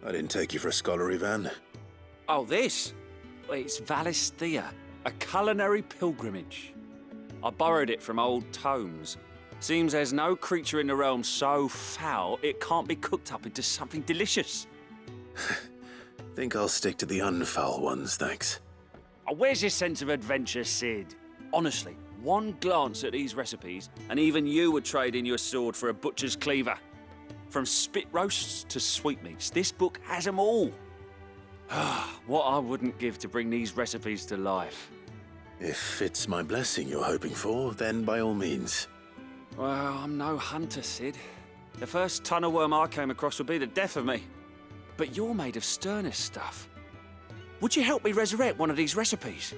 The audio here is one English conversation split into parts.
I didn't take you for a scholarly van. Oh, this? Well, it's Valisthea, a culinary pilgrimage. I borrowed it from old tomes. Seems there's no creature in the realm so foul it can't be cooked up into something delicious. Think I'll stick to the unfoul ones, thanks. Oh, where's your sense of adventure, Sid? Honestly, one glance at these recipes, and even you would trade in your sword for a butcher's cleaver. From spit roasts to sweetmeats, this book has them all. What I wouldn't give to bring these recipes to life. If it's my blessing you're hoping for, then by all means. Well, I'm no hunter, Sid. The first tunnel worm I came across would be the death of me. But you're made of sterner stuff. Would you help me resurrect one of these recipes?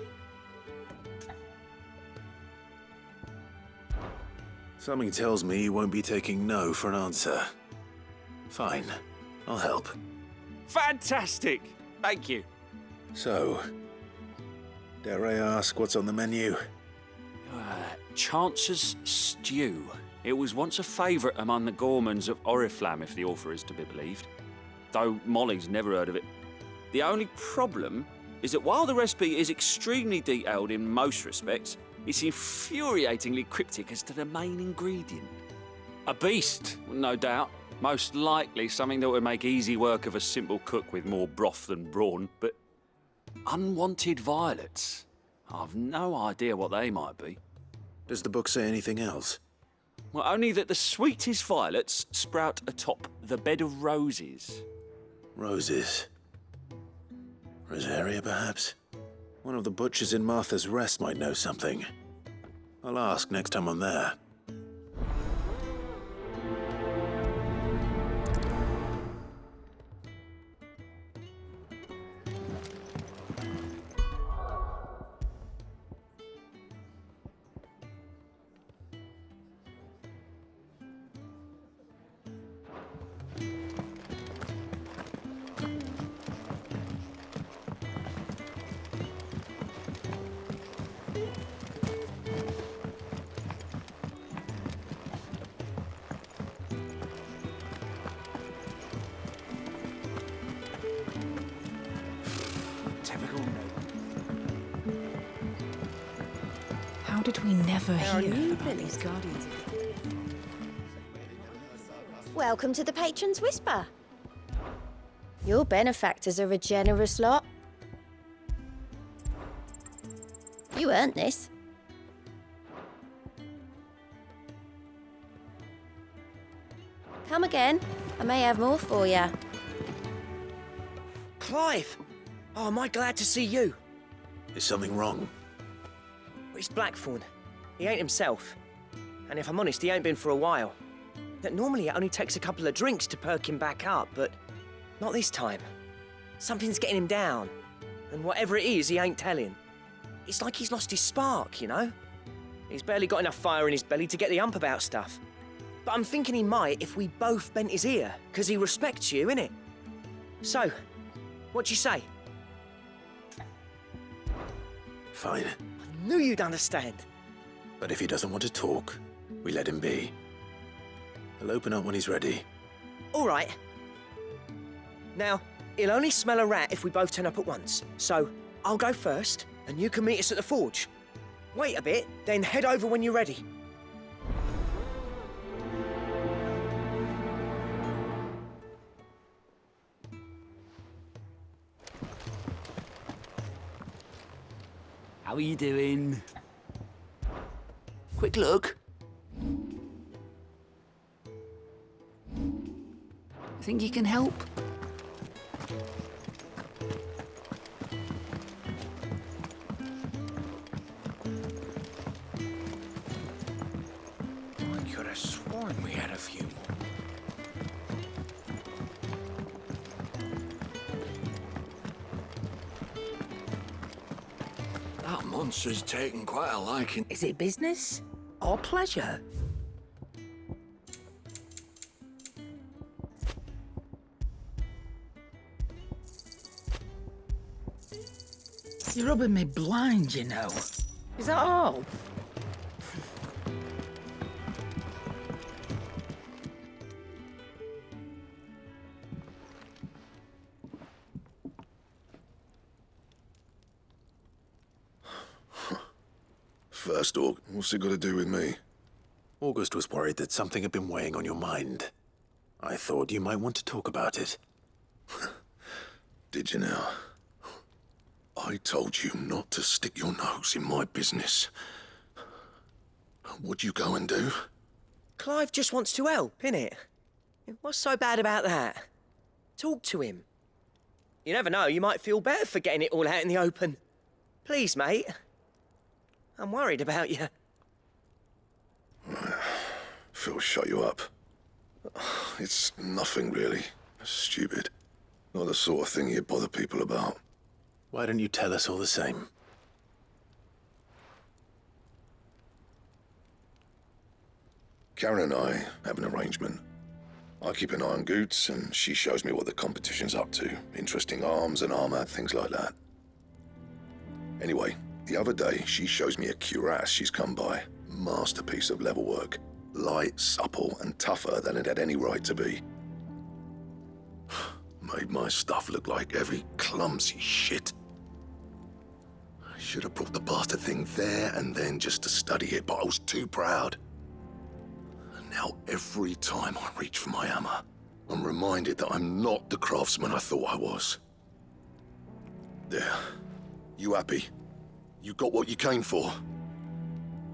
Something tells me you won't be taking no for an answer. Fine, I'll help. Fantastic! Thank you. So, dare I ask what's on the menu? Chance's Stew. It was once a favourite among the gourmands of Oriflamme, if the author is to be believed. Though Molly's never heard of it. The only problem is that while the recipe is extremely detailed in most respects, it's infuriatingly cryptic as to the main ingredient. A beast, no doubt. Most likely something that would make easy work of a simple cook with more broth than brawn, but unwanted violets. I've no idea what they might be. Does the book say anything else? Well, only that the sweetest violets sprout atop the bed of roses. Roses. Rosaria, perhaps? One of the butchers in Martha's Rest might know something. I'll ask next time I'm there. How did we never hear about these guardians? Welcome to the Patron's Whisper. Your benefactors are a generous lot. You earned this. Come again. I may have more for you. Clive! Oh, am I glad to see you? Is something wrong? It's Blackthorn. He ain't himself. And if I'm honest, he ain't been for a while. Normally it only takes a couple of drinks to perk him back up, but not this time. Something's getting him down. And whatever it is, he ain't telling. It's like he's lost his spark, you know? He's barely got enough fire in his belly to get the ump about stuff. But I'm thinking he might if we both bent his ear, because he respects you, innit? So, what do you say? Fine. I knew you'd understand. But if he doesn't want to talk, we let him be. He'll open up when he's ready. All right. Now, he'll only smell a rat if we both turn up at once. So, I'll go first, and you can meet us at the forge. Wait a bit, then head over when you're ready. How are you doing? Quick look. Think you can help? I could have sworn we had a few more. That monster's taken quite a liking. Is it business or pleasure? You're rubbing me blind, you know. Is that all? First, Aug, what's it got to do with me? August was worried that something had been weighing on your mind. I thought you might want to talk about it. Did you now? I told you not to stick your nose in my business. What'd you go and do? Clive just wants to help, innit? What's so bad about that? Talk to him. You never know, you might feel better for getting it all out in the open. Please, mate. I'm worried about you. Phil shut you up. It's nothing really. Stupid. Not the sort of thing you bother people about. Why don't you tell us all the same? Karen and I have an arrangement. I keep an eye on Goots, and she shows me what the competition's up to. Interesting arms and armor, things like that. Anyway, the other day, she shows me a cuirass she's come by. Masterpiece of level work. Light, supple, and tougher than it had any right to be. Made my stuff look like every clumsy shit. I should have brought the bastard thing there and then just to study it, but I was too proud. And now every time I reach for my hammer, I'm reminded that I'm not the craftsman I thought I was. There. You happy? You got what you came for.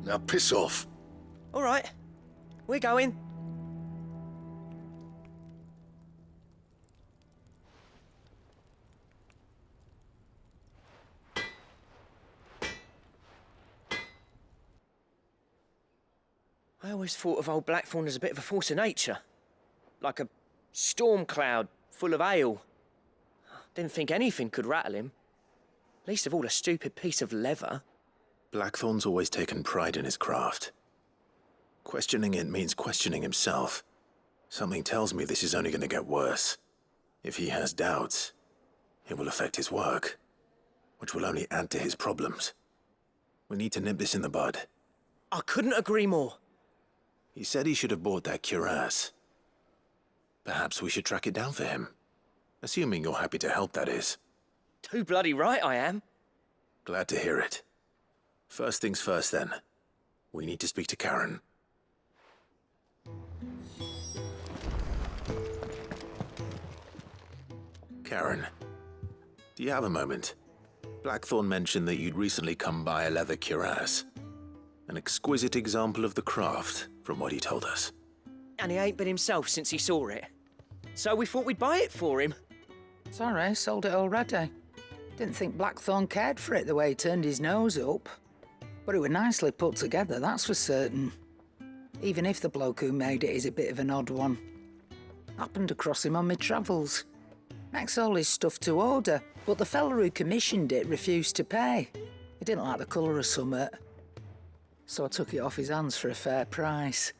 Now piss off. All right, we're going. I always thought of old Blackthorn as a bit of a force of nature. Like a storm cloud full of ale. Didn't think anything could rattle him. Least of all a stupid piece of leather. Blackthorn's always taken pride in his craft. Questioning it means questioning himself. Something tells me this is only going to get worse. If he has doubts, it will affect his work, which will only add to his problems. We need to nip this in the bud. I couldn't agree more. He said he should have bought that cuirass. Perhaps we should track it down for him. Assuming you're happy to help, that is. Too bloody right I am. Glad to hear it. First things first, then. We need to speak to Karen. Karen, do you have a moment? Blackthorn mentioned that you'd recently come by a leather cuirass. An exquisite example of the craft, from what he told us. And he ain't been himself since he saw it. So we thought we'd buy it for him. Sorry, sold it already. Didn't think Blackthorn cared for it the way he turned his nose up. But it was nicely put together, that's for certain. Even if the bloke who made it is a bit of an odd one. Happened across him on my travels. Makes all his stuff to order, but the fella who commissioned it refused to pay. He didn't like the colour of summit. So I took it off his hands for a fair price.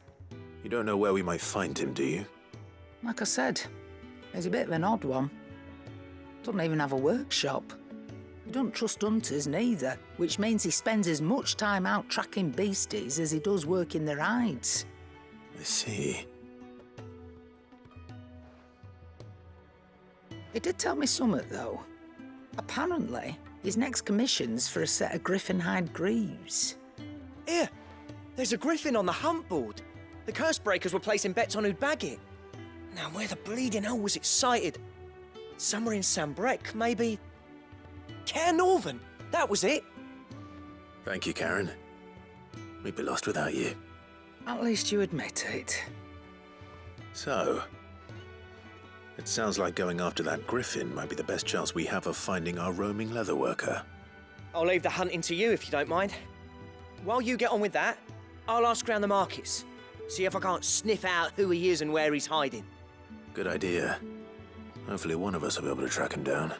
You don't know where we might find him, do you? Like I said, he's a bit of an odd one. Doesn't even have a workshop. He doesn't trust hunters neither, which means he spends as much time out tracking beasties as he does working their hides. I see. He did tell me something, though. Apparently, his next commission's for a set of griffin hide greaves. Here, there's a griffin on the hunt board. The curse breakers were placing bets on who'd bag it. Now, where the bleeding hell was it sighted? Somewhere in Sambrec, maybe? Care Northern, that was it. Thank you, Karen. We'd be lost without you. At least you admit it. So, it sounds like going after that griffin might be the best chance we have of finding our roaming leatherworker. I'll leave the hunting to you if you don't mind. While you get on with that, I'll ask around the markets. See if I can't sniff out who he is and where he's hiding. Good idea. Hopefully one of us will be able to track him down.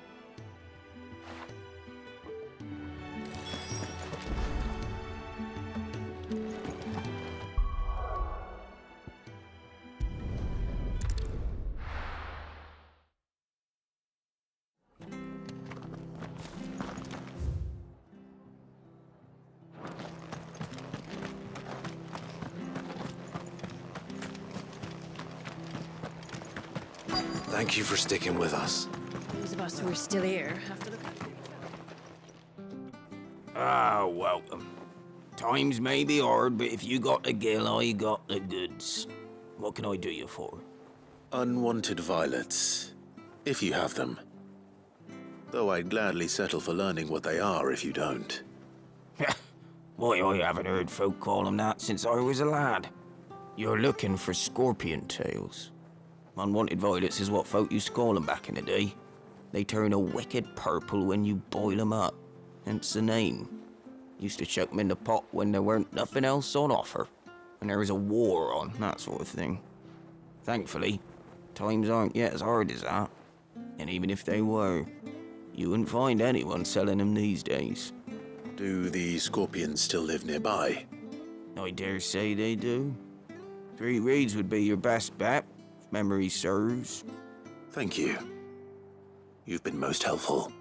Thank you for sticking with us. Those of us who are still here have to look after. Ah, welcome. Times may be hard, but if you got the gill, I got the goods. What can I do you for? Unwanted violets, if you have them. Though I'd gladly settle for learning what they are if you don't. Why, I haven't heard folk call them that since I was a lad. You're looking for scorpion tails. Unwanted violets is what folk used to call them back in the day. They turn a wicked purple when you boil them up, hence the name. Used to chuck them in the pot when there weren't nothing else on offer, when there was a war on, that sort of thing. Thankfully, times aren't yet as hard as that. And even if they were, you wouldn't find anyone selling them these days. Do the scorpions still live nearby? I dare say they do. 3 reeds would be your best bet, if memory serves. Thank you. You've been most helpful.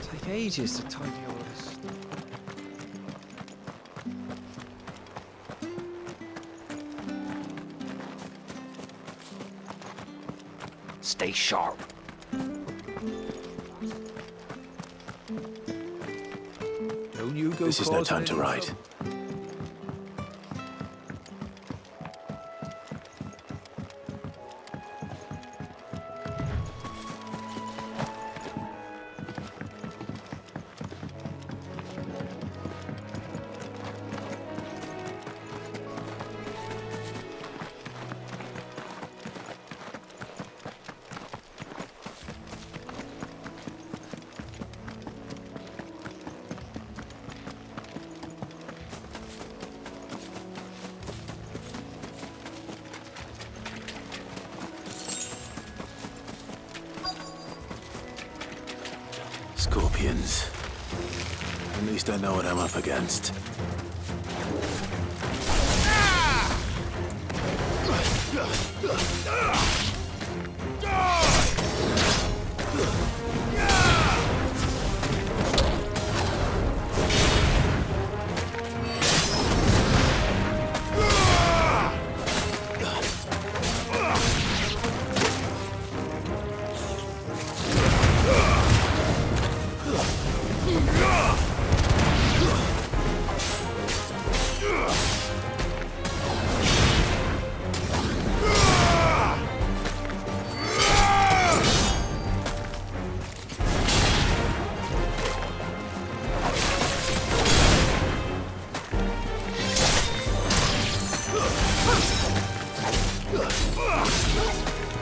Take ages to tidy all this. Stay sharp. Don't you go This is no causing time to any write. trouble. Scorpions. At least I know what I'm up against.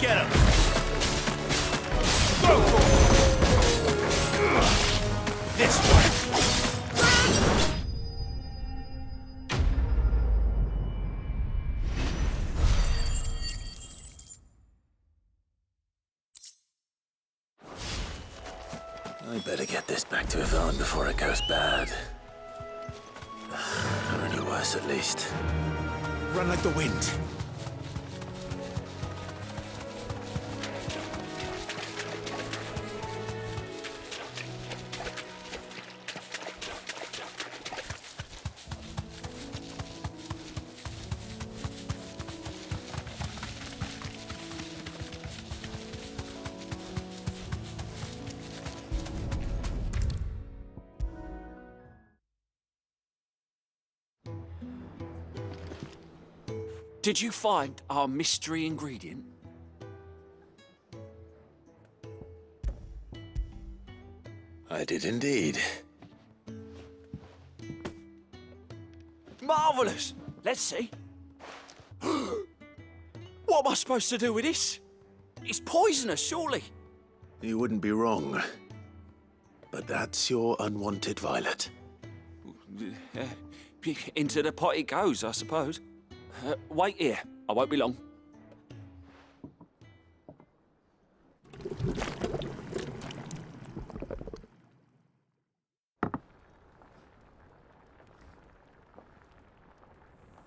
Get him! This way! I better get this back to Yvonne before it goes bad. Or any worse, at least. Run like the wind. Did you find our mystery ingredient? I did indeed. Marvellous! Let's see. What am I supposed to do with this? It's poisonous, surely. You wouldn't be wrong. But that's your unwanted violet. Into the pot it goes, I suppose. Wait here. I won't be long.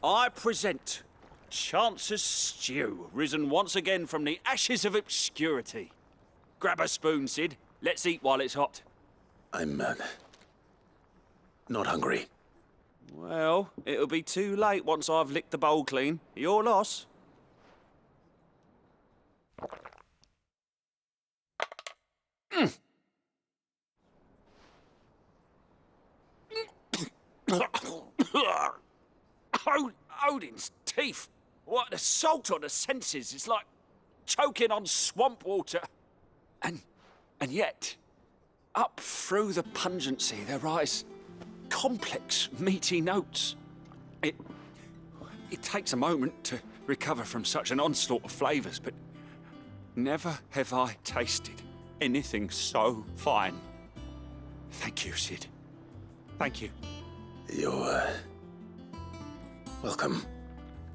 I present Chance's Stew, risen once again from the ashes of obscurity. Grab a spoon, Sid. Let's eat while it's hot. I'm, not hungry. Well, it'll be too late once I've licked the bowl clean. Your loss. Odin's teeth. What an assault on the senses. It's like choking on swamp water. And yet, up through the pungency, there rise complex, meaty notes. It takes a moment to recover from such an onslaught of flavours, but never have I tasted anything so fine. Thank you, Sid. Thank you. You're welcome.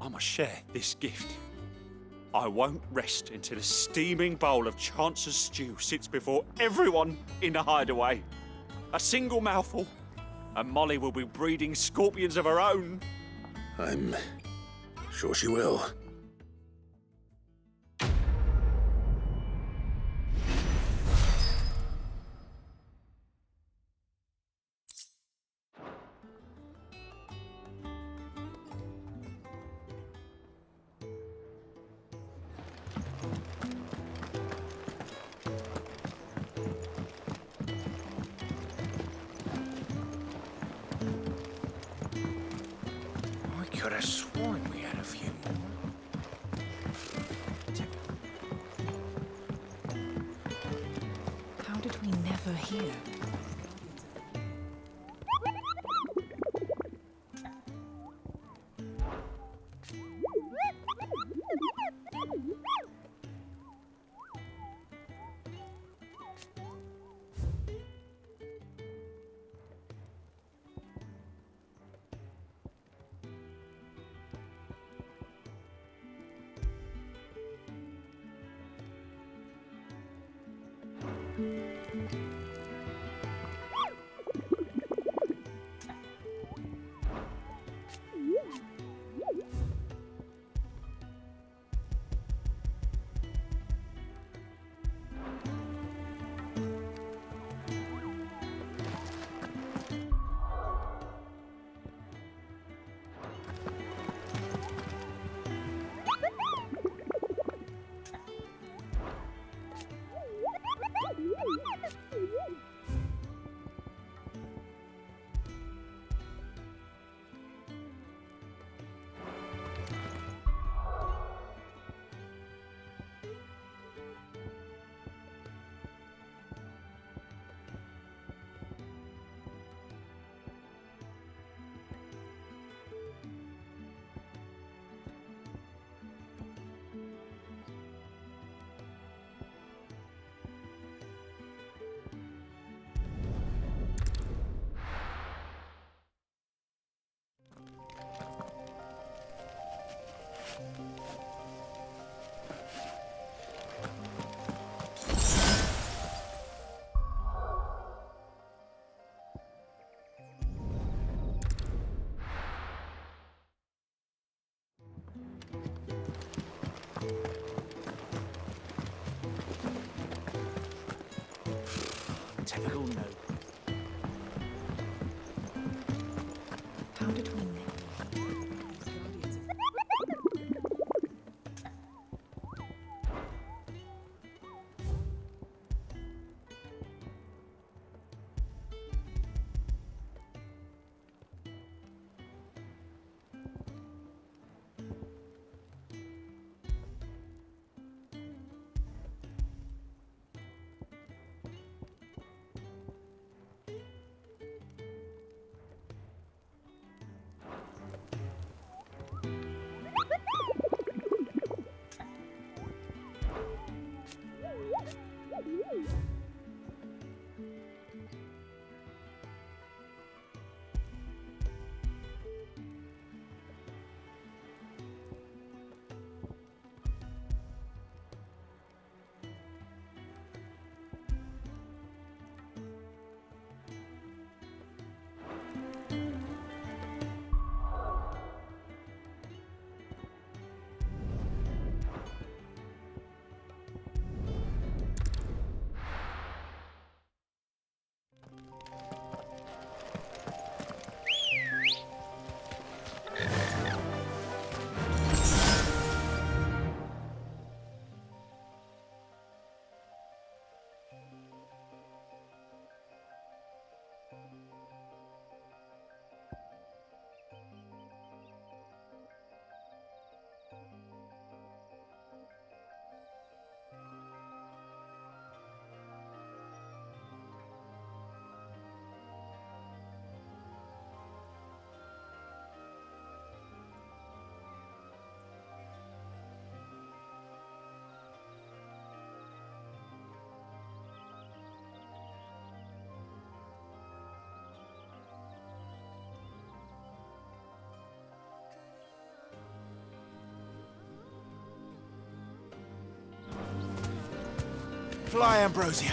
I must share this gift. I won't rest until a steaming bowl of Chance's stew sits before everyone in the hideaway. A single mouthful, and Molly will be breeding scorpions of her own. I'm sure she will. I could have sworn we had a few more. How did we never hear? Fly, Ambrosia.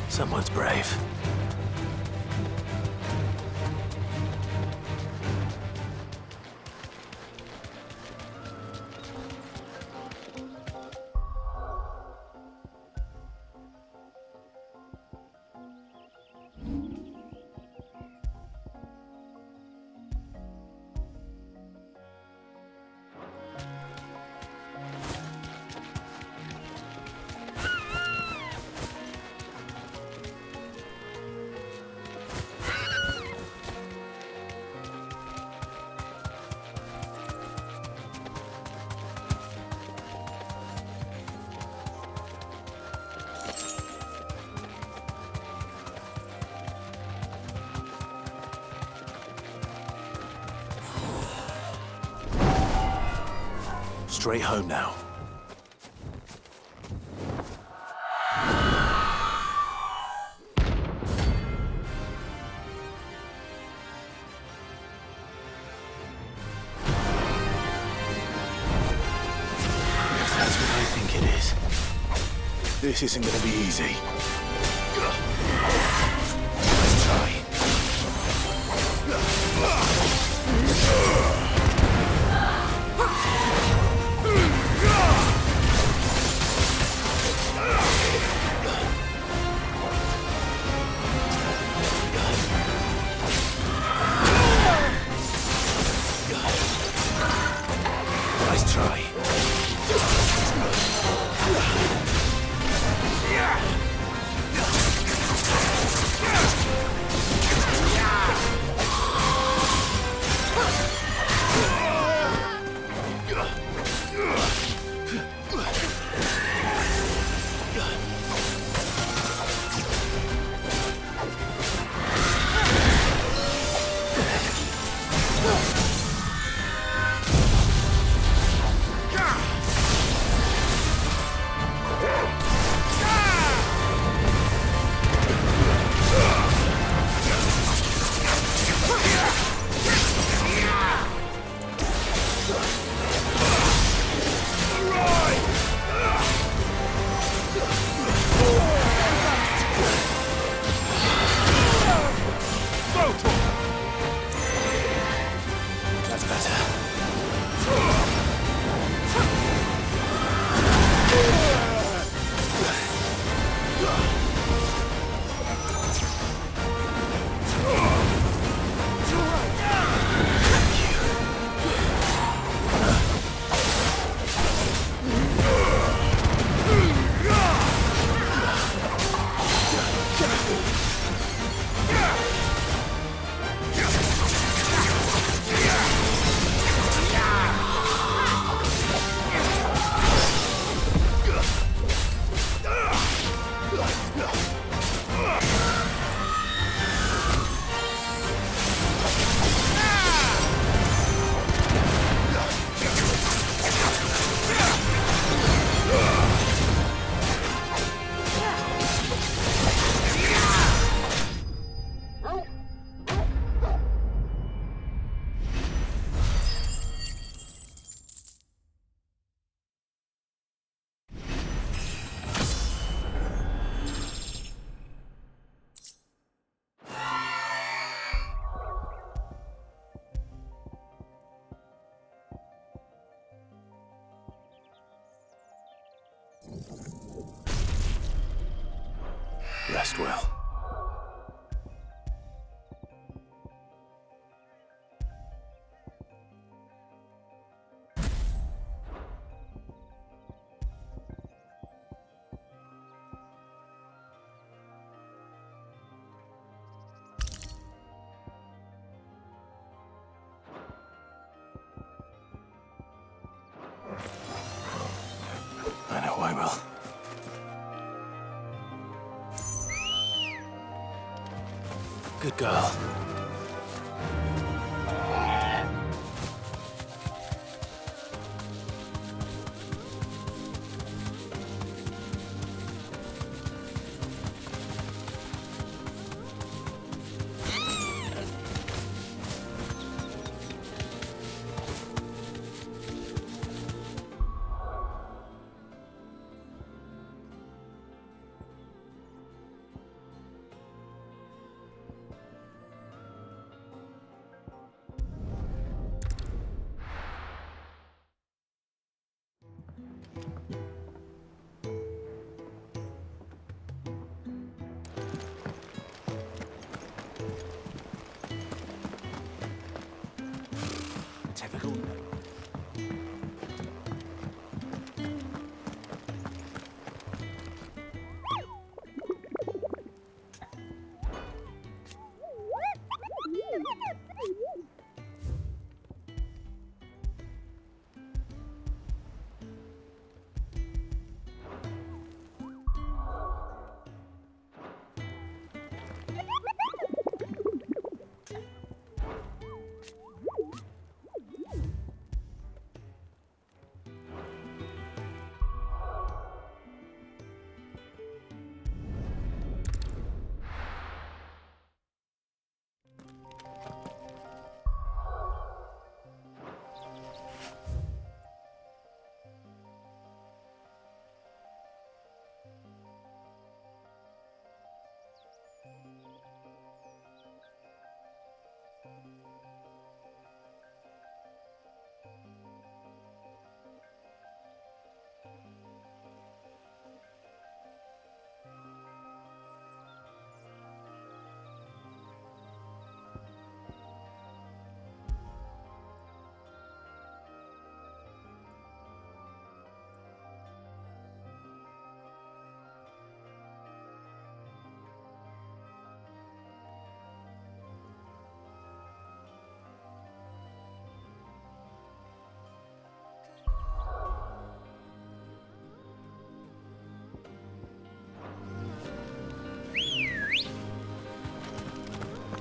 Someone's brave. Straight home now. If that's what I think it is, this isn't gonna be easy. Let's try. Nice try. That's better. Rest well. I know I will. Good girl. difficult.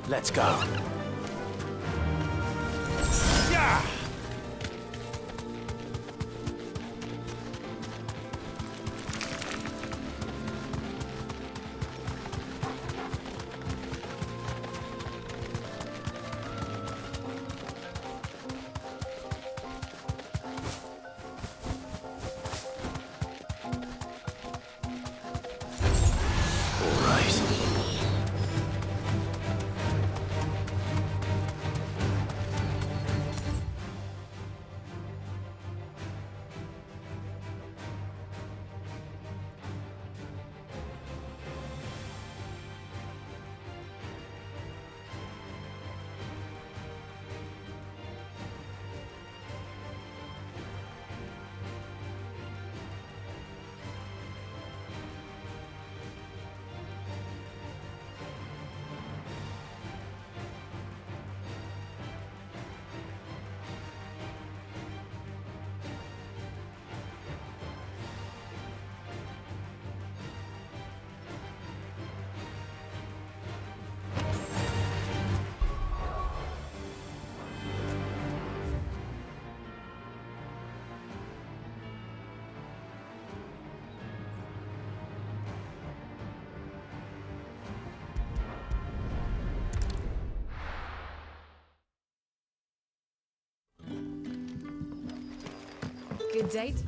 Let's go. Good date?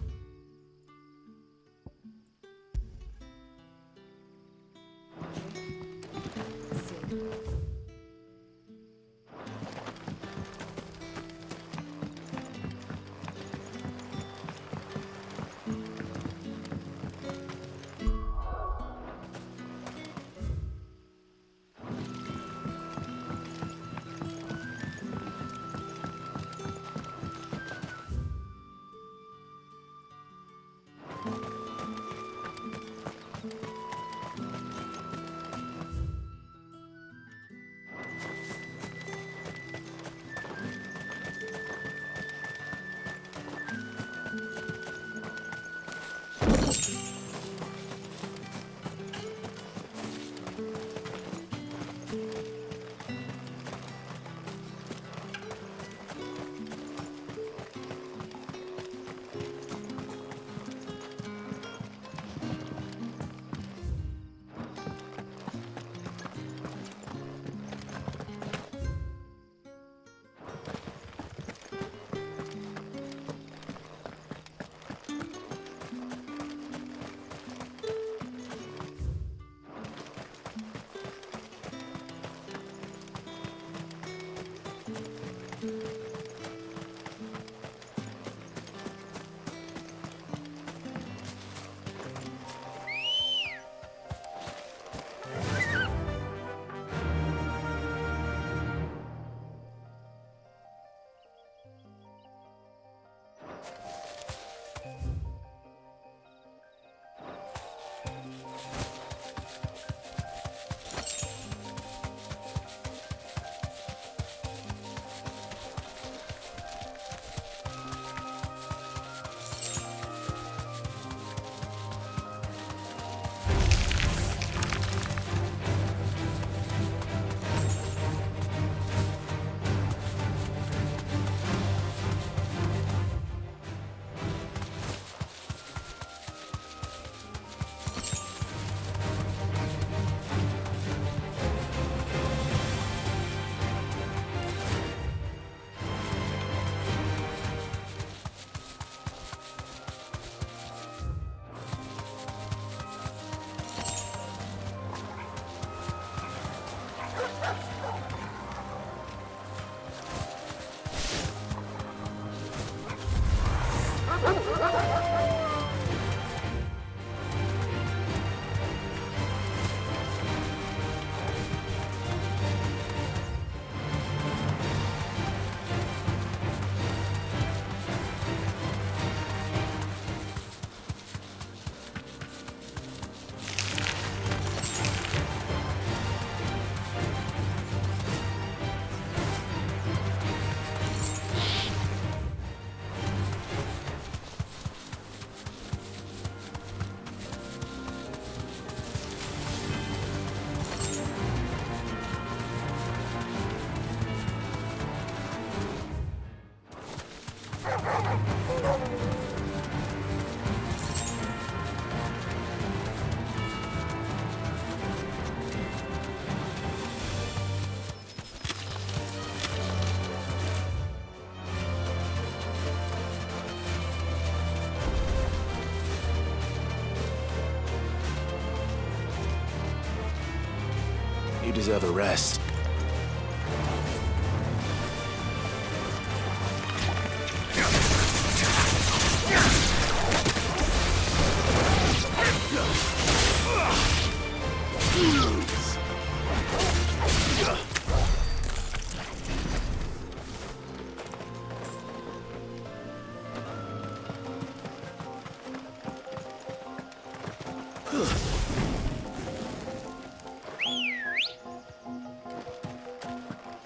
deserve a rest.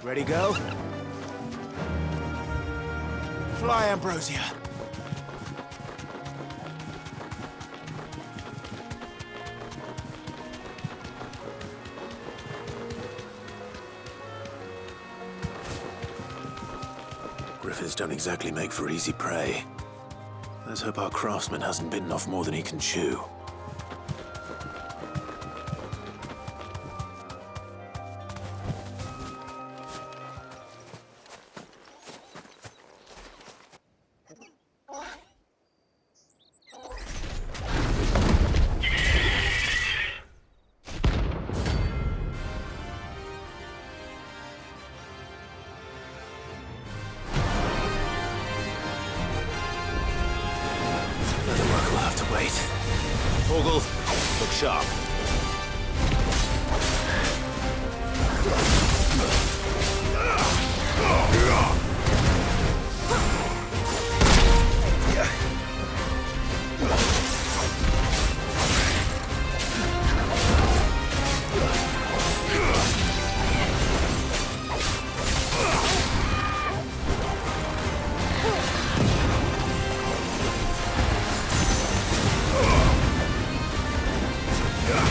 Ready, go? Fly, Ambrosia. Griffins don't exactly make for easy prey. Let's hope our craftsman hasn't bitten off more than he can chew. Vogel, look sharp. Yeah.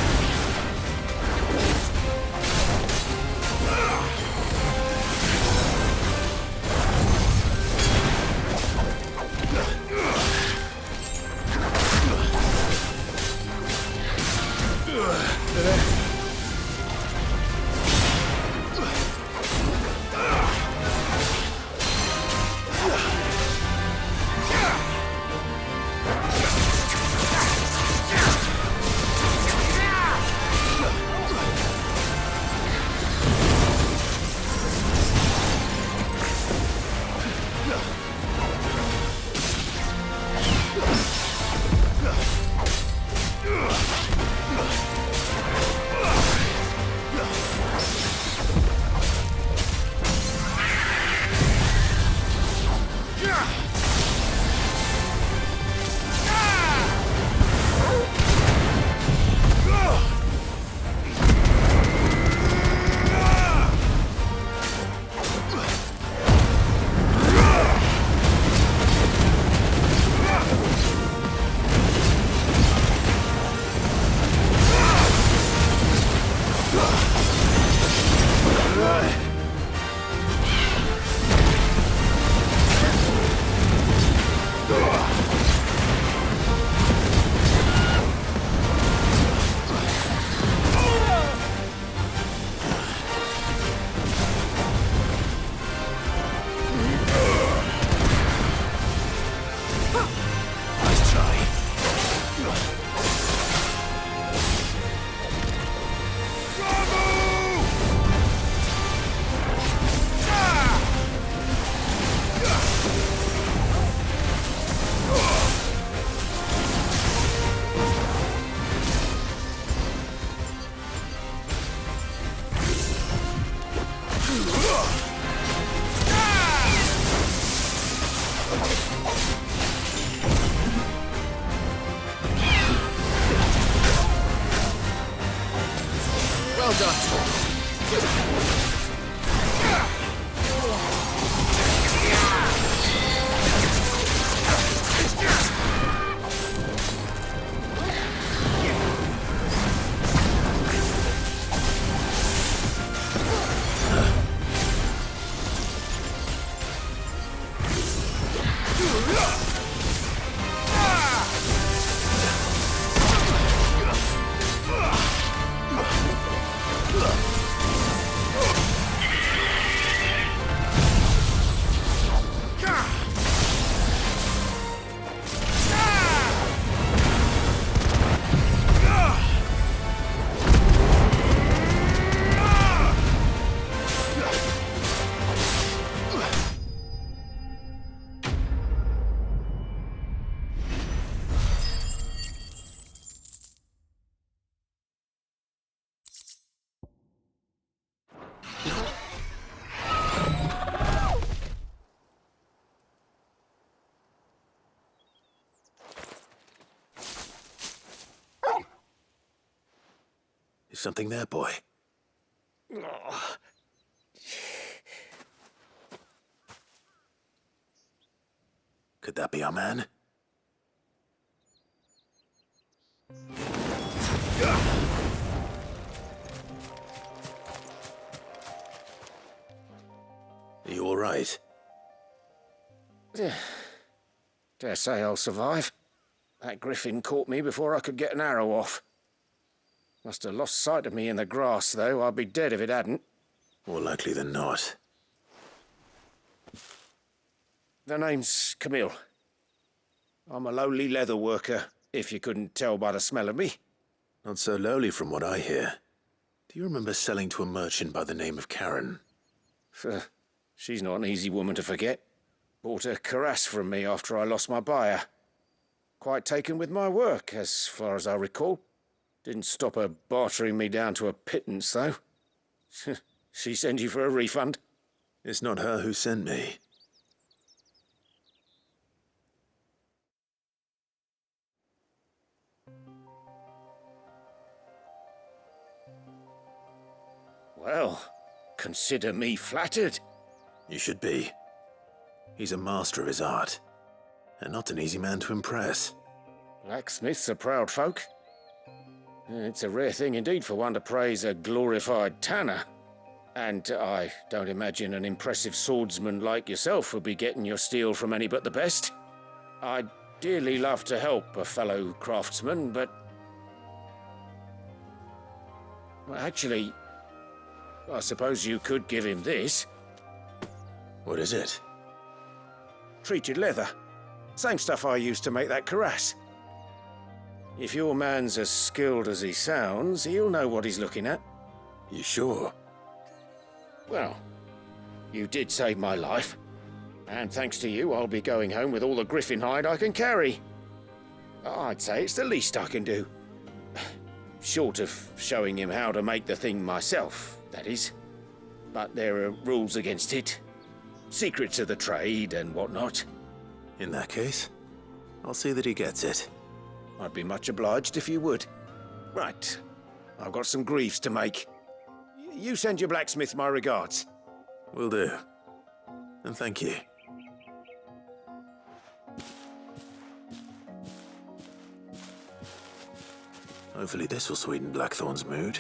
Something there, boy. Could that be our man? Are you all right? Dare say I'll survive. That griffin caught me before I could get an arrow off. Must have lost sight of me in the grass, though. I'd be dead if it hadn't. More likely than not. The name's Camille. I'm a lowly leather worker, if you couldn't tell by the smell of me. Not so lowly from what I hear. Do you remember selling to a merchant by the name of Karen? She's not an easy woman to forget. Bought a cuirass from me after I lost my buyer. Quite taken with my work, as far as I recall. Didn't stop her bartering me down to a pittance, though. She sent you for a refund? It's not her who sent me. Well, consider me flattered. You should be. He's a master of his art, and not an easy man to impress. Blacksmiths are proud folk. It's a rare thing indeed for one to praise a glorified tanner. And I don't imagine an impressive swordsman like yourself would be getting your steel from any but the best. I'd dearly love to help a fellow craftsman, but... Well, actually, I suppose you could give him this. What is it? Treated leather. Same stuff I used to make that cuirass. If your man's as skilled as he sounds, he'll know what he's looking at. You sure? Well, you did save my life. And thanks to you, I'll be going home with all the griffin hide I can carry. I'd say it's the least I can do. Short of showing him how to make the thing myself, that is. But there are rules against it. Secrets of the trade and whatnot. In that case, I'll see that he gets it. I'd be much obliged if you would. Right. I've got some greaves to make. You send your blacksmith my regards. Will do. And thank you. Hopefully this will sweeten Blackthorn's mood.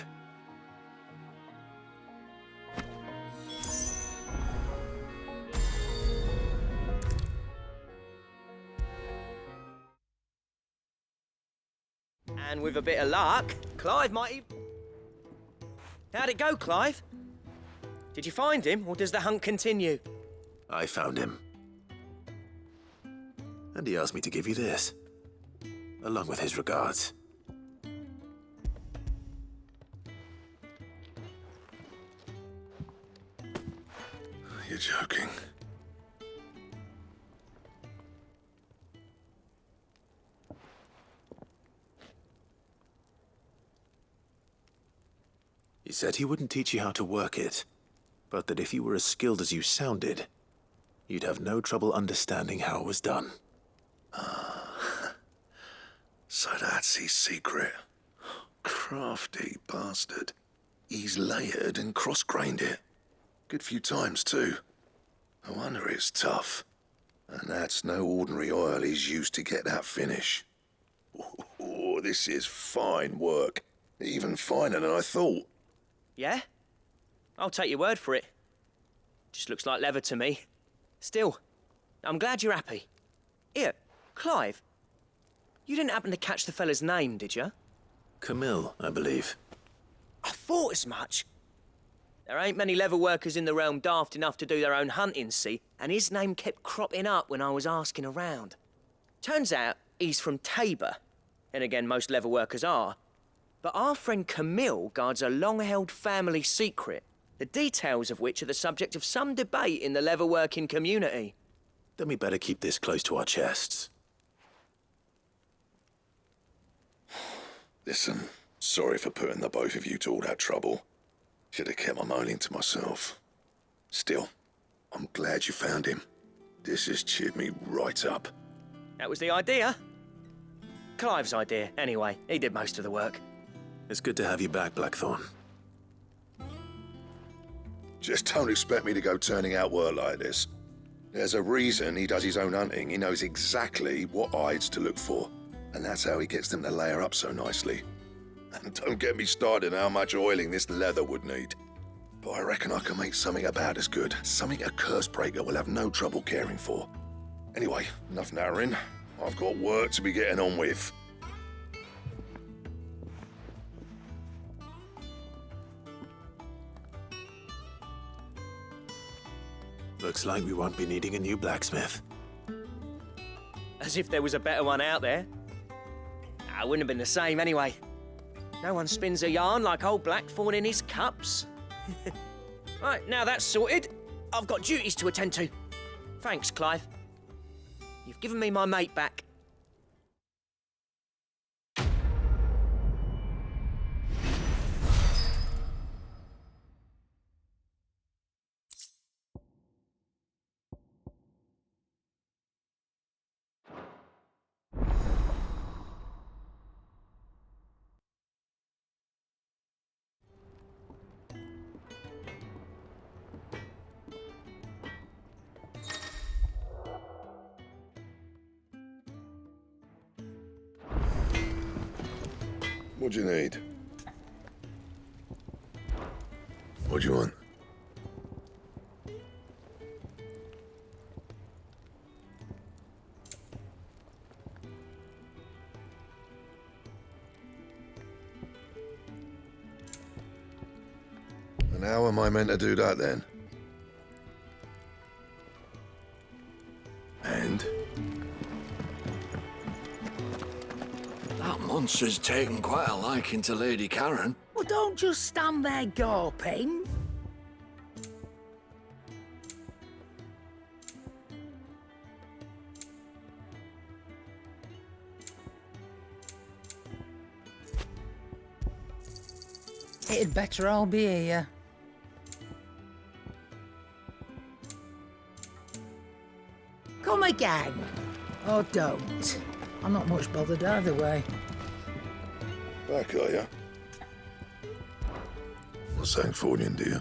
And with a bit of luck, Clive might even... How'd it go, Clive? Did you find him, or does the hunt continue? I found him. And he asked me to give you this, along with his regards. You're joking. He said he wouldn't teach you how to work it, but that if you were as skilled as you sounded, you'd have no trouble understanding how it was done. So that's his secret. Crafty bastard. He's layered and cross-grained it. Good few times, too. No wonder it's tough. And that's no ordinary oil he's used to get that finish. Oh, this is fine work. Even finer than I thought. Yeah? I'll take your word for it. Just looks like leather to me. Still, I'm glad you're happy. Here, Clive, you didn't happen to catch the fella's name, did you? Camille, I believe. I thought as much. There ain't many leather workers in the realm daft enough to do their own hunting, see, and his name kept cropping up when I was asking around. Turns out he's from Tabor, and again, most leather workers are. But our friend Camille guards a long-held family secret, the details of which are the subject of some debate in the leather-working community. Then we better keep this close to our chests. Listen, sorry for putting the both of you to all that trouble. Should have kept my moaning to myself. Still, I'm glad you found him. This has cheered me right up. That was the idea. Clive's idea, anyway. He did most of the work. It's good to have you back, Blackthorn. Just don't expect me to go turning out work like this. There's a reason he does his own hunting. He knows exactly what hides to look for. And that's how he gets them to layer up so nicely. And don't get me started on how much oiling this leather would need. But I reckon I can make something about as good. Something a Cursebreaker will have no trouble caring for. Anyway, enough nattering. I've got work to be getting on with. Looks like we won't be needing a new blacksmith. As if there was a better one out there. I wouldn't have been the same anyway. No one spins a yarn like old Blackthorn in his cups. Right, now that's sorted, I've got duties to attend to. Thanks, Clive. You've given me my mate back. What do you need? What do you want? And how am I meant to do that then? And? That monster's taken quite a liking to Lady Karen. Well, don't just stand there gawping. It'd better all be here. Come again. Or don't. I'm not much bothered either way. Back, are ya? What's that for you, dear?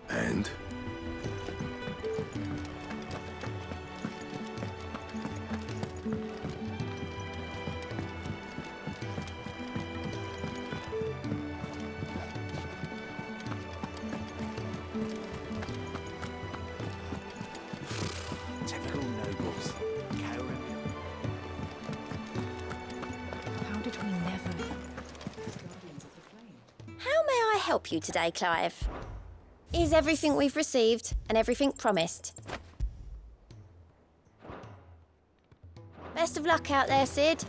And? Typical nobles. How did we never? Guardians of the Flame. How may I help you today, Clive? Is everything we've received and everything promised? Best of luck out there, Sid.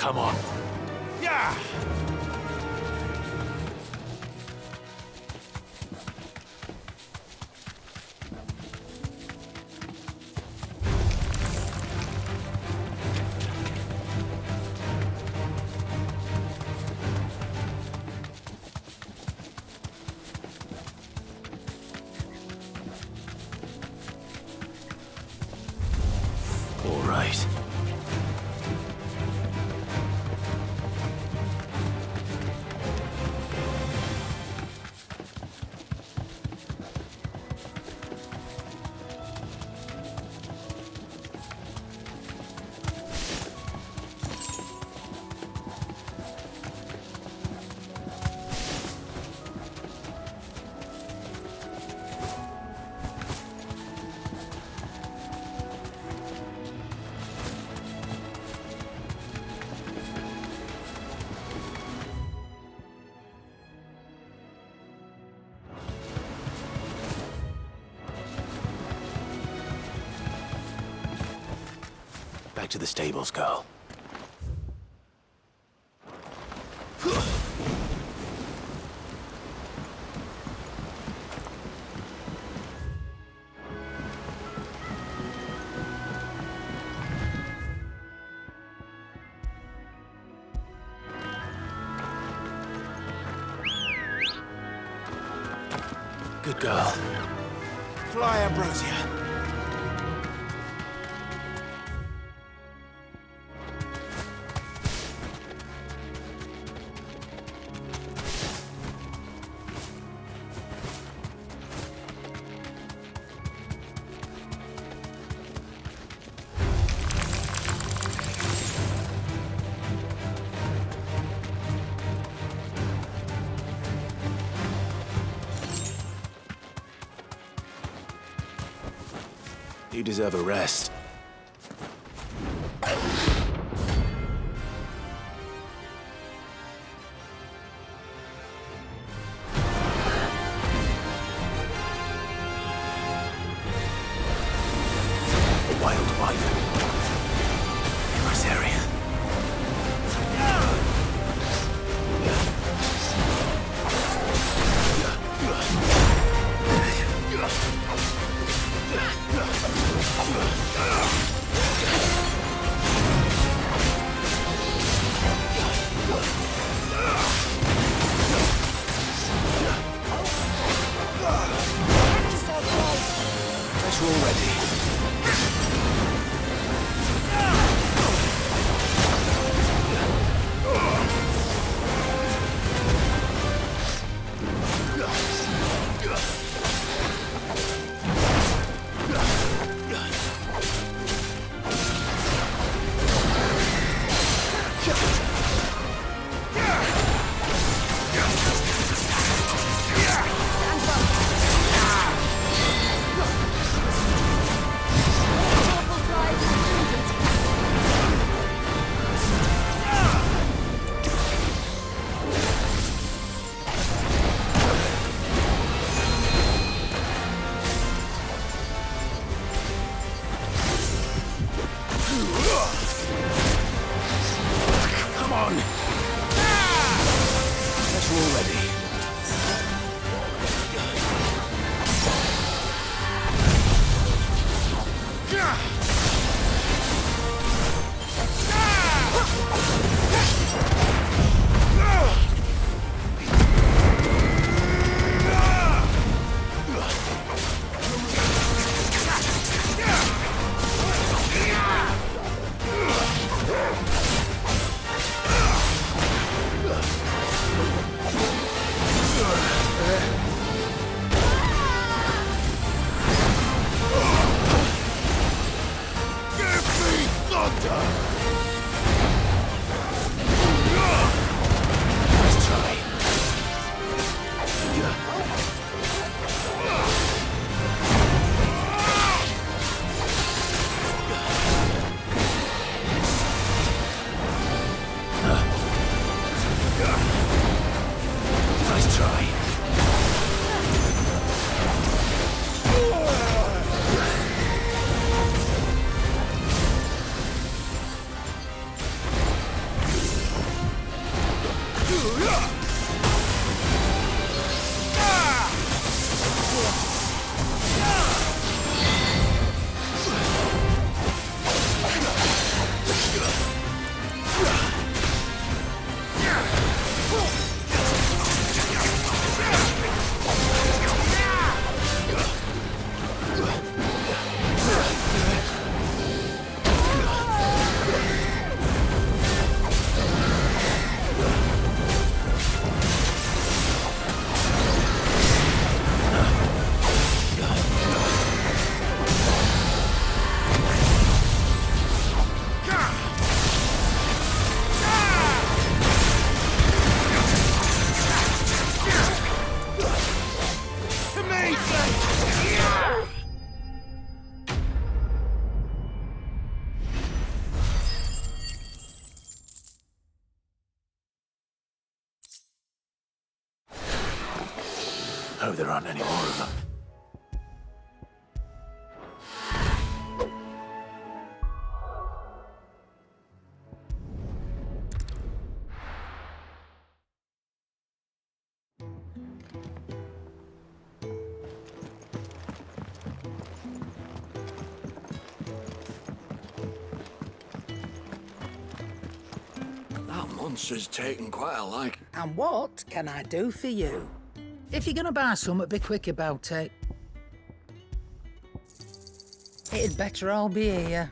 Come on. Yeah! All right. Back to the stables, girl. Good girl. Fly, Ambrosia. You deserve a rest. A wild wyvern. In this area. there aren't any more of them. That monster's taken quite a like. And what can I do for you? If you're gonna buy something, be quick about it. It'd better all be here.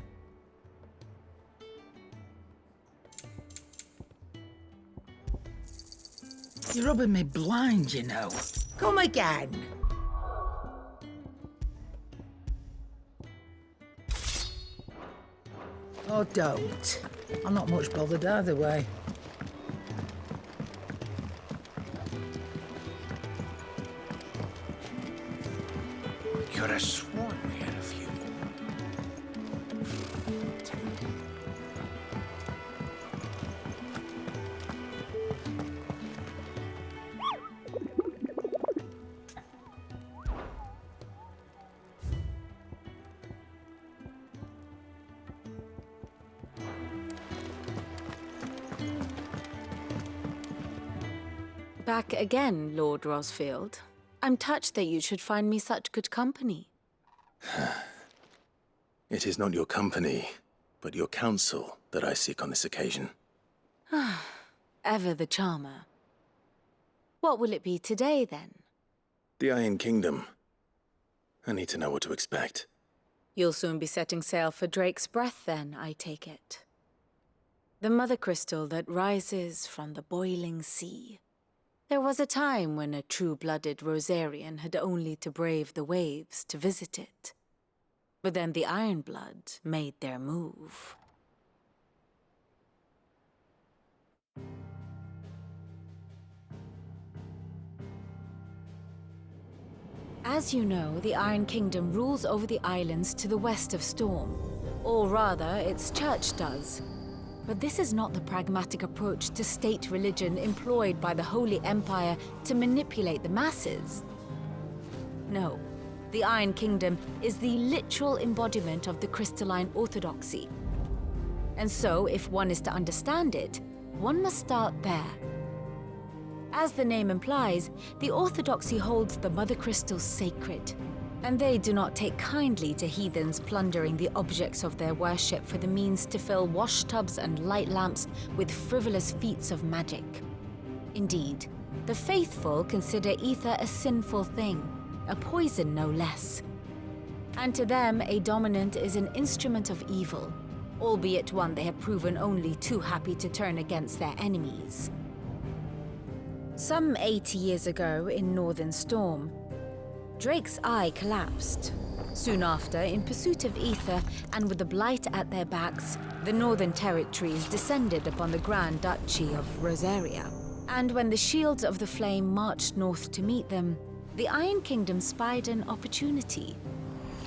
You're rubbing me blind, you know. Come again. Or don't. I'm not much bothered either way. I could have sworn we had a few more. Back again, Lord Rosfield. I'm touched that you should find me such good company. It is not your company, but your counsel that I seek on this occasion. Ever the charmer. What will it be today, then? The Iron Kingdom. I need to know what to expect. You'll soon be setting sail for Drake's Breath, then, I take it. The mother crystal that rises from the boiling sea. There was a time when a true-blooded Rosarian had only to brave the waves to visit it. But then the Ironblood made their move. As you know, the Iron Kingdom rules over the islands to the west of Storm. Or rather, its church does. But this is not the pragmatic approach to state religion employed by the Holy Empire to manipulate the masses. No, the Iron Kingdom is the literal embodiment of the crystalline orthodoxy. And so, if one is to understand it, one must start there. As the name implies, the orthodoxy holds the mother crystals sacred, and they do not take kindly to heathens plundering the objects of their worship for the means to fill washtubs and light lamps with frivolous feats of magic. Indeed, the faithful consider ether a sinful thing, a poison no less. And to them, a dominant is an instrument of evil, albeit one they have proven only too happy to turn against their enemies. Some 80 years ago in Northern Storm, Drake's eye collapsed. Soon after, in pursuit of ether and with the blight at their backs, the Northern Territories descended upon the Grand Duchy of Rosaria. And when the Shields of the Flame marched north to meet them, the Iron Kingdom spied an opportunity.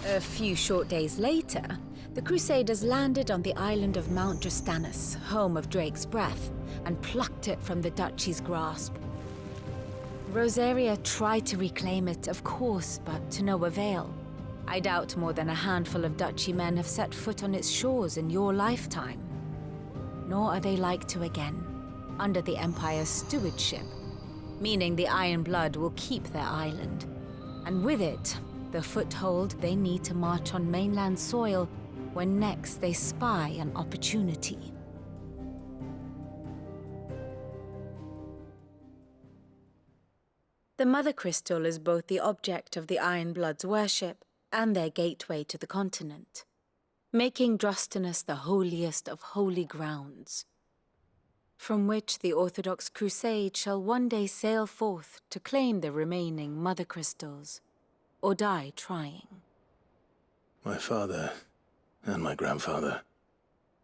A few short days later, the Crusaders landed on the island of Mount Drastanus, home of Drake's Breath, and plucked it from the Duchy's grasp. Rosaria tried to reclaim it, of course, but to no avail. I doubt more than a handful of Duchy men have set foot on its shores in your lifetime. Nor are they like to again, under the Empire's stewardship, meaning the Iron Blood will keep their island, and with it, the foothold they need to march on mainland soil when next they spy an opportunity. The Mother Crystal is both the object of the Iron Blood's worship and their gateway to the continent, making Drastanus the holiest of holy grounds, from which the Orthodox Crusade shall one day sail forth to claim the remaining Mother Crystals, or die trying. My father and my grandfather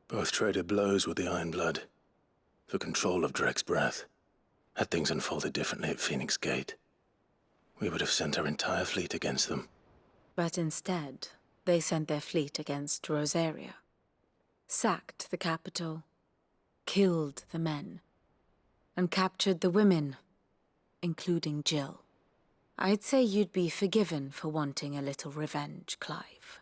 both traded blows with the Iron Blood for control of Drake's Breath. Had things unfolded differently at Phoenix Gate, we would have sent our entire fleet against them. But instead, they sent their fleet against Rosaria, sacked the capital, killed the men, and captured the women, including Jill. I'd say you'd be forgiven for wanting a little revenge, Clive.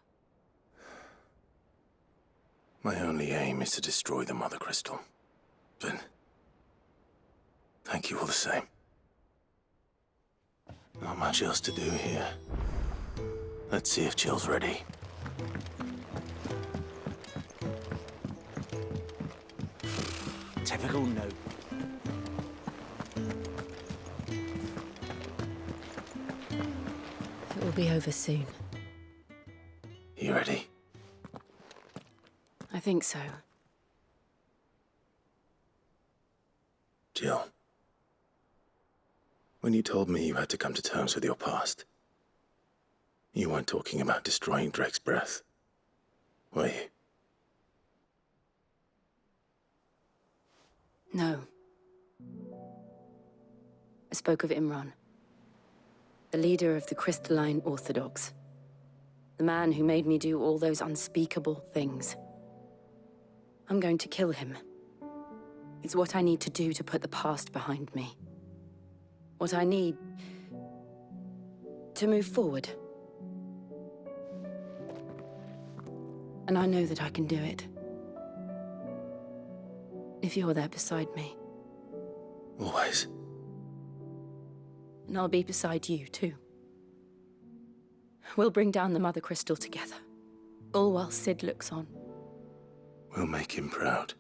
My only aim is to destroy the Mother Crystal. But thank you all the same. Not much else to do here. Let's see if Jill's ready. Typical note. It will be over soon. You ready? I think so. Jill. When you told me you had to come to terms with your past, you weren't talking about destroying Drake's breath, were you? No. I spoke of Imran, the leader of the Crystalline Orthodox. The man who made me do all those unspeakable things. I'm going to kill him. It's what I need to do to put the past behind me. What I need to move forward. And I know that I can do it. If you're there beside me. Always. And I'll be beside you, too. We'll bring down the Mother Crystal together. All while Sid looks on. We'll make him proud.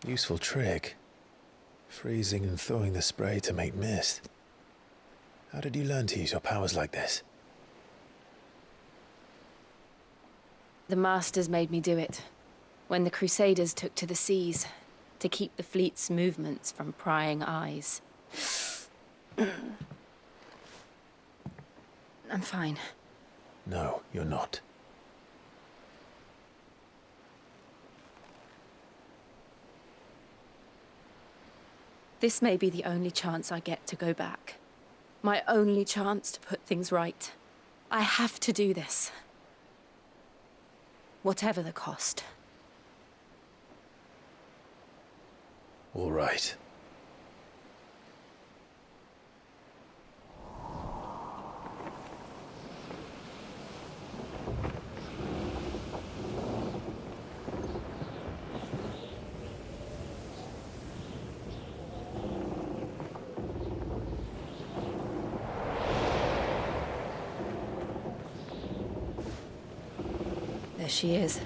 Useful trick. Freezing and thawing the spray to make mist. How did you learn to use your powers like this? The Masters made me do it. When the Crusaders took to the seas, to keep the fleet's movements from prying eyes. I'm fine. No, you're not. This may be the only chance I get to go back. My only chance to put things right. I have to do this. Whatever the cost. All right. There she is.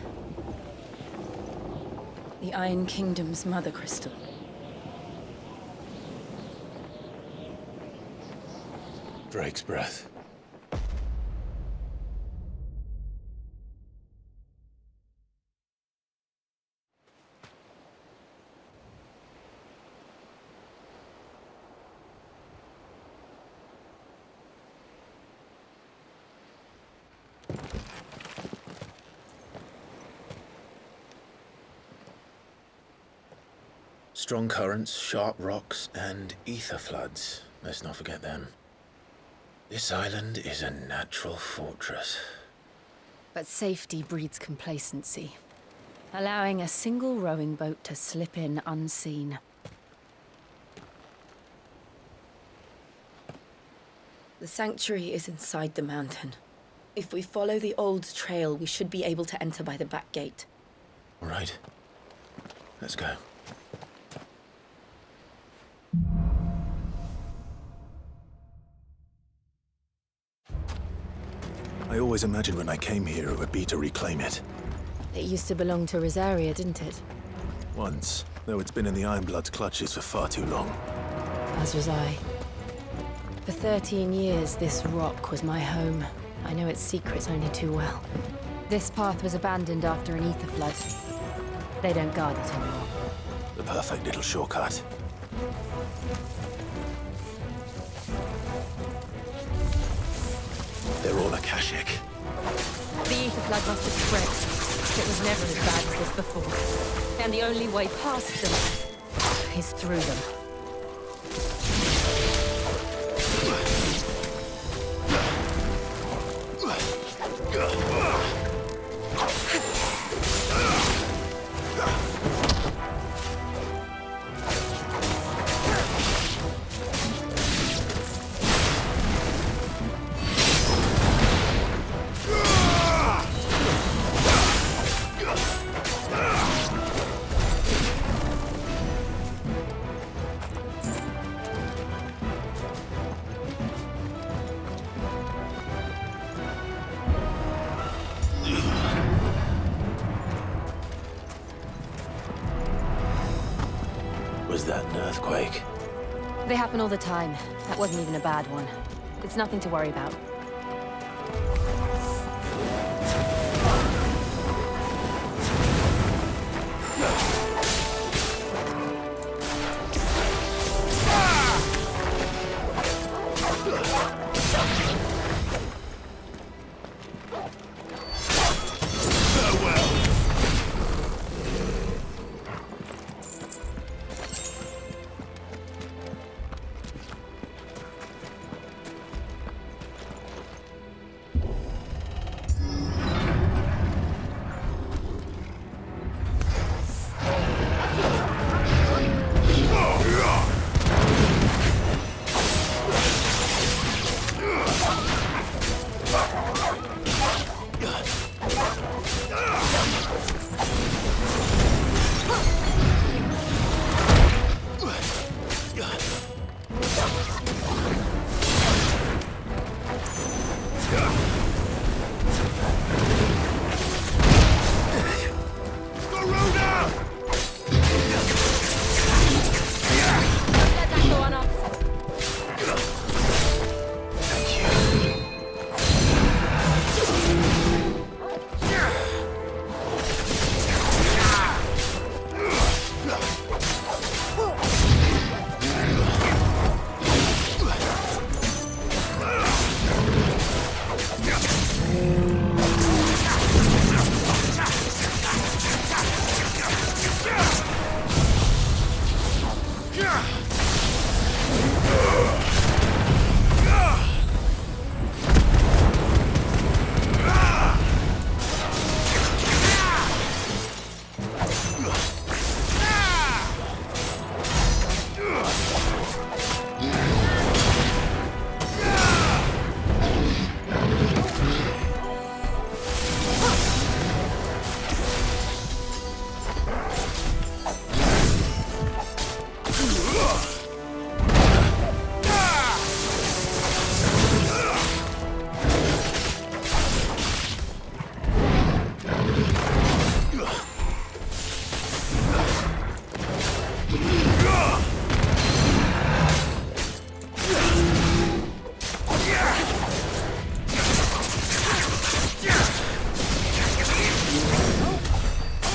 The Iron Kingdom's Mother Crystal. Drake's breath. Strong currents, sharp rocks, and ether floods. Let's not forget them. This island is a natural fortress. But safety breeds complacency, allowing a single rowing boat to slip in unseen. The sanctuary is inside the mountain. If we follow the old trail, we should be able to enter by the back gate. All right. Let's go. I always imagined when I came here it would be to reclaim it. It used to belong to Rosaria, didn't it? Once, though it's been in the Ironblood's clutches for far too long. As was I. For 13 years, this rock was my home. I know its secrets only too well. This path was abandoned after an ether flood. They don't guard it anymore. The perfect little shortcut. They're all Akashic. The ether flood must have spread. It was never as bad as this before. And the only way past them is through them. Was that an earthquake? They happen all the time. That wasn't even a bad one. It's nothing to worry about.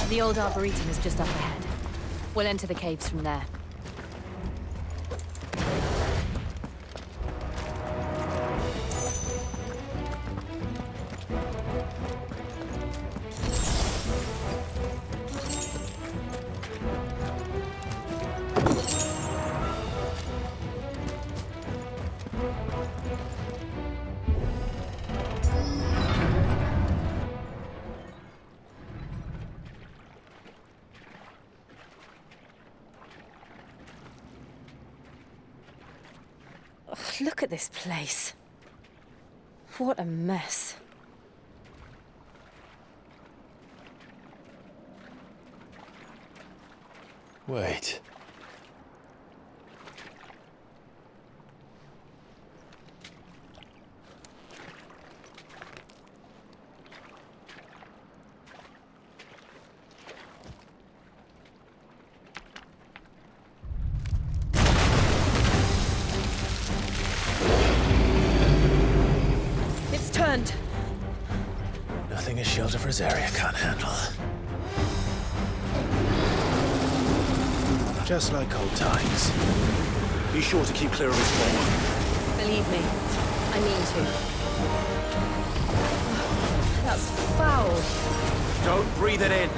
The old Arboretum is just up ahead. We'll enter the caves from there. Look at this place. What a mess. Wait. hand. Nothing a shelter for his area can't handle. Just like old times. Be sure to keep clear of his ball. Believe me, I mean to. That's foul. Don't breathe it in.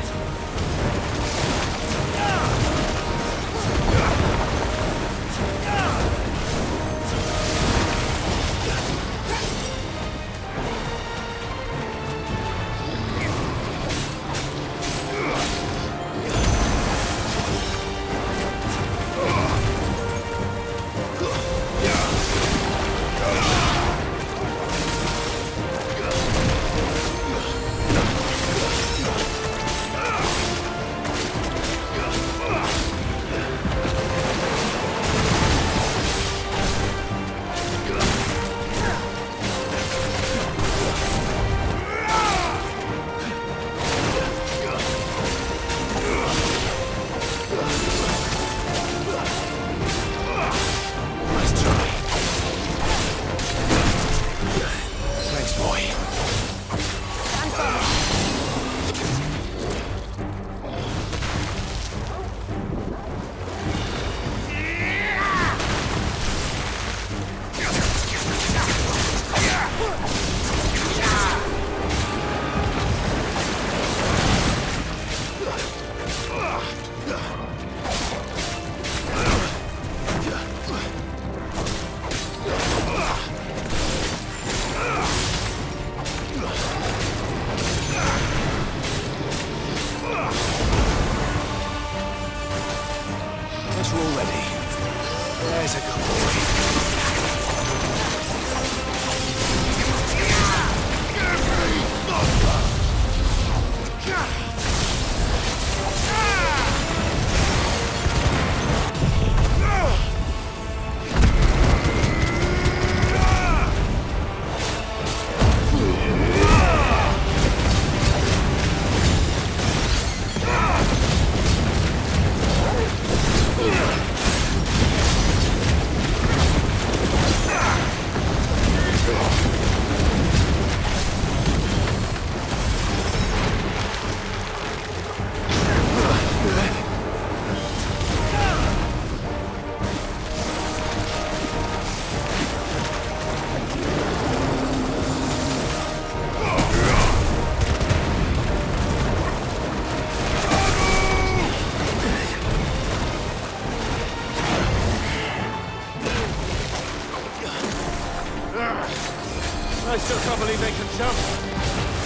I still can't believe they can jump.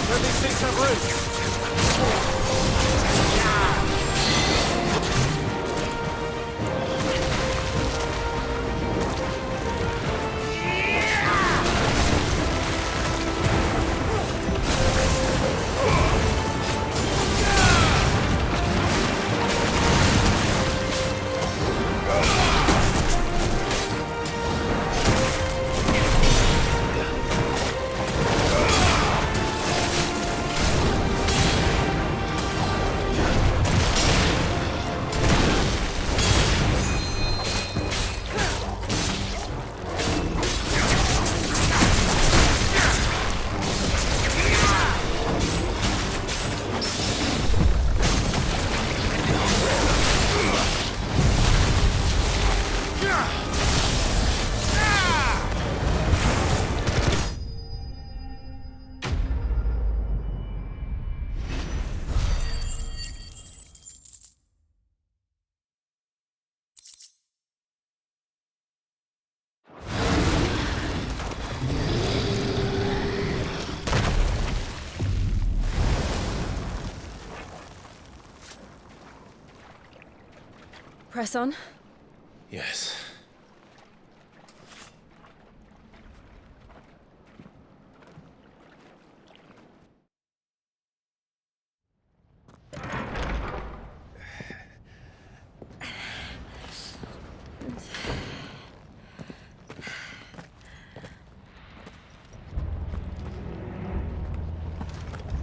But these things have roots. Press on. Yes.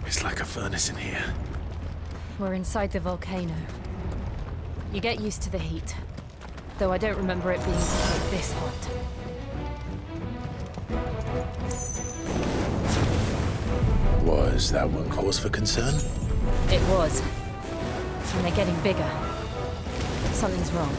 It's like a furnace in here. We're inside the volcano. You get used to the heat, though I don't remember it being quite this hot. Was that one cause for concern? It was. And they're getting bigger. Something's wrong.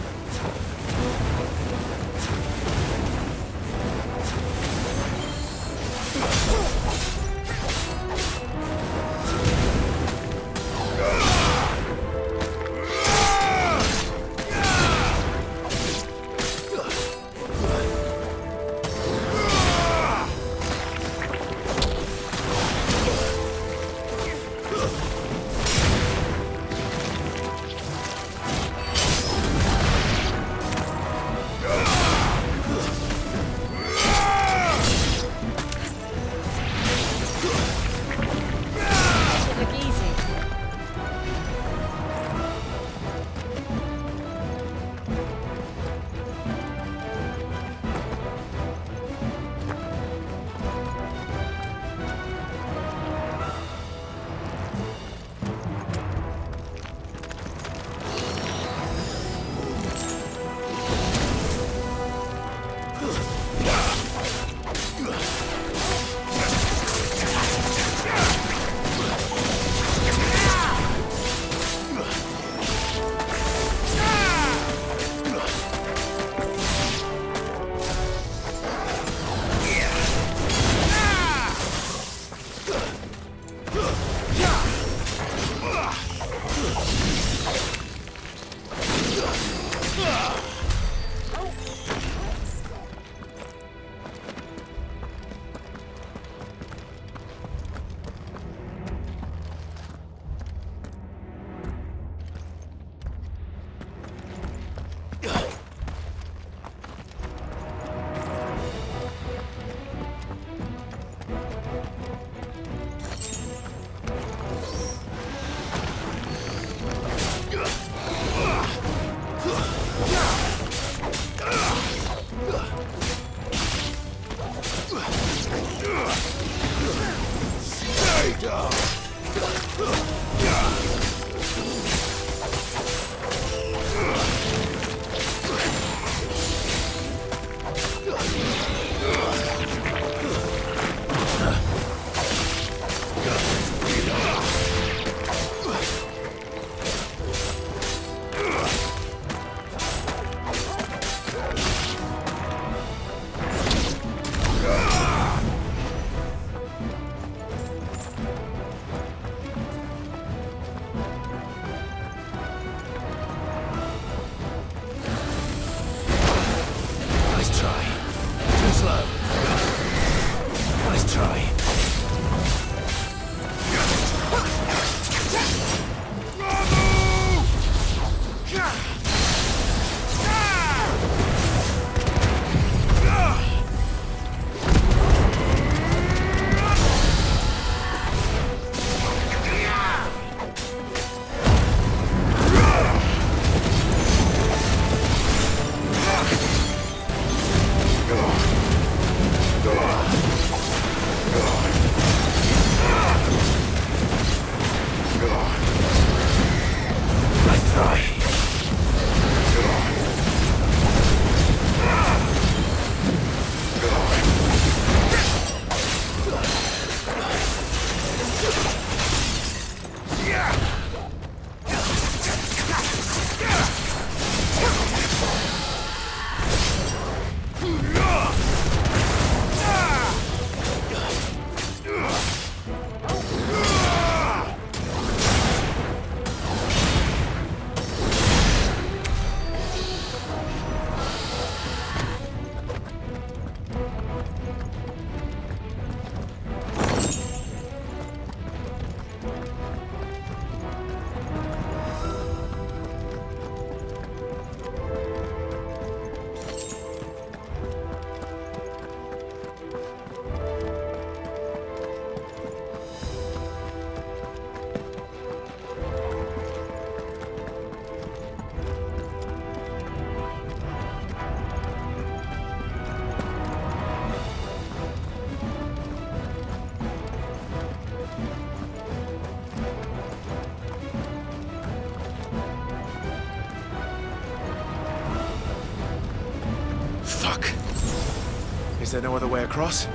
Is there no other way across?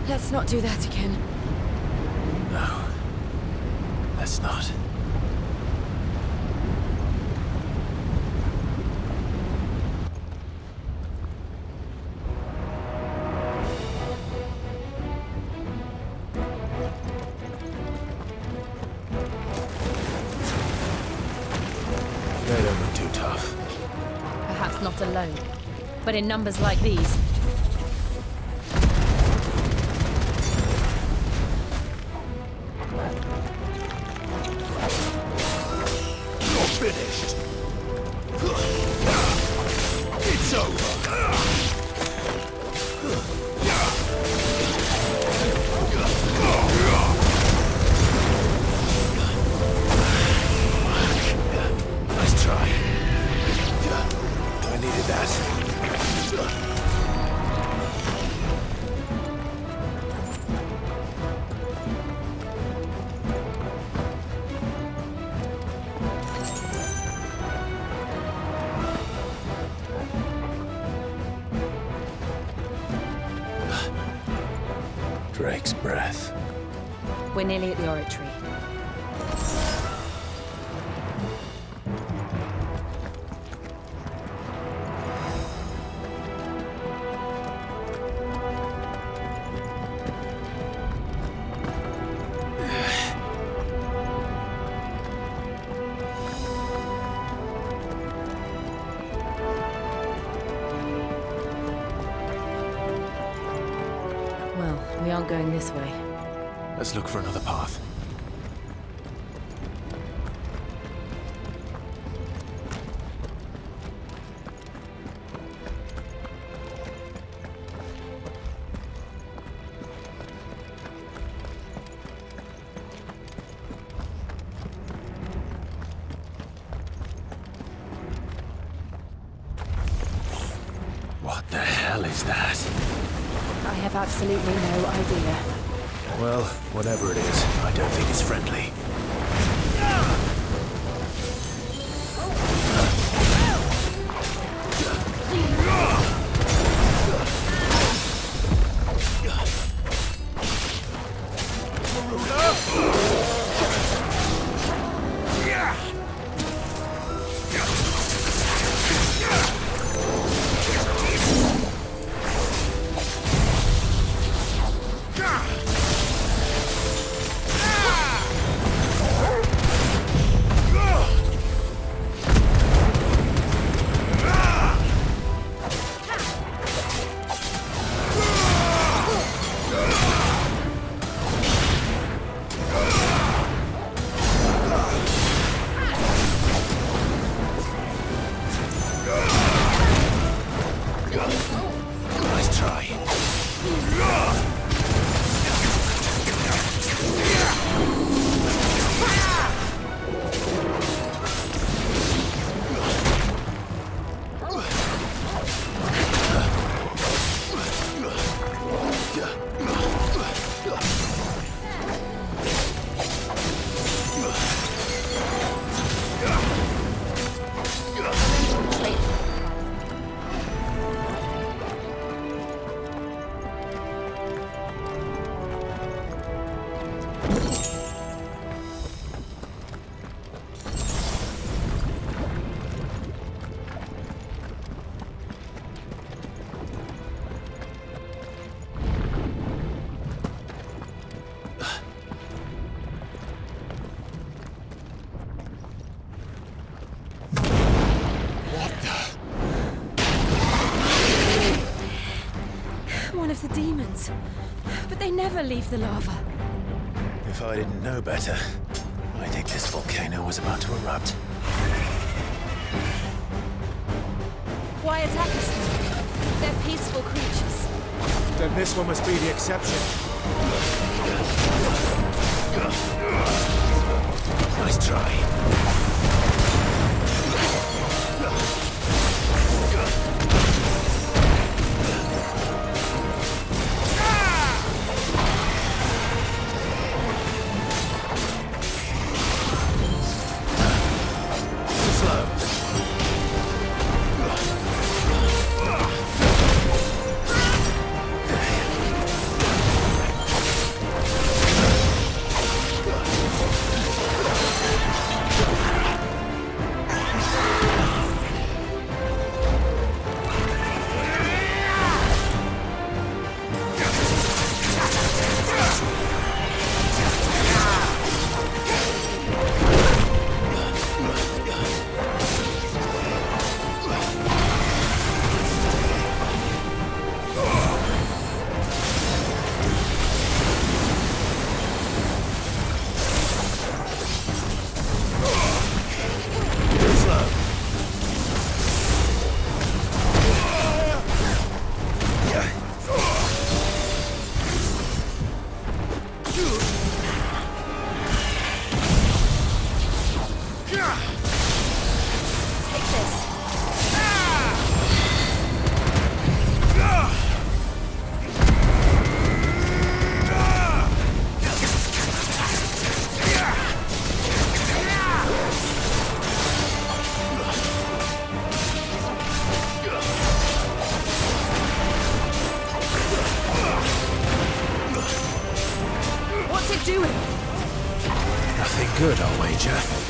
Let's not do that again. No. Let's not. They don't look too tough. Perhaps not alone, but in numbers like these. You're finished. It's over. Nice try. I needed that. Drake's breath. We're nearly at the oratory. Well, we aren't going this way. Let's look for another path. What the hell is that? I have absolutely no idea. Well, whatever it is, I don't think it's friendly. Nice try. One of the demons. But they never leave the lava. If I didn't know better, I think this volcano was about to erupt. Why attack us then? They're peaceful creatures. Then this one must be the exception. Nice try. it doing? Nothing good, I'll wager.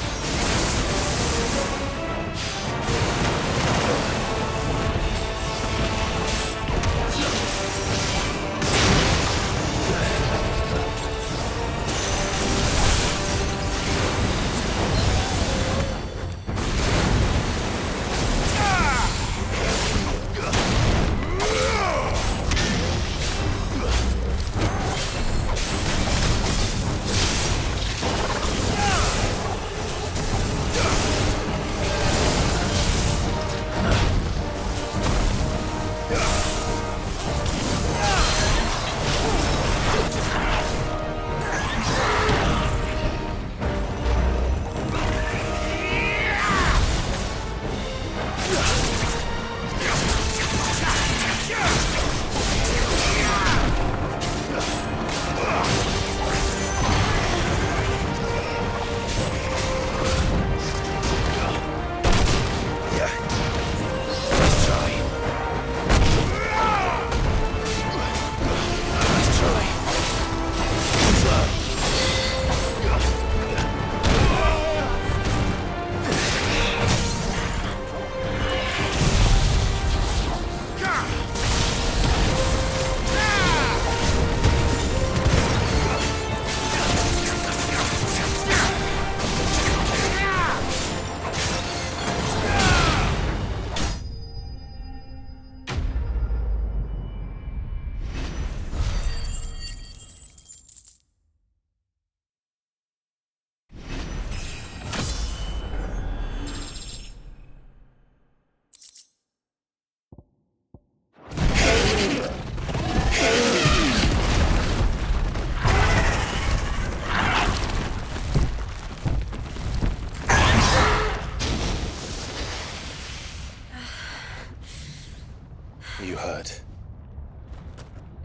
You hurt?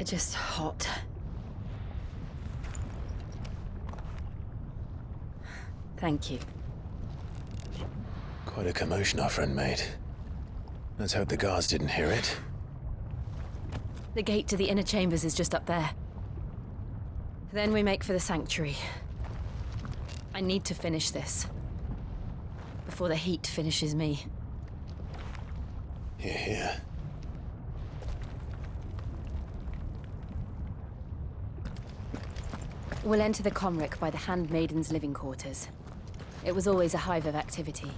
Just hot. Thank you. Quite a commotion our friend made. Let's hope the guards didn't hear it. The gate to the inner chambers is just up there. Then we make for the sanctuary. I need to finish this. Before the heat finishes me. Hear, hear. We'll enter the Comric by the Handmaiden's living quarters. It was always a hive of activity.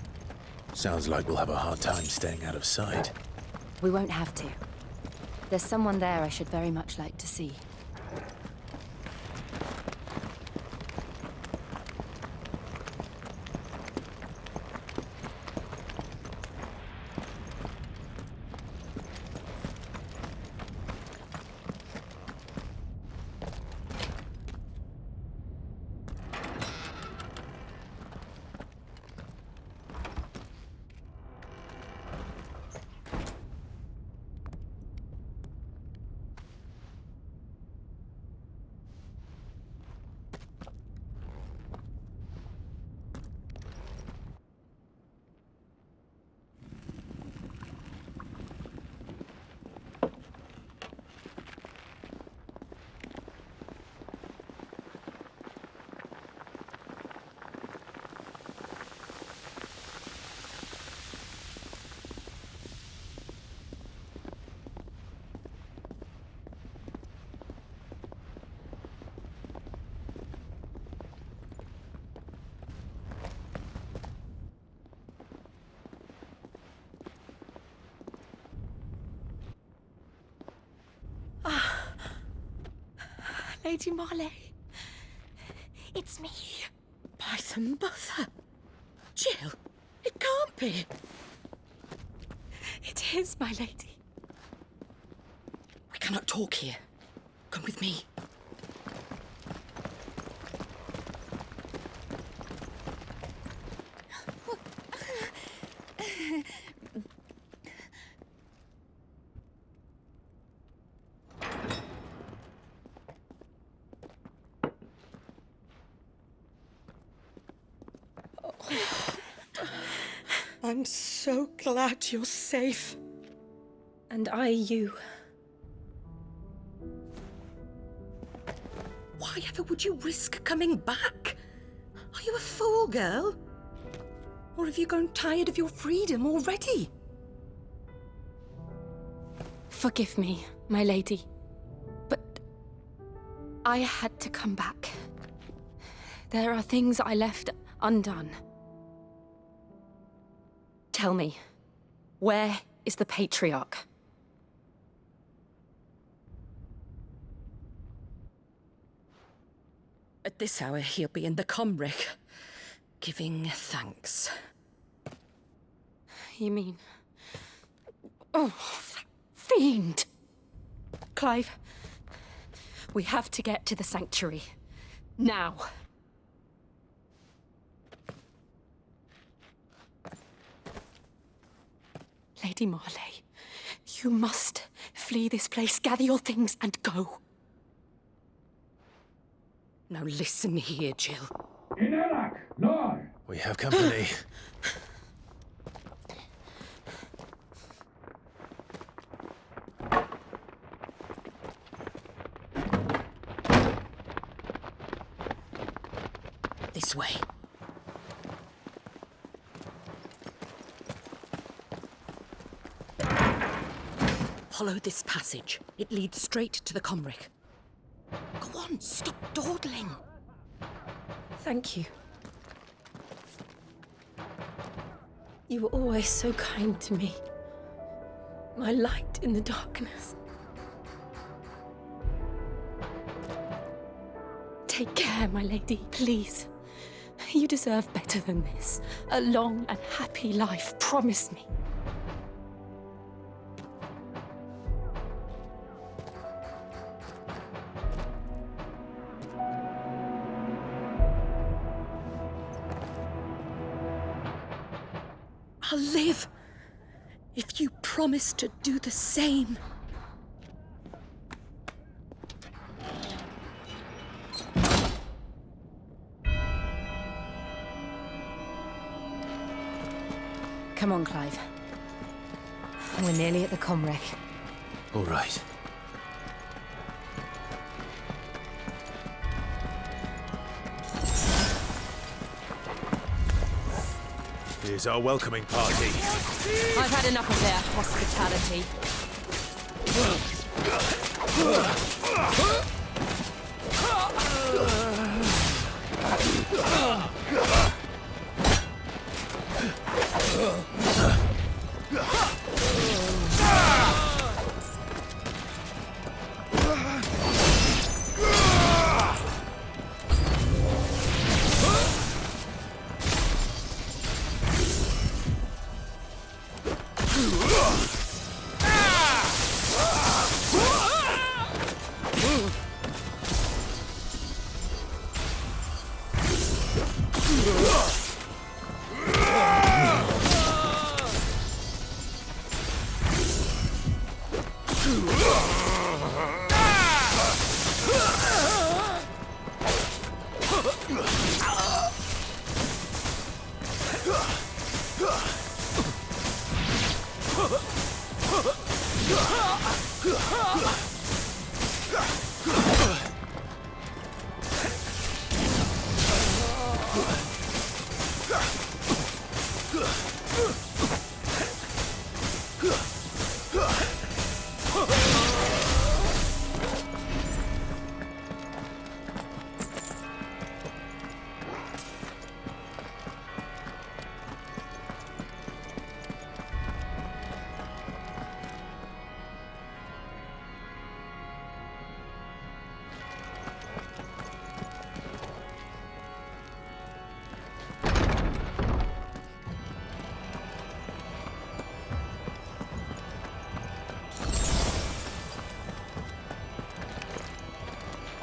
Sounds like we'll have a hard time staying out of sight. We won't have to. There's someone there I should very much like to see. Lady Marley. It's me. Python Buther. Jill, it can't be. It is, my lady. We cannot talk here. Come with me. I'm so glad you're safe. And I you. Why ever would you risk coming back? Are you a fool, girl? Or have you grown tired of your freedom already? Forgive me, my lady, but I had to come back. There are things I left undone. Tell me, where is the Patriarch? At this hour, he'll be in the Comric, giving thanks. You mean... Oh, fiend! Clive, we have to get to the sanctuary. Now. Lady Marley, you must flee this place, gather your things and go. Now listen here, Jill. We have company. This way. Follow this passage. It leads straight to the Comric. Go on, stop dawdling. Thank you. You were always so kind to me. My light in the darkness. Take care, my lady, please. You deserve better than this. A long and happy life, promise me. I'll live if you promise to do the same. Come on, Clive. We're nearly at the Comric. All right. Here's our welcoming party. I've had enough of their hospitality.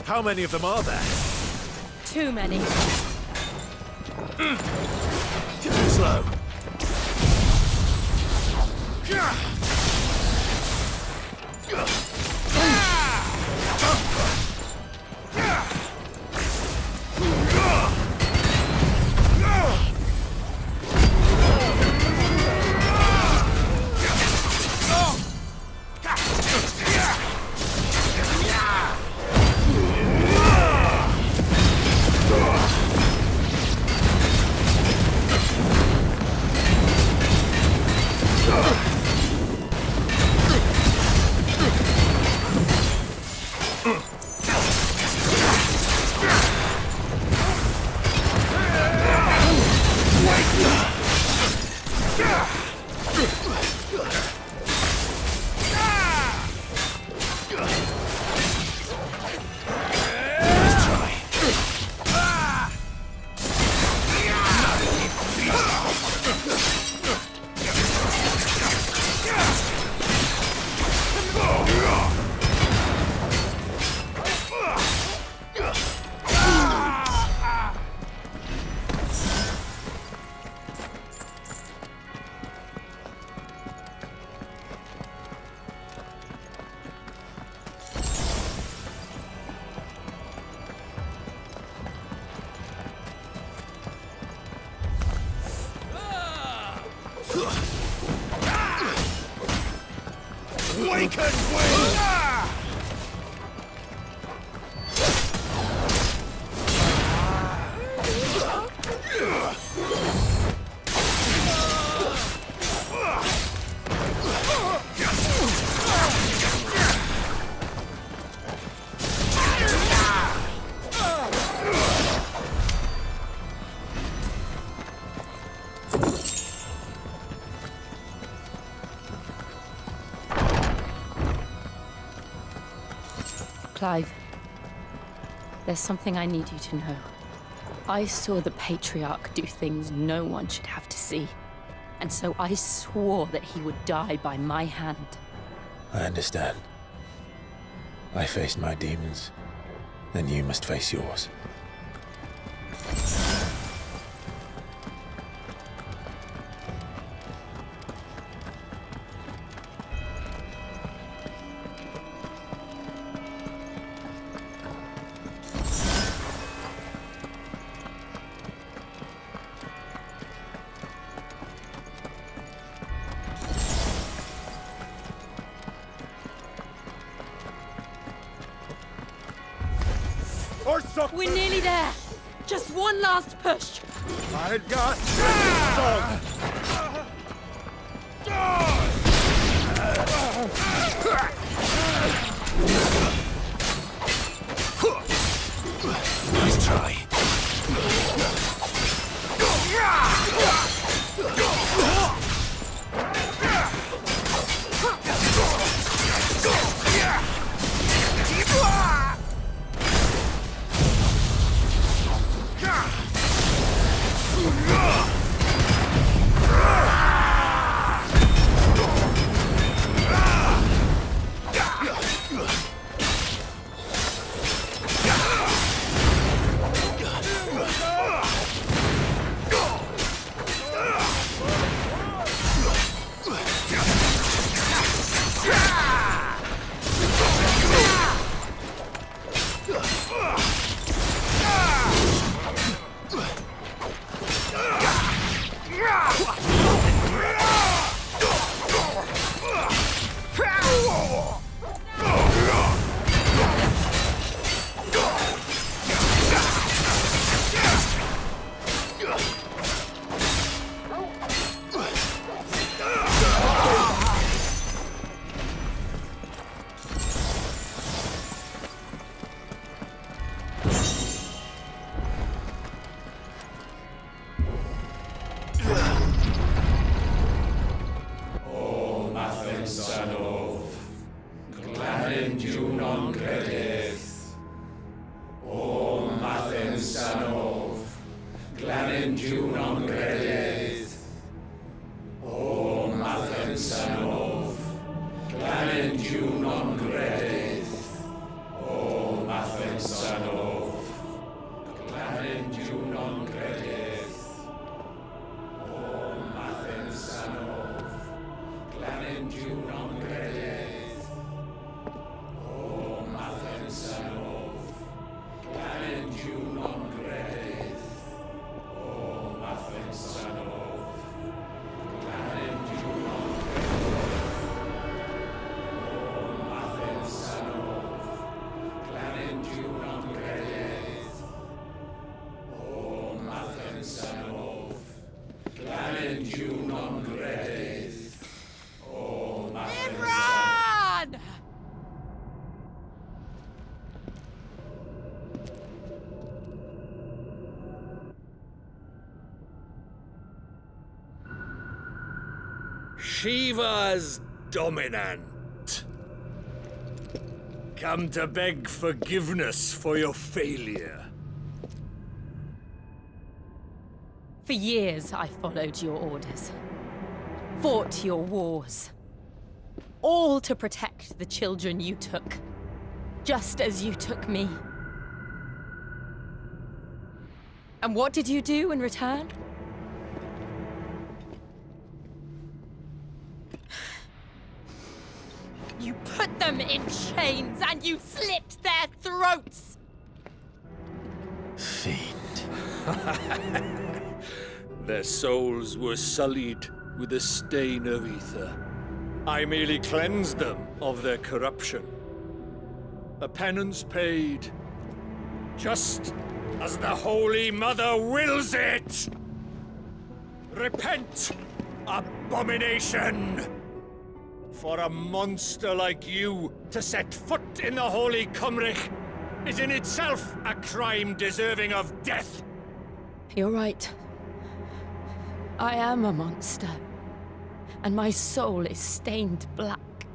How many of them are there? Too many. Slow. Clive, there's something I need you to know. I saw the Patriarch do things no one should have to see. And so I swore that he would die by my hand. I understand. I faced my demons, and you must face yours. We're nearly there. Just one last push. I got Nice try. Shiva's dominant. Come to beg forgiveness for your failure. For years, I followed your orders. Fought your wars. All to protect the children you took. Just as you took me. And what did you do in return? You put them in chains and you slit their throats! Fiend. Their souls were sullied with a stain of ether. I merely cleansed them of their corruption. A penance paid, just as the Holy Mother wills it! Repent, abomination! For a monster like you to set foot in the Holy Cymric is in itself a crime deserving of death. You're right. I am a monster. And my soul is stained black.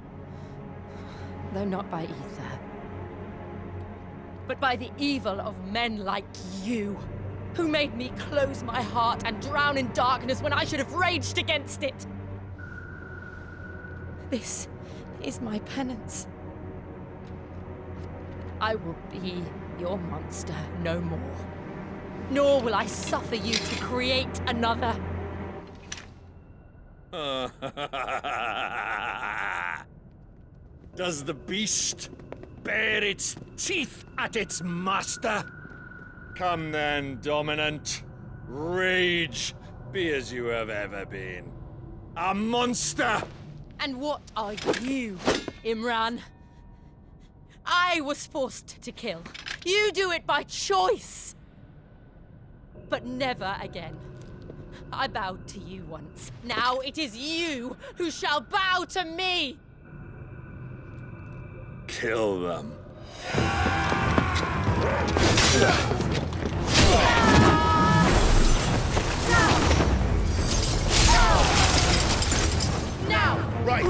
Though not by ether. But by the evil of men like you, who made me close my heart and drown in darkness when I should have raged against it. This is my penance. I will be your monster no more. Nor will I suffer you to create another. Does the beast bare its teeth at its master? Come then, dominant. Rage, be as you have ever been. A monster! And what are you, Imran? I was forced to kill. You do it by choice. But never again. I bowed to you once. Now it is you who shall bow to me! Kill them. Now! Right.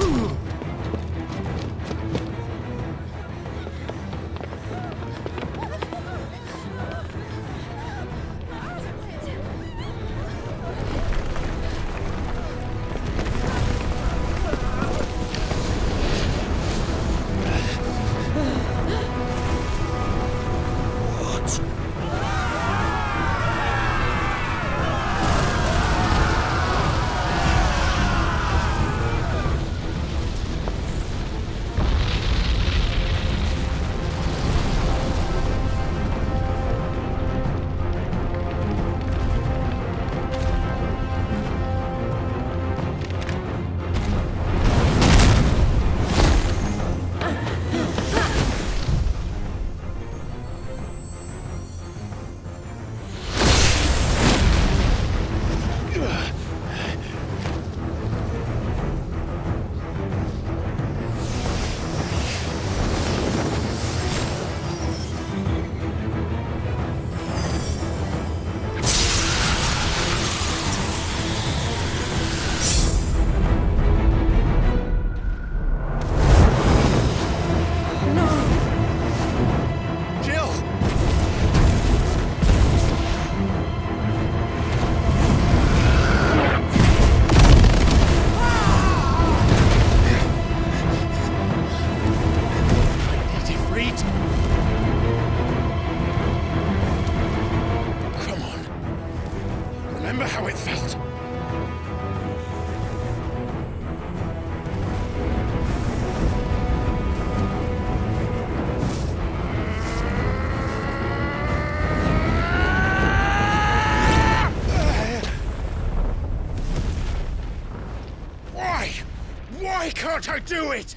Why can't I do it?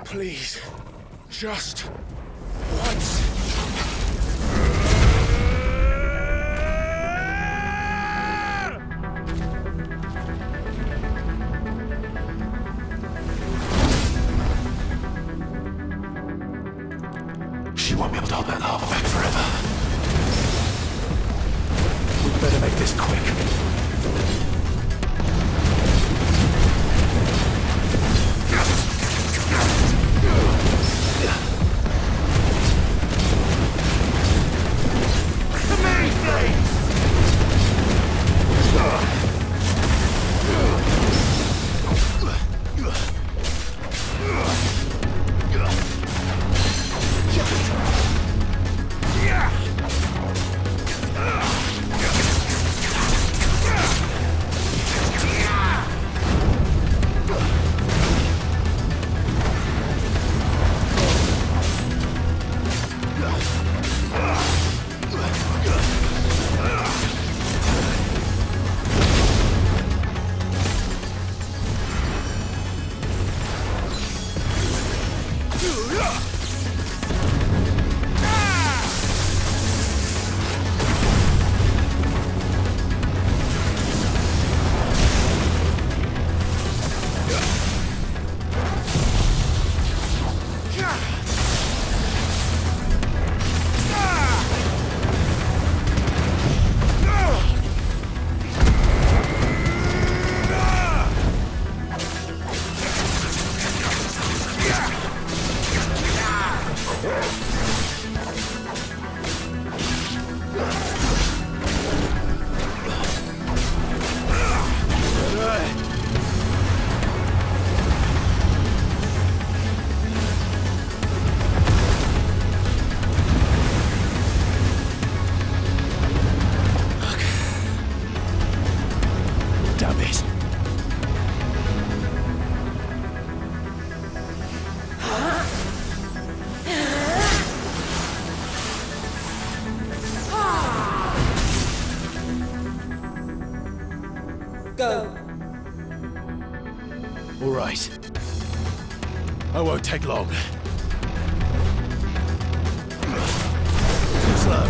Please, just once. won't be able to hold that lava back forever. We'd better make this quick. Go. All right. I won't take long. Too slow.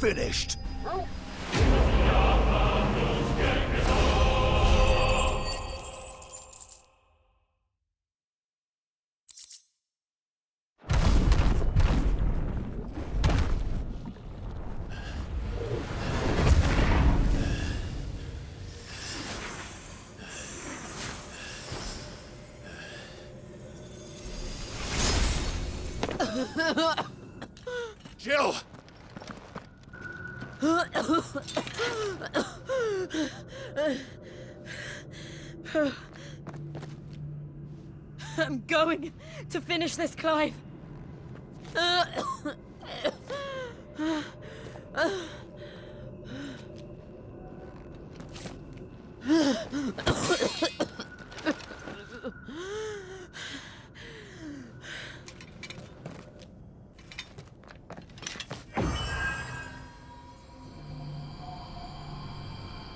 finished. Jill! I'm going to finish this, Clive.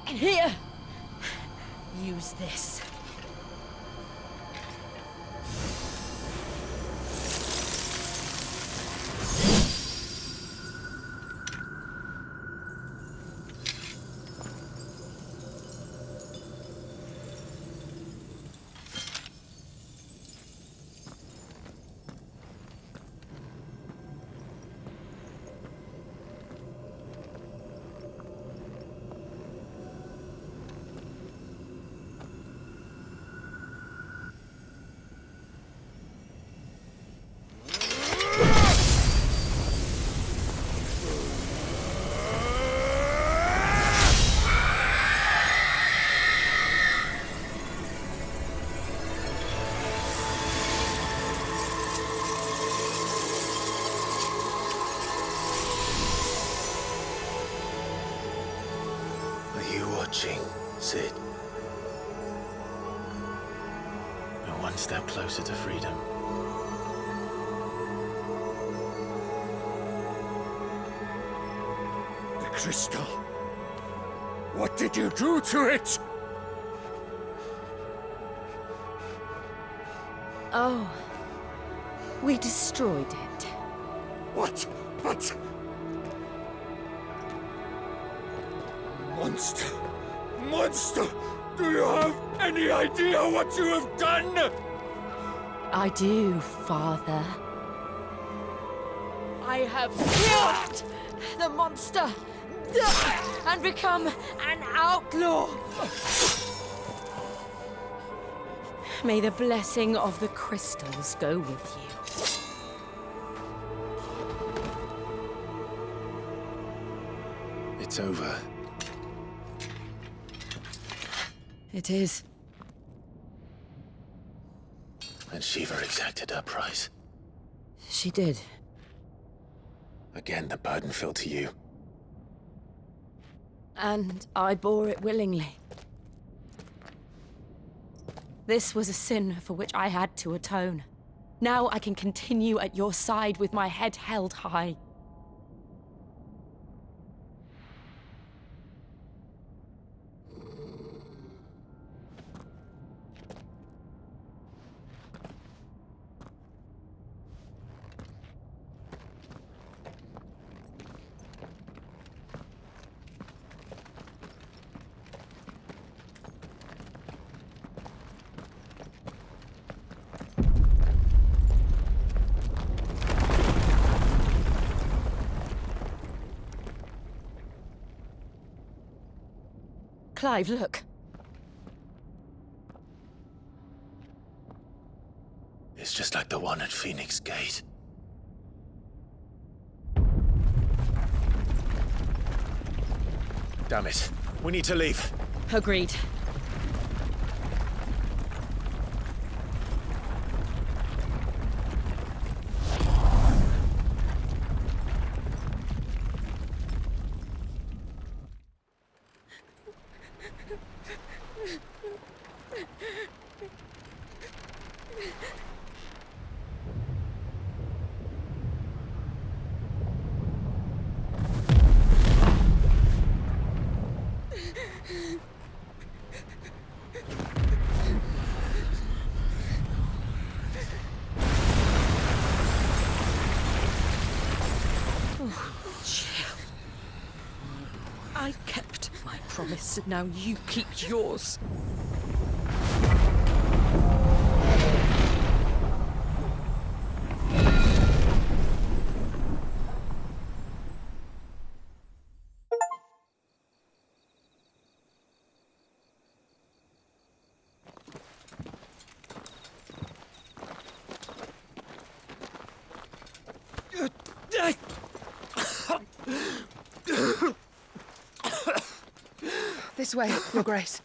Here! Use this. Watching, Sid. We're one step closer to freedom. The crystal. What did you do to it? Oh, we destroyed it. What? Monster! Monster! Do you have any idea what you have done? I do, Father. I have killed the monster and become an outlaw. May the blessing of the crystals go with you. It's over. It is. And Shiva exacted her price. She did. Again, the burden fell to you. And I bore it willingly. This was a sin for which I had to atone. Now I can continue at your side with my head held high. Clive, look. It's just like the one at Phoenix Gate. Damn it. We need to leave. Agreed. promise, and now you keep yours. This way, Your Grace.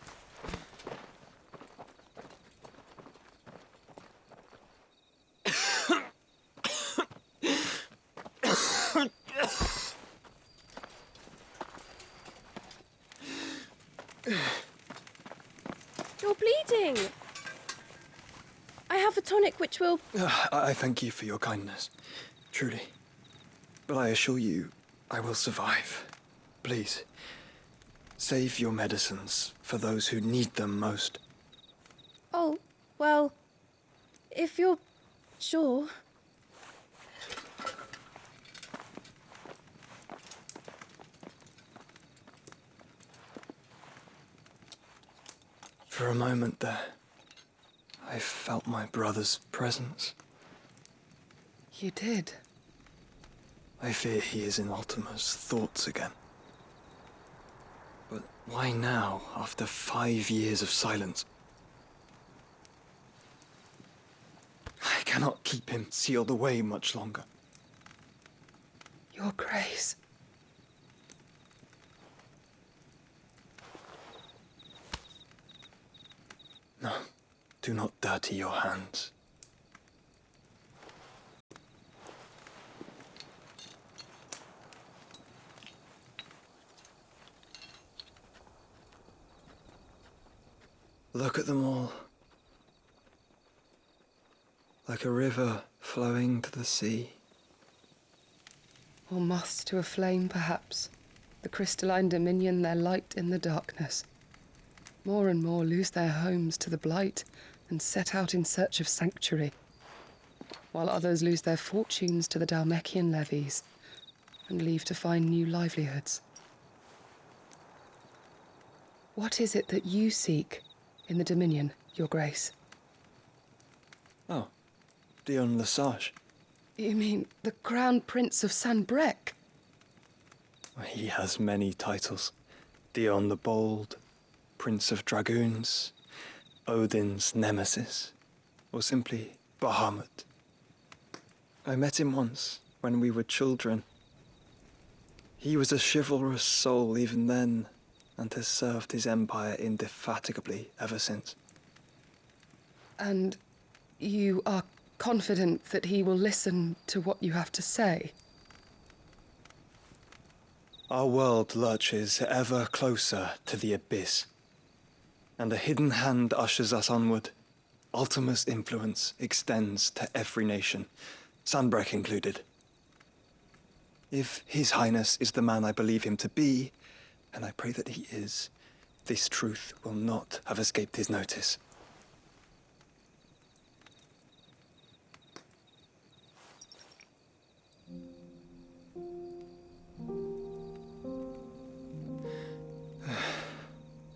You're bleeding. I have a tonic which will... I thank you for your kindness, truly. But I assure you, I will survive. Please, save your medicines for those who need them most. Oh, well, if you're sure. For a moment there, I felt my brother's presence. You did? I fear he is in Ultima's thoughts again. But why now, after 5 years of silence? I cannot keep him sealed away much longer. Your Grace. No, do not dirty your hands. Look at them all. Like a river flowing to the sea. Or moths to a flame, perhaps. The crystalline dominion their light in the darkness. More and more lose their homes to the blight and set out in search of sanctuary, while others lose their fortunes to the Dhalmekian levies and leave to find new livelihoods. What is it that you seek in the Dominion, Your Grace? Oh, Dion Lesage. You mean the Crown Prince of Sanbreque? He has many titles. Dion the Bold, Prince of Dragoons, Odin's Nemesis, or simply Bahamut. I met him once, when we were children. He was a chivalrous soul even then, and has served his empire indefatigably ever since. And you are confident that he will listen to what you have to say? Our world lurches ever closer to the abyss, and a hidden hand ushers us onward. Ultima's influence extends to every nation, Sanbreque included. If His Highness is the man I believe him to be, and I pray that he is, this truth will not have escaped his notice.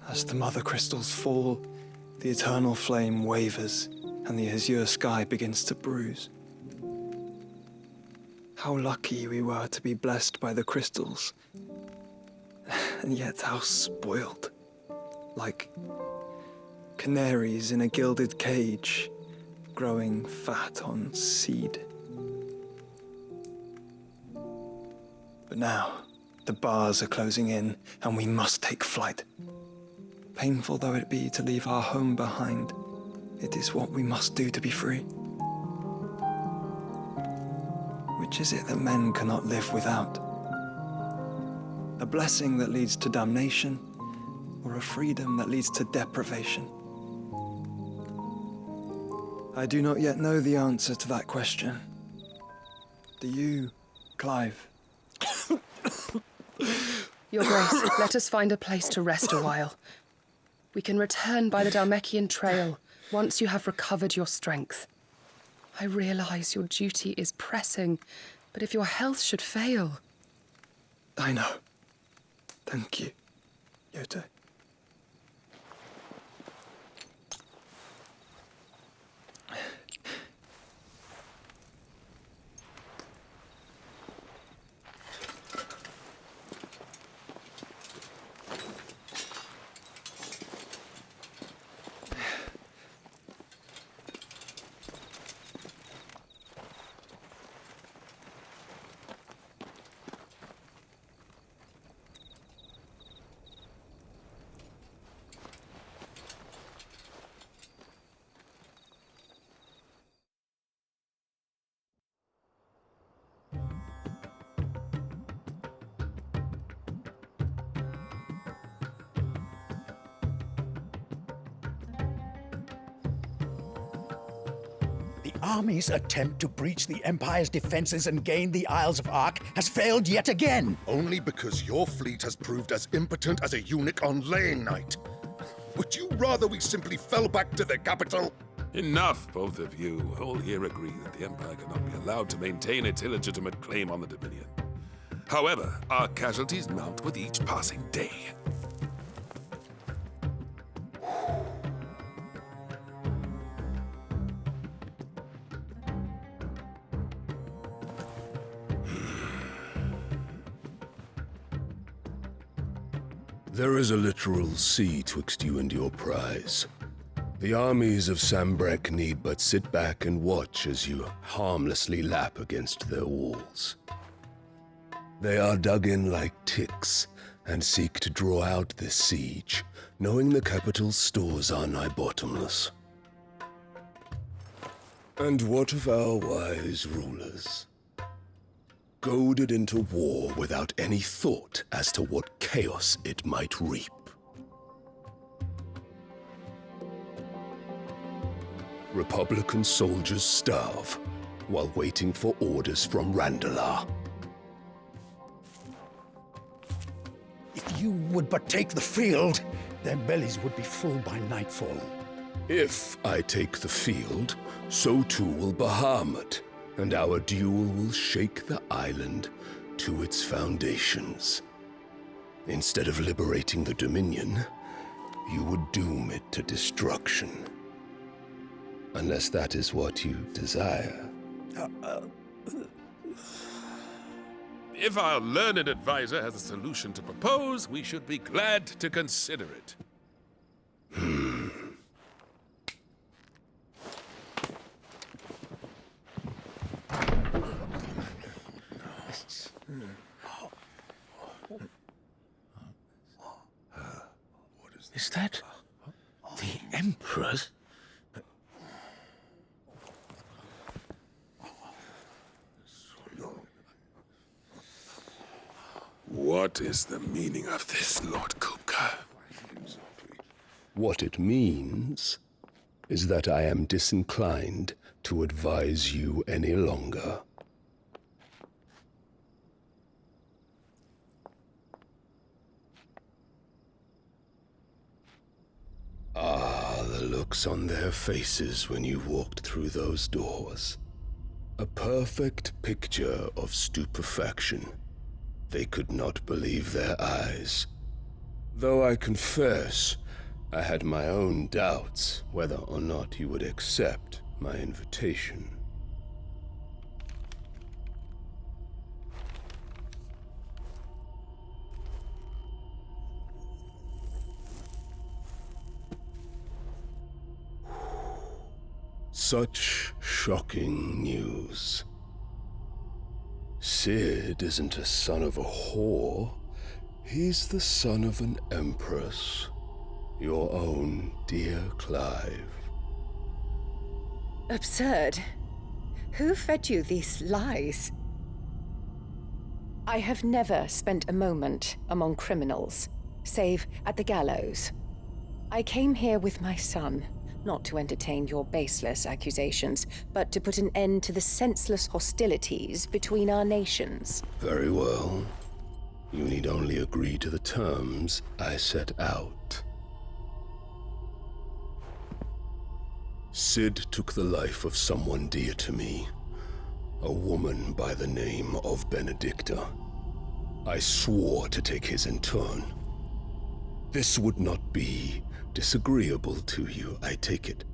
As the mother crystals fall, the eternal flame wavers, and the azure sky begins to bruise. How lucky we were to be blessed by the crystals, and yet how spoiled. Like canaries in a gilded cage, growing fat on seed. But now, the bars are closing in, and we must take flight. Painful though it be to leave our home behind, it is what we must do to be free. Which is it that men cannot live without? A blessing that leads to damnation, or a freedom that leads to deprivation? I do not yet know the answer to that question. Do you, Clive? Your Grace, let us find a place to rest a while. We can return by the Dhalmekian trail once you have recovered your strength. I realize your duty is pressing, but if your health should fail... I know. Thank you. Yote. The army's attempt to breach the Empire's defenses and gain the Isles of Ark has failed yet again. Only because your fleet has proved as impotent as a eunuch on laying night. Would you rather we simply fell back to the capital? Enough, both of you. All here agree that the Empire cannot be allowed to maintain its illegitimate claim on the Dominion. However, our casualties mount with each passing day. There is a literal sea twixt you and your prize. The armies of Sambrek need but sit back and watch as you harmlessly lap against their walls. They are dug in like ticks and seek to draw out this siege, knowing the capital's stores are nigh bottomless. And what of our wise rulers? Goaded into war without any thought as to what chaos it might reap. Republican soldiers starve while waiting for orders from Randalar. If you would but take the field, their bellies would be full by nightfall. If I take the field, so too will Bahamut, and our duel will shake the island to its foundations. Instead of liberating the Dominion, you would doom it to destruction. Unless that is what you desire. If our learned advisor has a solution to propose, we should be glad to consider it. Is that the Emperor's? What is the meaning of this, Lord Kupka? What it means is that I am disinclined to advise you any longer. Ah, the looks on their faces when you walked through those doors. A perfect picture of stupefaction. They could not believe their eyes. Though I confess, I had my own doubts whether or not you would accept my invitation. Such shocking news. Sid isn't a son of a whore. He's the son of an empress. Your own dear Clive. Absurd. Who fed you these lies? I have never spent a moment among criminals, save at the gallows. I came here with my son, not to entertain your baseless accusations, but to put an end to the senseless hostilities between our nations. Very well. You need only agree to the terms I set out. Sid took the life of someone dear to me, a woman by the name of Benedicta. I swore to take his in turn. This would not be disagreeable to you, I take it.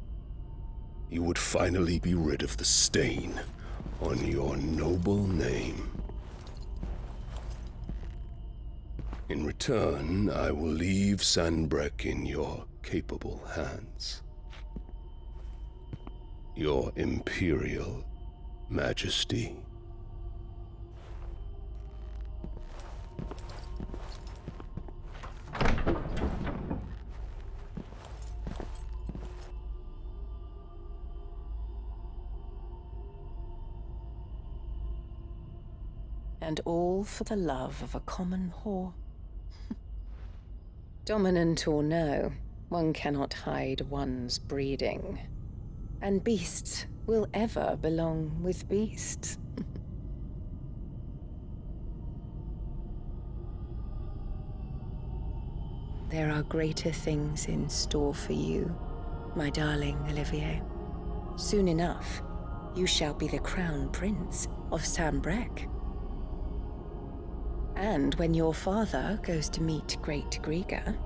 You would finally be rid of the stain on your noble name. In return, I will leave Sanbreque in your capable hands. Your Imperial Majesty. And all for the love of a common whore. Dominant or no, one cannot hide one's breeding. And beasts will ever belong with beasts. There are greater things in store for you, my darling Olivier. Soon enough, you shall be the crown prince of Sanbreque. And when your father goes to meet Great Griga,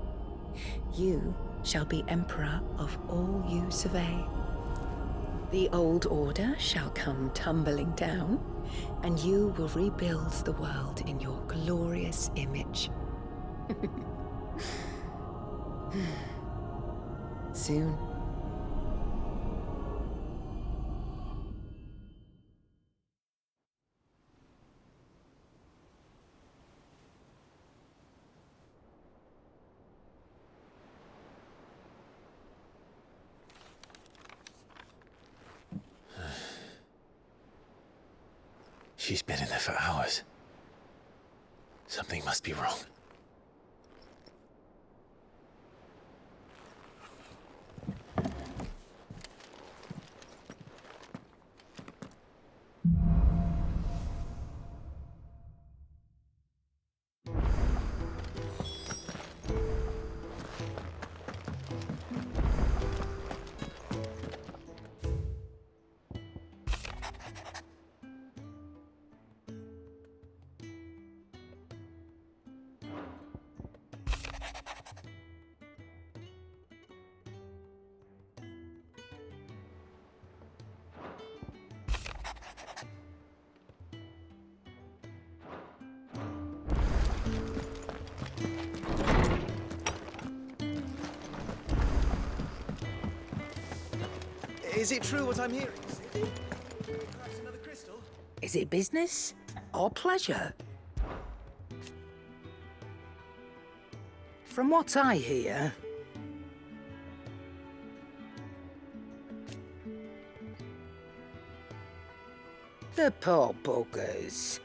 you shall be emperor of all you survey. The old order shall come tumbling down, and you will rebuild the world in your glorious image. Soon. She's been in there for hours. Something must be wrong. Is it true what I'm hearing? Perhaps another crystal? Is it business or pleasure? From what I hear, the poor buggers.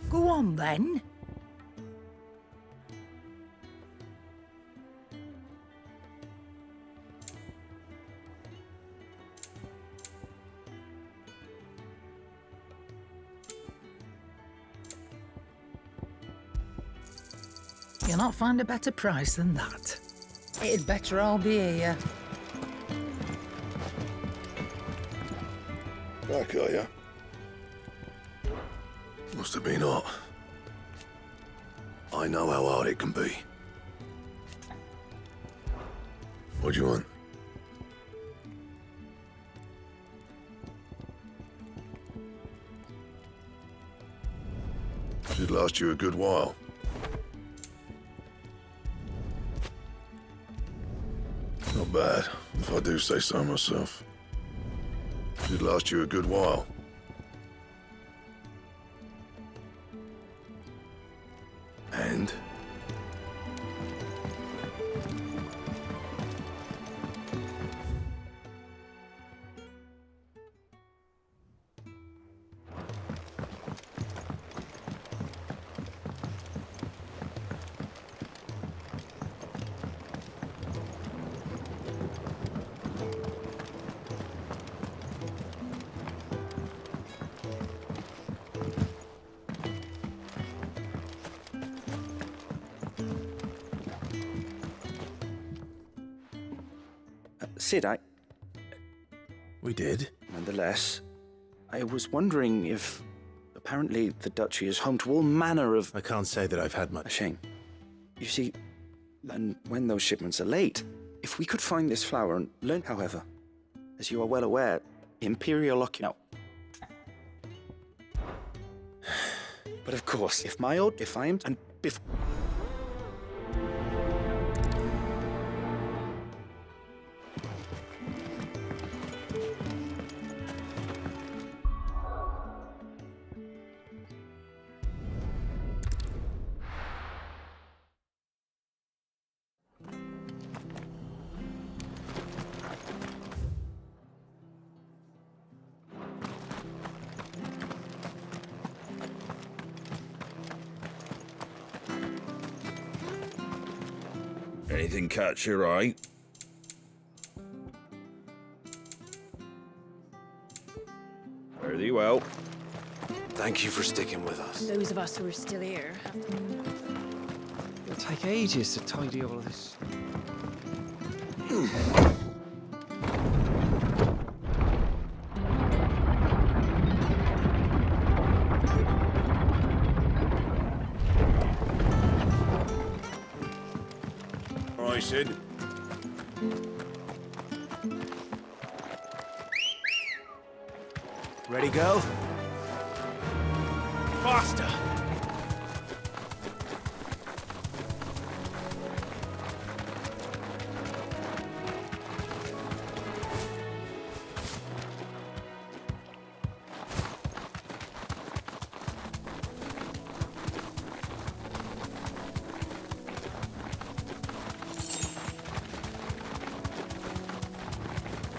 Go on then. You'll not find a better price than that. It'd better all be here. Back, are ya? Must have been hot. I know how hard it can be. What do you want? Should last you a good while. Not bad, if I do say so myself. Should last you a good while. And? Sid, We did? nonetheless, I was wondering if... Apparently, the Duchy is home to all manner of... I can't say that I've had much. A shame. You see, and when those shipments are late, if we could find this flower and learn, however, as you are well aware, Imperial No. But of course, if I am... And before... Anything catch your eye? Fare thee well. Thank you for sticking with us. Those of us who are still here. It'll take ages to tidy all of this. All right, Sid. Ready, go? Faster!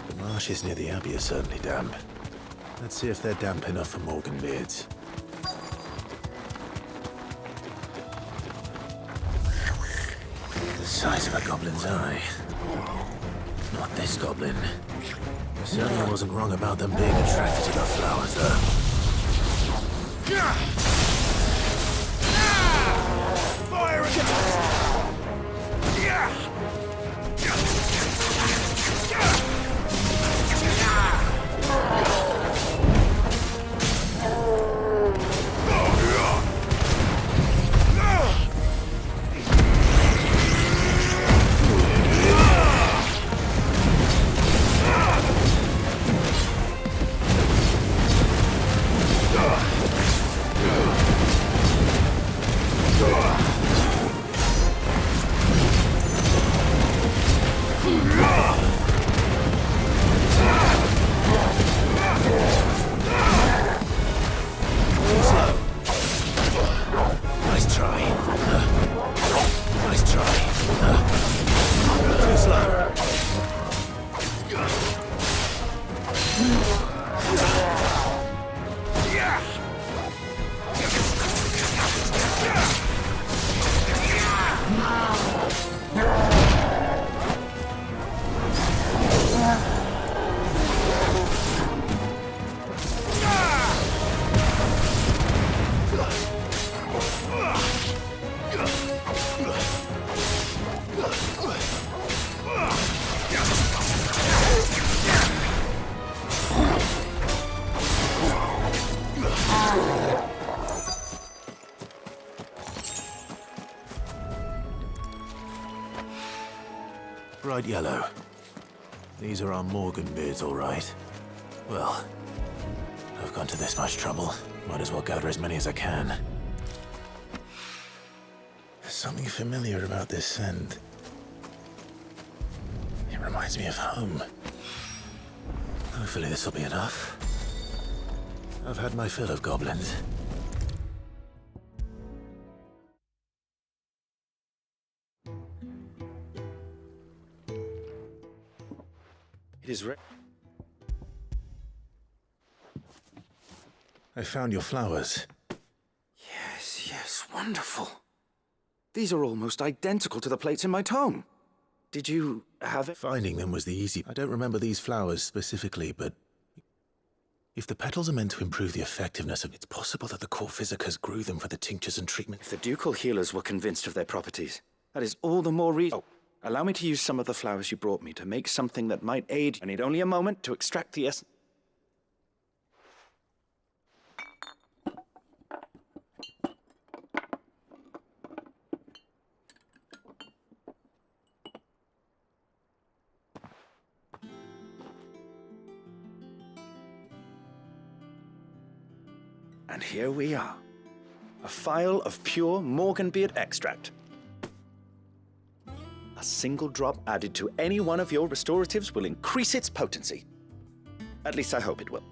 The marshes near the Abbey are certainly damp. Let's see if they're damp enough for Morgan beards. The size of a goblin's eye. Not this goblin. Certainly wasn't wrong about them being attracted to the flowers, though. Fire again! Nice try. Nice try. Too slow. Bright yellow. These are our Morgan beards, all right. Well, I've gone to this much trouble. Might as well gather as many as I can. There's something familiar about this scent. It reminds me of home. Hopefully this will be enough. I've had my fill of goblins. It is I found your flowers. Yes, wonderful. These are almost identical to the plates in my tome. Did you have it? Finding them was the easy... I don't remember these flowers specifically, but... if the petals are meant to improve the effectiveness of... it's possible that the core physicers grew them for the tinctures and treatment. If the ducal healers were convinced of their properties, that is all the more reason... Oh, allow me to use some of the flowers you brought me to make something that might aid... I need only a moment to extract the essence... And here we are. A phial of pure Morganbeard extract. A single drop added to any one of your restoratives will increase its potency. At least I hope it will.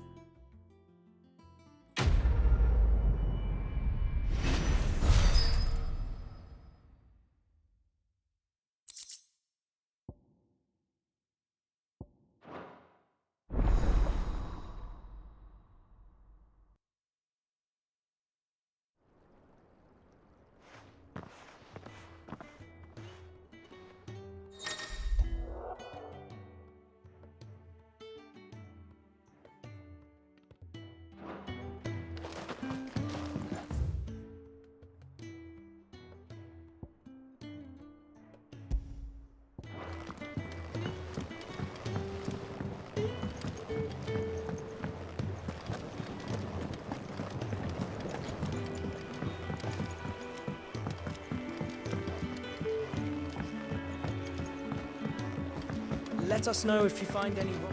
Let us know if you find any rot.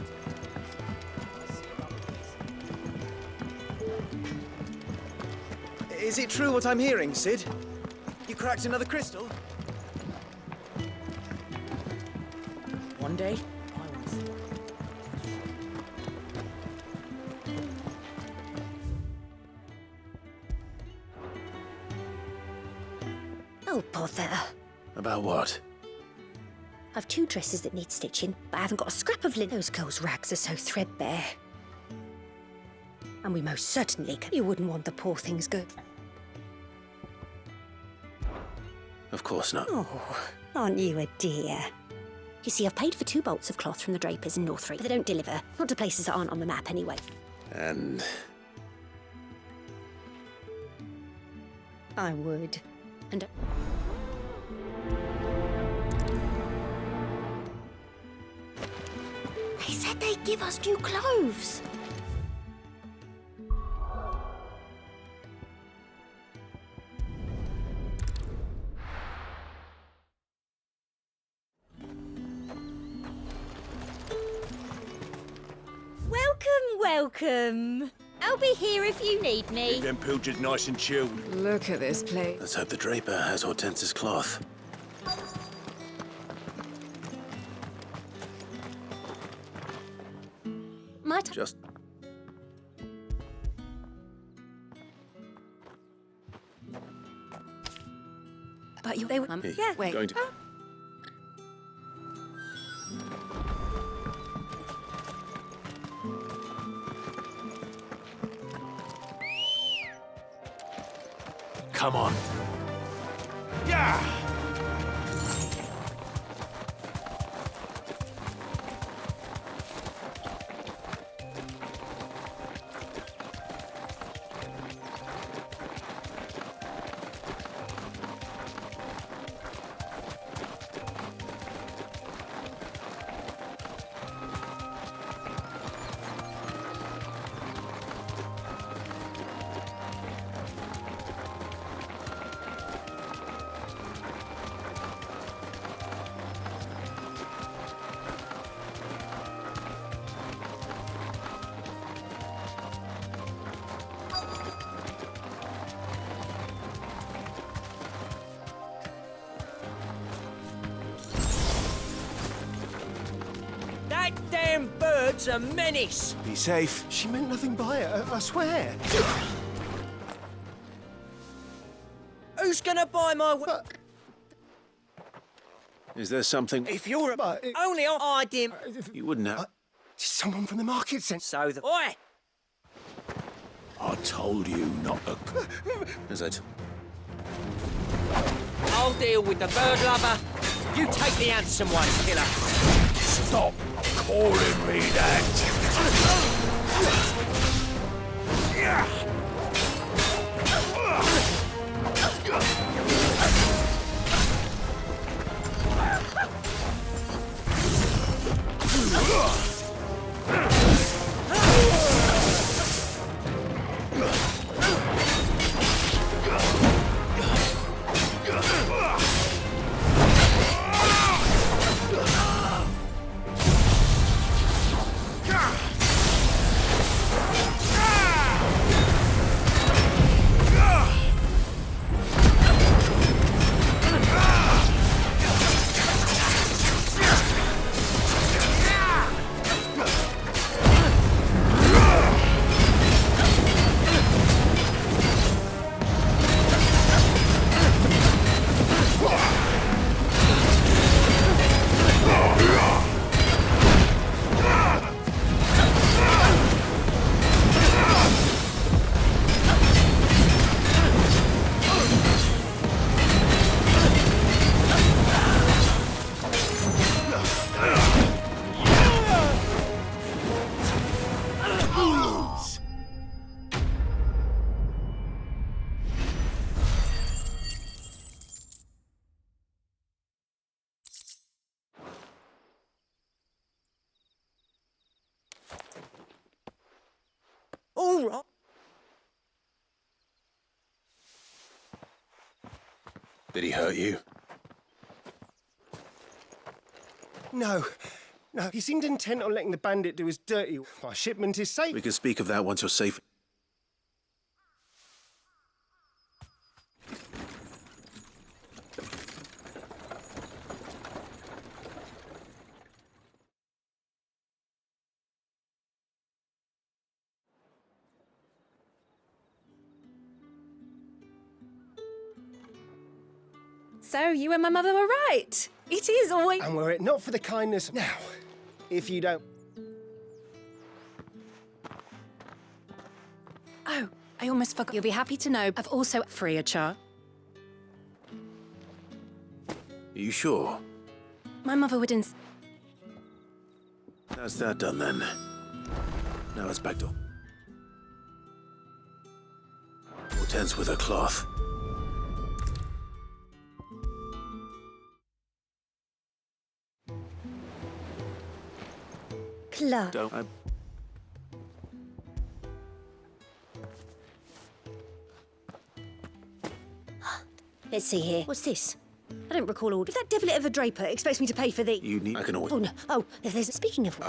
Is it true what I'm hearing, Sid? You cracked another crystal? One day, I will see. Oh, bother. About what? I've 2 dresses that need stitching, but I haven't got a scrap of linen. Those girls' rags are so threadbare. And we most certainly can. You wouldn't want the poor things go. Of course not. Oh, aren't you a dear? You see, I've paid for 2 bolts of cloth from the drapers in Northreach, but they don't deliver. Not to places that aren't on the map anyway. And I would. And they said they'd give us new clothes. Welcome. I'll be here if you need me. Keep them pilchards nice and chilled. Look at this place. let's hope the draper has Hortense's cloth. Just But you, they were. Hey, Yeah. Wait. Going to. Come on. Yeah! That damn bird's a menace! Be safe. She meant nothing by it, I swear. Who's gonna buy my... Is there something? If you're a... Only I didn't... You wouldn't have. Someone from the market sent... So the... Oi! I told you not to. Is it? I'll deal with the bird lover. You take the handsome one, killer. Stop calling me all right. Did he hurt you? No. No, he seemed intent on letting the bandit do his dirty. Our shipment is safe. We can speak of that once you're safe. So, you and my mother were right. It is always... And were it not for the kindness... Now, if you don't... Oh, I almost forgot. You'll be happy to know I've also free a char. Are you sure? My mother would That's that done then. Now it's back to... More tense with a cloth. Don't. Let's see here. What's this? I don't recall all. If that devilet of a draper expects me to pay for the... You need... I can always... Oh, no. Oh, if there's... Speaking of...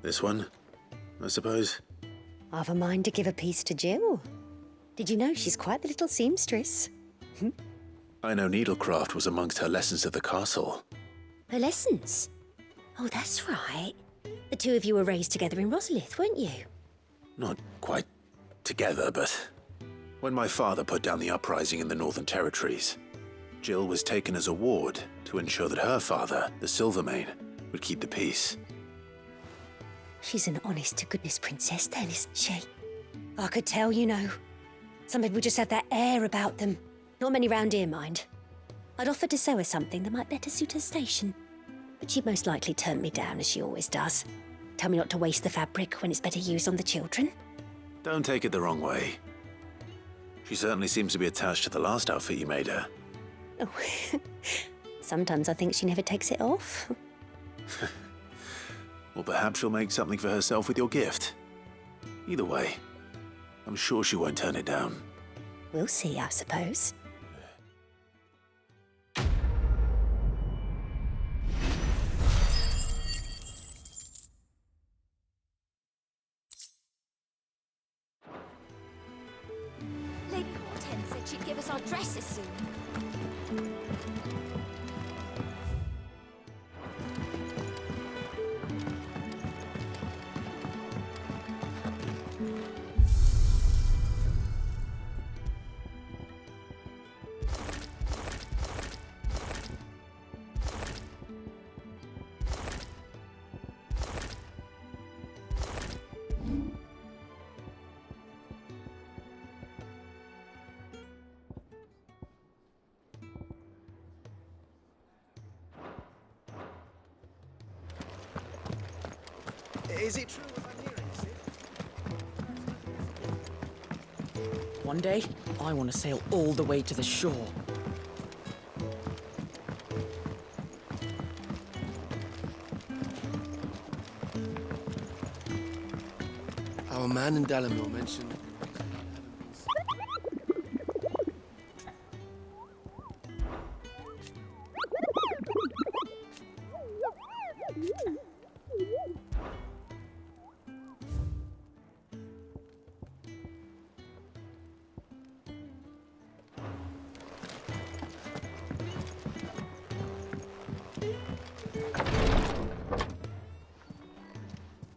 This one, I suppose? I've a mind to give a piece to Jill. Did you know she's quite the little seamstress? I know needlecraft was amongst her lessons at the castle. Her lessons? Oh, that's right. The two of you were raised together in Rosalith, weren't you? Not quite together, but... When my father put down the uprising in the Northern Territories, Jill was taken as a ward to ensure that her father, the Silvermane, would keep the peace. She's an honest-to-goodness princess then, isn't she? I could tell, you know. Some people just have that air about them. Not many round here, mind. I'd offered to sew her something that might better suit her station. But she'd most likely turn me down, as she always does. Tell me not to waste the fabric when it's better used on the children. Don't take it the wrong way. She certainly seems to be attached to the last outfit you made her. Oh, sometimes I think she never takes it off. Or perhaps she'll make something for herself with your gift. Either way, I'm sure she won't turn it down. We'll see, I suppose. Lady Hortense said she'd give us our dresses soon. Is it true what I'm hearing, Sid? One day, I want to sail all the way to the shore. Our man in Dalamil mentioned...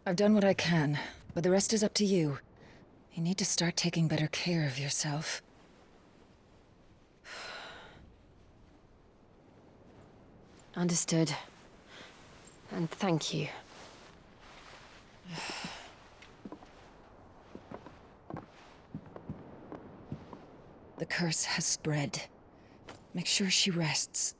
I've done what I can, but the rest is up to you. You need to start taking better care of yourself. Understood. And thank you. The curse has spread. Make sure she rests.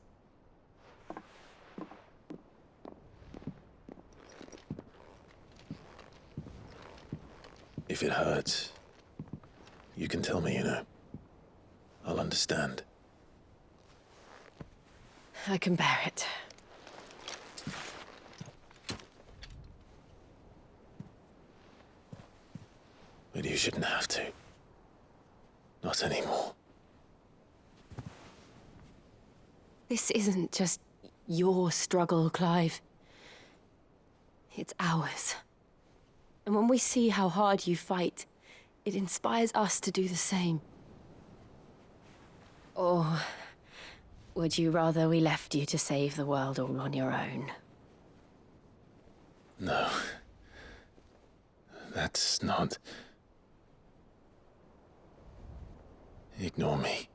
If it hurts, you can tell me, you know. I'll understand. I can bear it. But you shouldn't have to. Not anymore. This isn't just your struggle, Clive. It's ours. And when we see how hard you fight, it inspires us to do the same. Or would you rather we left you to save the world all on your own? No. That's not... Ignore me.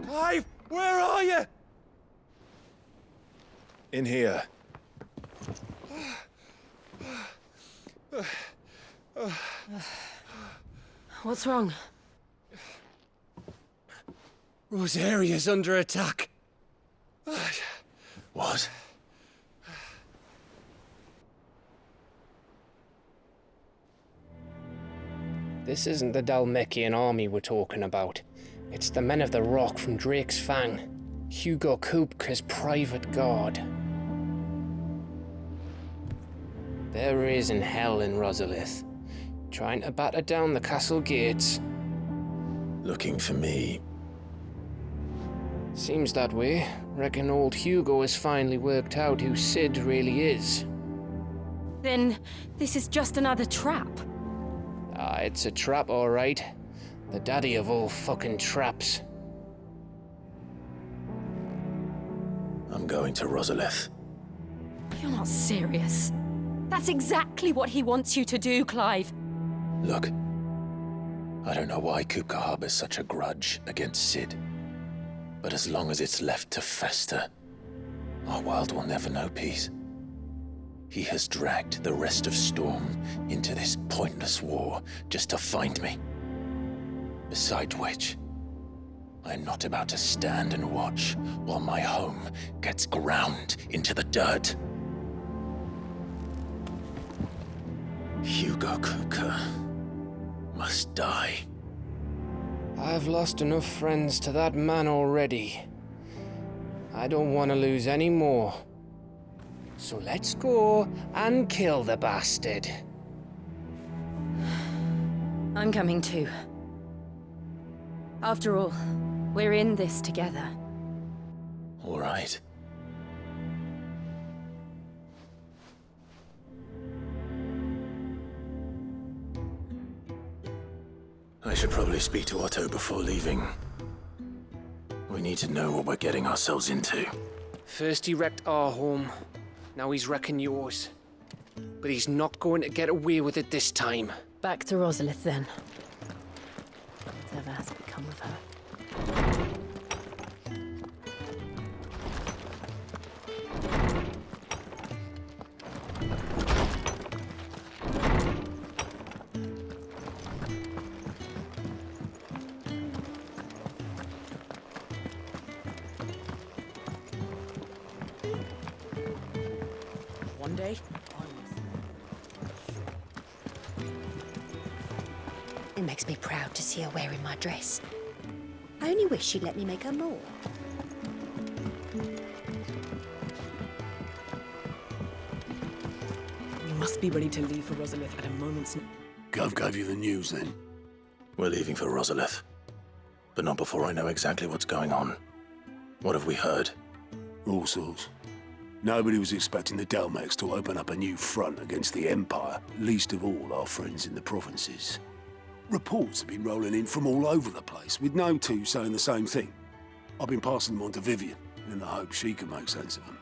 Clive, where are you? In here. What's wrong? Rosaria's under attack. What? This isn't the Dalmekian army we're talking about. It's the men of the Rock from Drake's Fang. Hugo Kupka's private guard. There is in hell in Rosalith, trying to batter down the castle gates. Looking for me. Seems that way. Reckon old Hugo has finally worked out who Sid really is. Then this is just another trap. Ah, it's a trap, all right. The daddy of all fucking traps. I'm going to Rosalith. You're not serious. That's exactly what he wants you to do, Clive. Look, I don't know why Kupka harbors such a grudge against Sid. But as long as it's left to fester, our world will never know peace. He has dragged the rest of Storm into this pointless war just to find me. Besides which, I'm not about to stand and watch while my home gets ground into the dirt. Hugo Kupka must die. I've lost enough friends to that man already. I don't want to lose any more. So let's go and kill the bastard. I'm coming too. After all, we're in this together. All right. I should probably speak to Otto before leaving. We need to know what we're getting ourselves into. First he wrecked our home, now he's wrecking yours. But he's not going to get away with it this time. Back to Rosalith then. Whatever has become of her. One day, It makes me proud to see her wearing my dress. I only wish she'd let me make her more. we must be ready to leave for Rosalith at a moment's notice. Gov gave you the news then? We're leaving for Rosalith. But not before I know exactly what's going on. What have we heard? All sorts. Nobody was expecting the Dalmex to open up a new front against the Empire, least of all our friends in the provinces. Reports have been rolling in from all over the place, with no two saying the same thing. I've been passing them on to Vivian, in the hope she can make sense of them.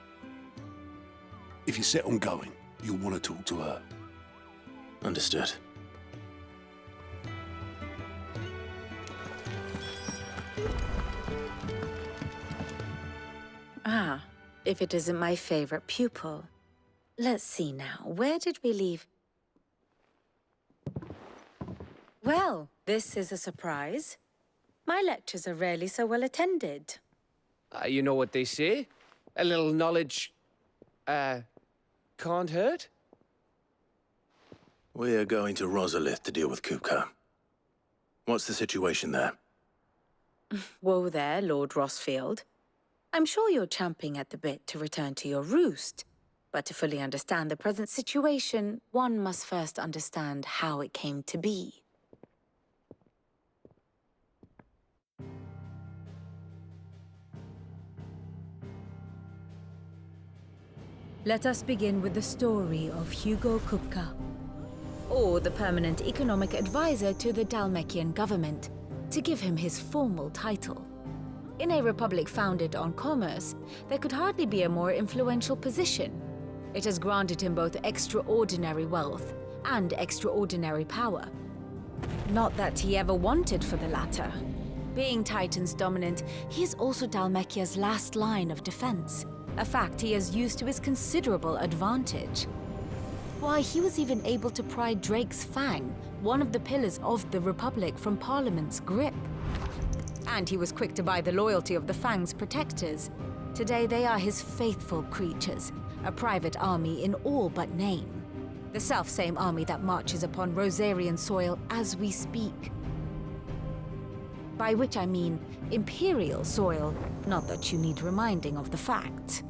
If you're set on going, you'll want to talk to her. Understood. Ah, if it isn't my favorite pupil. Let's see now, where did we leave? Well, this is a surprise. My lectures are rarely so well attended. You know what they say? A little knowledge, can't hurt? We're going to Rosalith to deal with Kupka. What's the situation there? Whoa there, Lord Rossfield. I'm sure you're champing at the bit to return to your roost. But to fully understand the present situation, one must first understand how it came to be. Let us begin with the story of Hugo Kupka, or the permanent economic advisor to the Dhalmekian government, to give him his formal title. In a republic founded on commerce, there could hardly be a more influential position. It has granted him both extraordinary wealth and extraordinary power. Not that he ever wanted for the latter. Being Titan's dominant, he is also Dhalmekia's last line of defense, a fact he has used to his considerable advantage. Why, he was even able to pry Drake's Fang, one of the pillars of the Republic, from Parliament's grip. And he was quick to buy the loyalty of the Fang's protectors. Today they are his faithful creatures, a private army in all but name. The self-same army that marches upon Rosarian soil as we speak. By which I mean Imperial soil, not that you need reminding of the fact.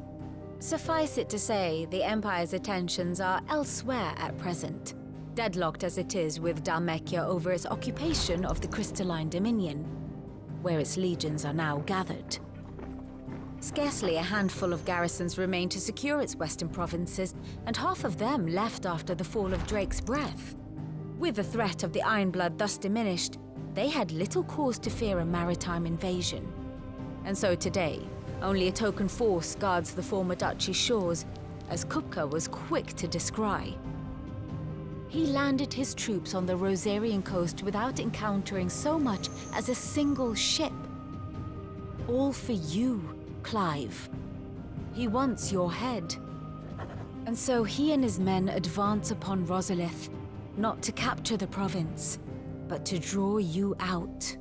Suffice it to say, the Empire's attentions are elsewhere at present, deadlocked as it is with Dhalmekia over its occupation of the Crystalline Dominion, where its legions are now gathered. Scarcely a handful of garrisons remain to secure its western provinces, and half of them left after the fall of Drake's Breath. With the threat of the Ironblood thus diminished, they had little cause to fear a maritime invasion. And so today, only a token force guards the former duchy's shores, as Kupka was quick to descry. He landed his troops on the Rosarian coast without encountering so much as a single ship. All for you, Clive. He wants your head. And so he and his men advance upon Rosalith, not to capture the province, but to draw you out.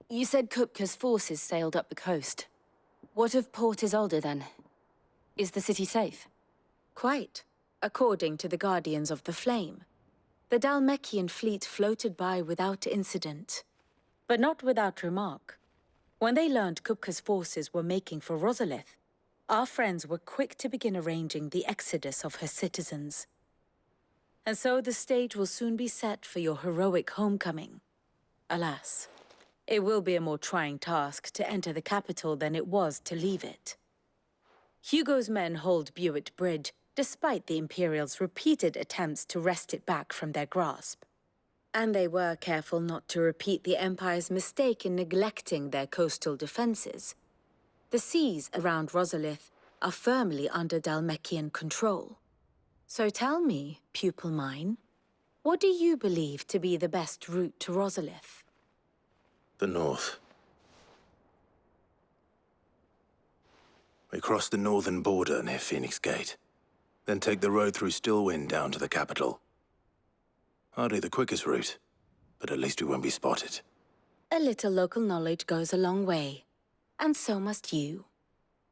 You said Kupka's forces sailed up the coast. What of Port Isolde, then? Is the city safe? Quite, according to the Guardians of the Flame. The Dhalmekian fleet floated by without incident, but not without remark. When they learned Kupka's forces were making for Rosalith, our friends were quick to begin arranging the exodus of her citizens. And so the stage will soon be set for your heroic homecoming. Alas, it will be a more trying task to enter the capital than it was to leave it. Hugo's men hold Buett Bridge, despite the Imperials' repeated attempts to wrest it back from their grasp. And they were careful not to repeat the Empire's mistake in neglecting their coastal defenses. The seas around Rosalith are firmly under Dhalmekian control. So tell me, pupil mine, what do you believe to be the best route to Rosalith? The north. We cross the northern border near Phoenix Gate, then take the road through Stillwind down to the capital. Hardly the quickest route, but at least we won't be spotted. A little local knowledge goes a long way, and so must you.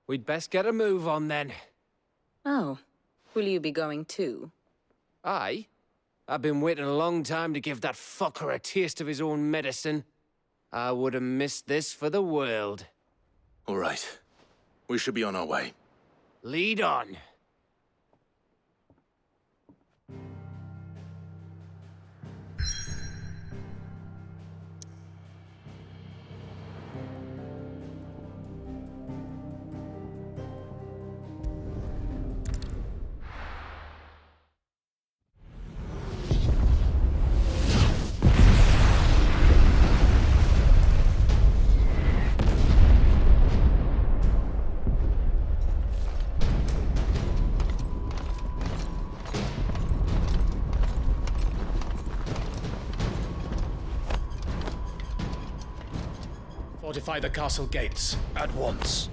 We'd best get a move on then. Oh, will you be going too? Aye. I've been waiting a long time to give that fucker a taste of his own medicine. I would have missed this for the world. All right. We should be on our way. Lead on. Fortify the castle gates, at once.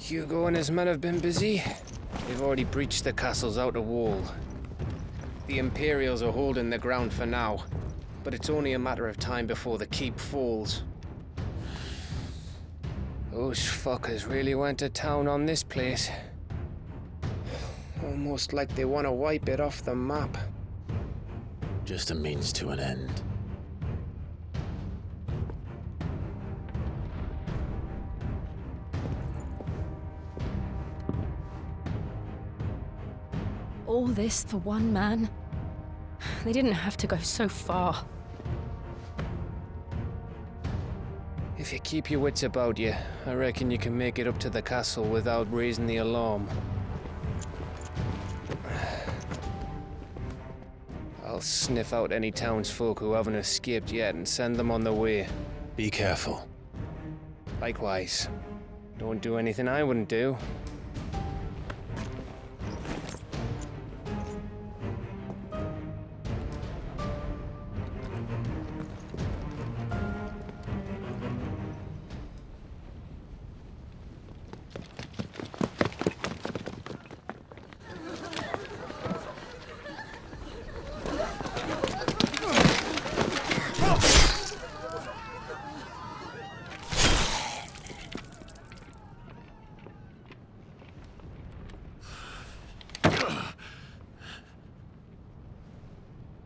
Hugo and his men have been busy. They've already breached the castle's outer wall. The Imperials are holding the ground for now, but it's only a matter of time before the keep falls. Those fuckers really went to town on this place. Almost like they want to wipe it off the map. Just a means to an end. All this for one man? They didn't have to go so far. If you keep your wits about you, I reckon you can make it up to the castle without raising the alarm. I'll sniff out any townsfolk who haven't escaped yet and send them on their way. Be careful. Likewise. Don't do anything I wouldn't do.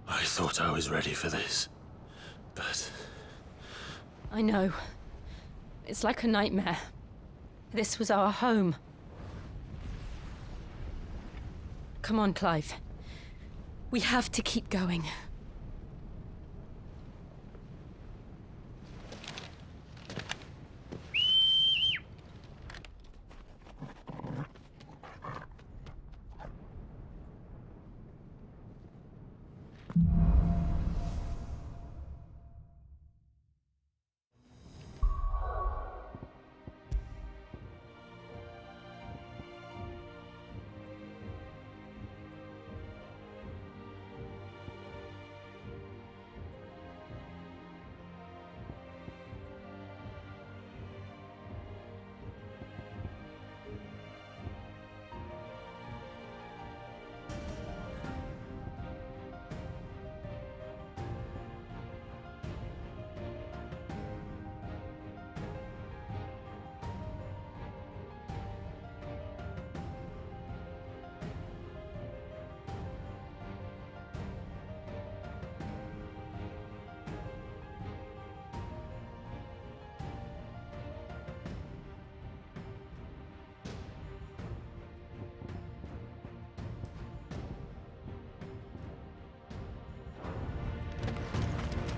I thought I was ready for this, but... I know. It's like a nightmare. This was our home. Come on, Clive. We have to keep going.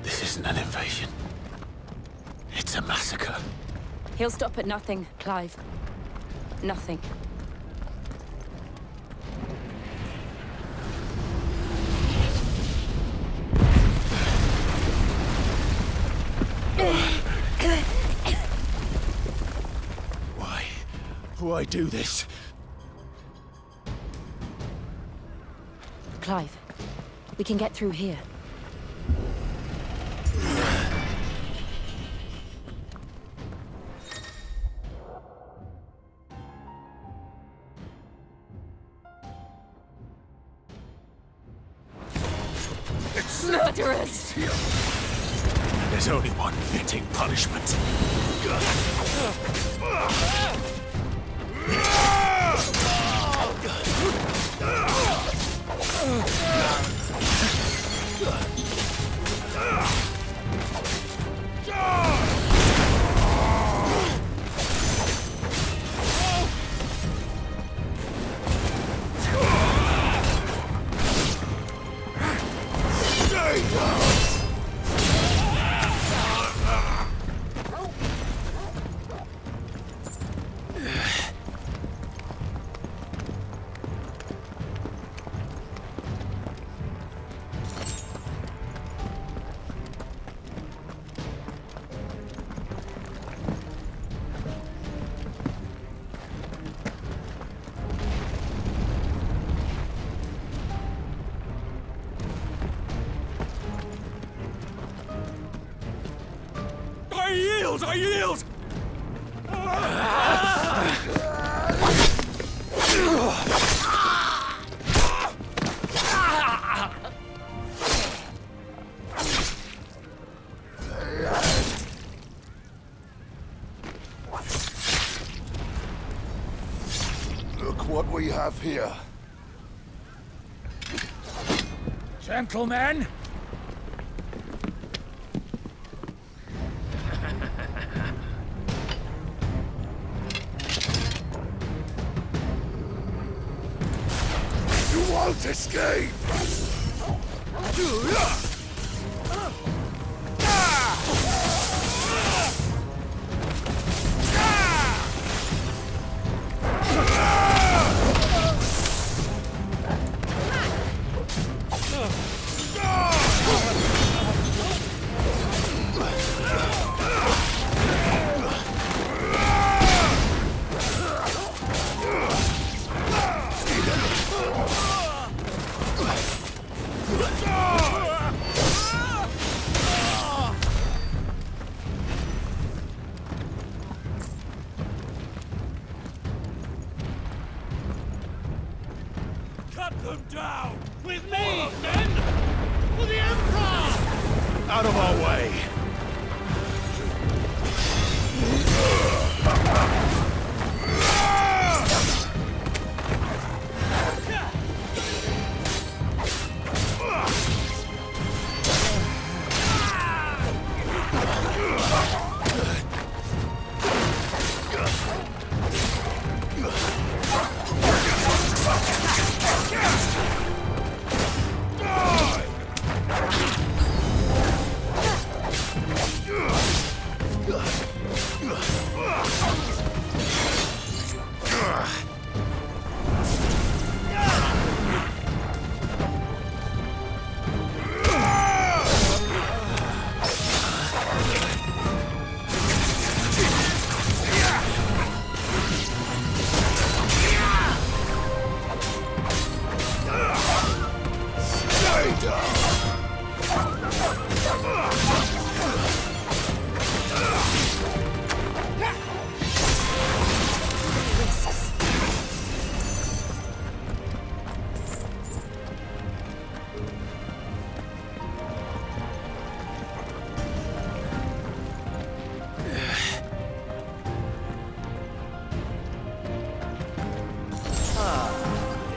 This isn't an invasion. It's a massacre. He'll stop at nothing, Clive. Nothing. Why do this? Clive, we can get through here. Murderers! There's only one fitting punishment. I yield! Look what we have here. Gentlemen! You won't escape! Cut them down! With me, men! For the Emperor! Out of our way!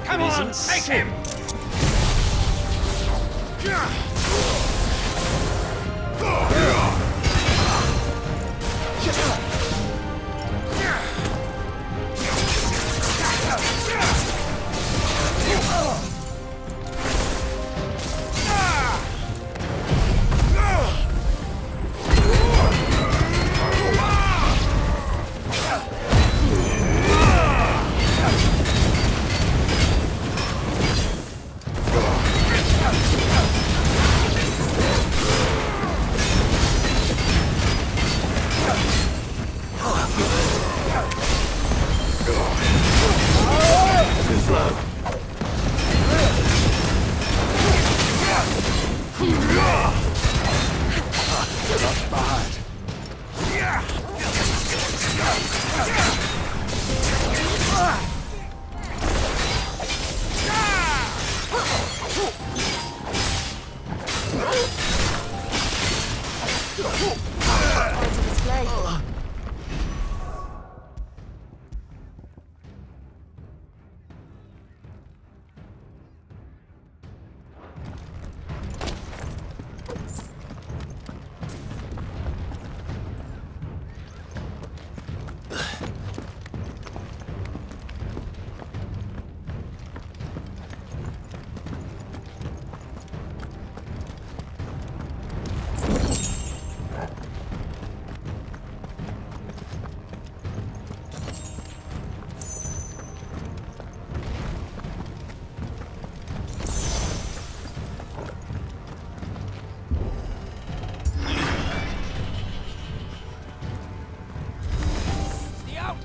Come on, take him!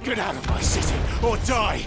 Get out of my city, or die!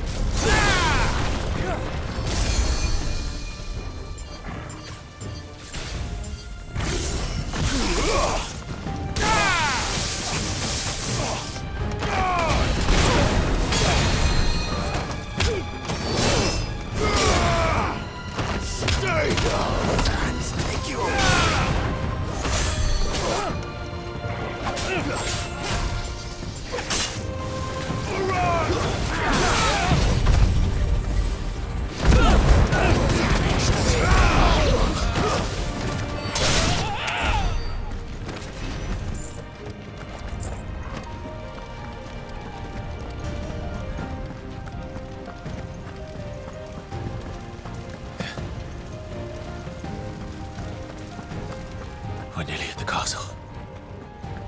We're nearly at the castle.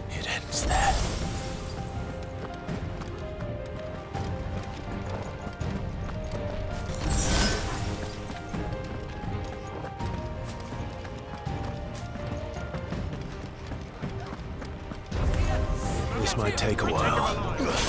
It ends there. This might take a while.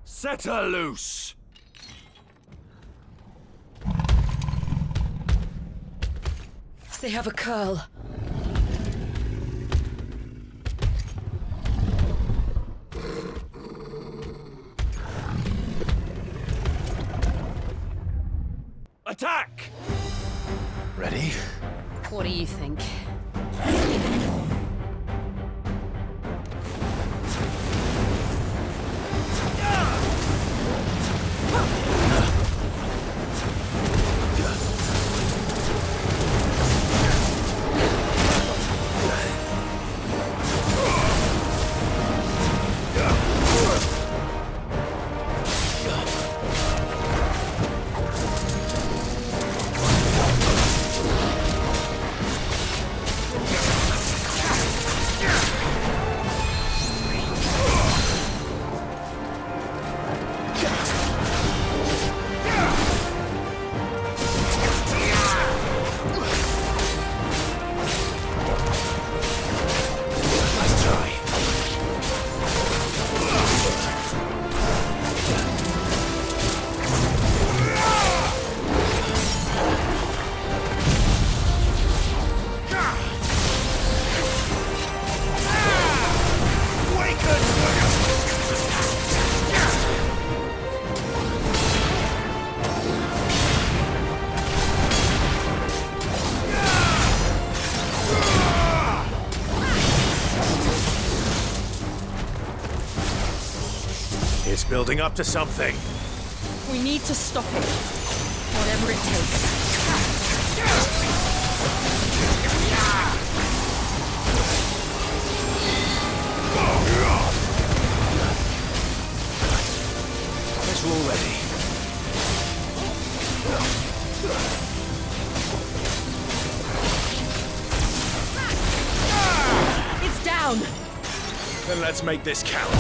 Set her loose! They have a curl. Attack! Ready? What do you think? It's building up to something. We need to stop it. Whatever it takes. Guess we're all ready. It's down! Then let's make this count.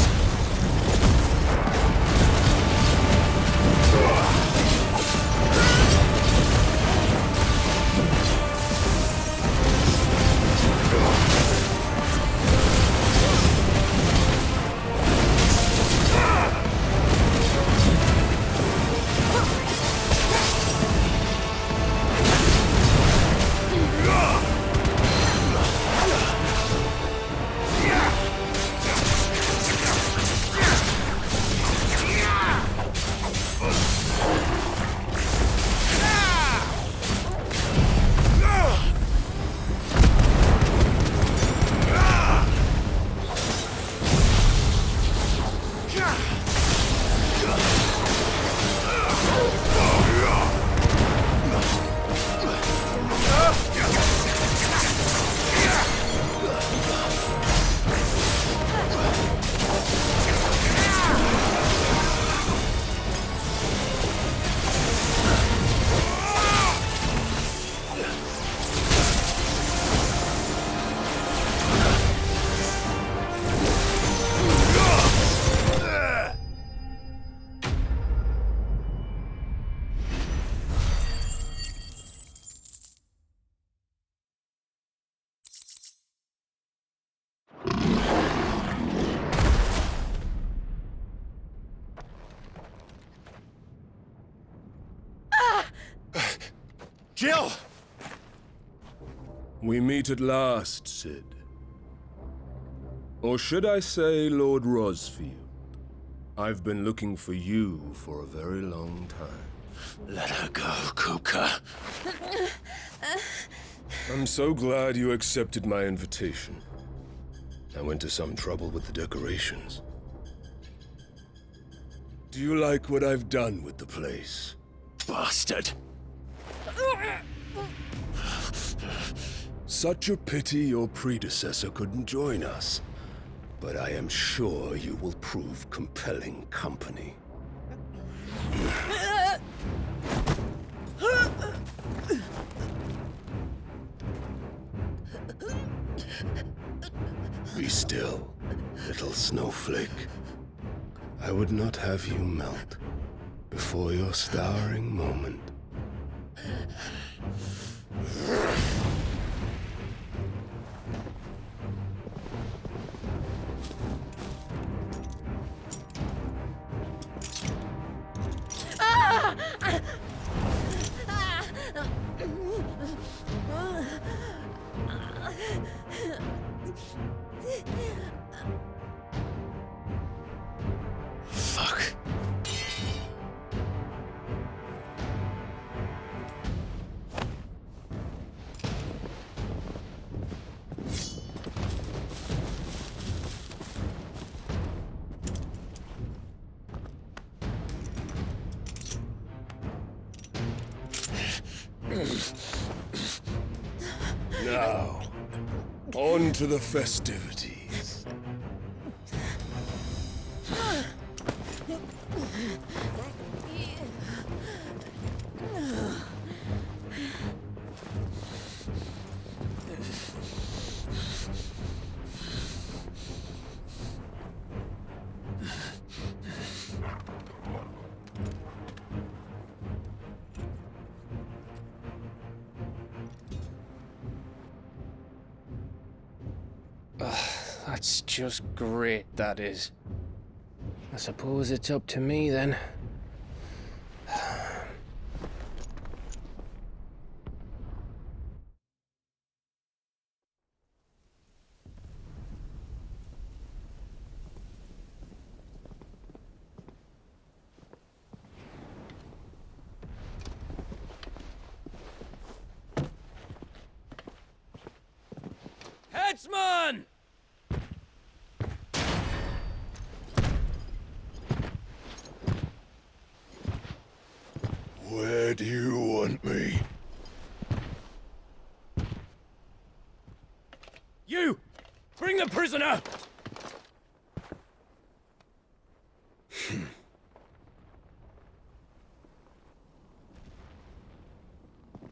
Jill! We meet at last, Sid. Or should I say, Lord Rosfield? I've been looking for you for a very long time. Let her go, Kupka. I'm so glad you accepted my invitation. I went to some trouble with the decorations. Do you like what I've done with the place? Bastard! Such a pity your predecessor couldn't join us. But I am sure you will prove compelling company. Be still, little snowflake. I would not have you melt before your starring moment. Fuck. Now, on to the festivities. That's just great, that is. I suppose it's up to me then. Headsman! Where do you want me? You! Bring the prisoner!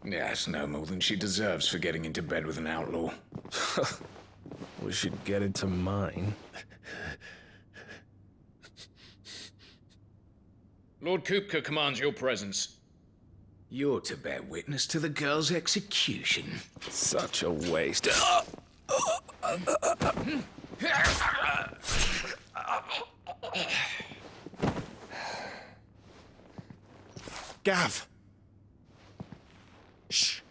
Yes, no more than she deserves for getting into bed with an outlaw. We should get it to mine. Lord Kupka commands your presence. You're to bear witness to the girl's execution. Such a waste. Gav! Shh!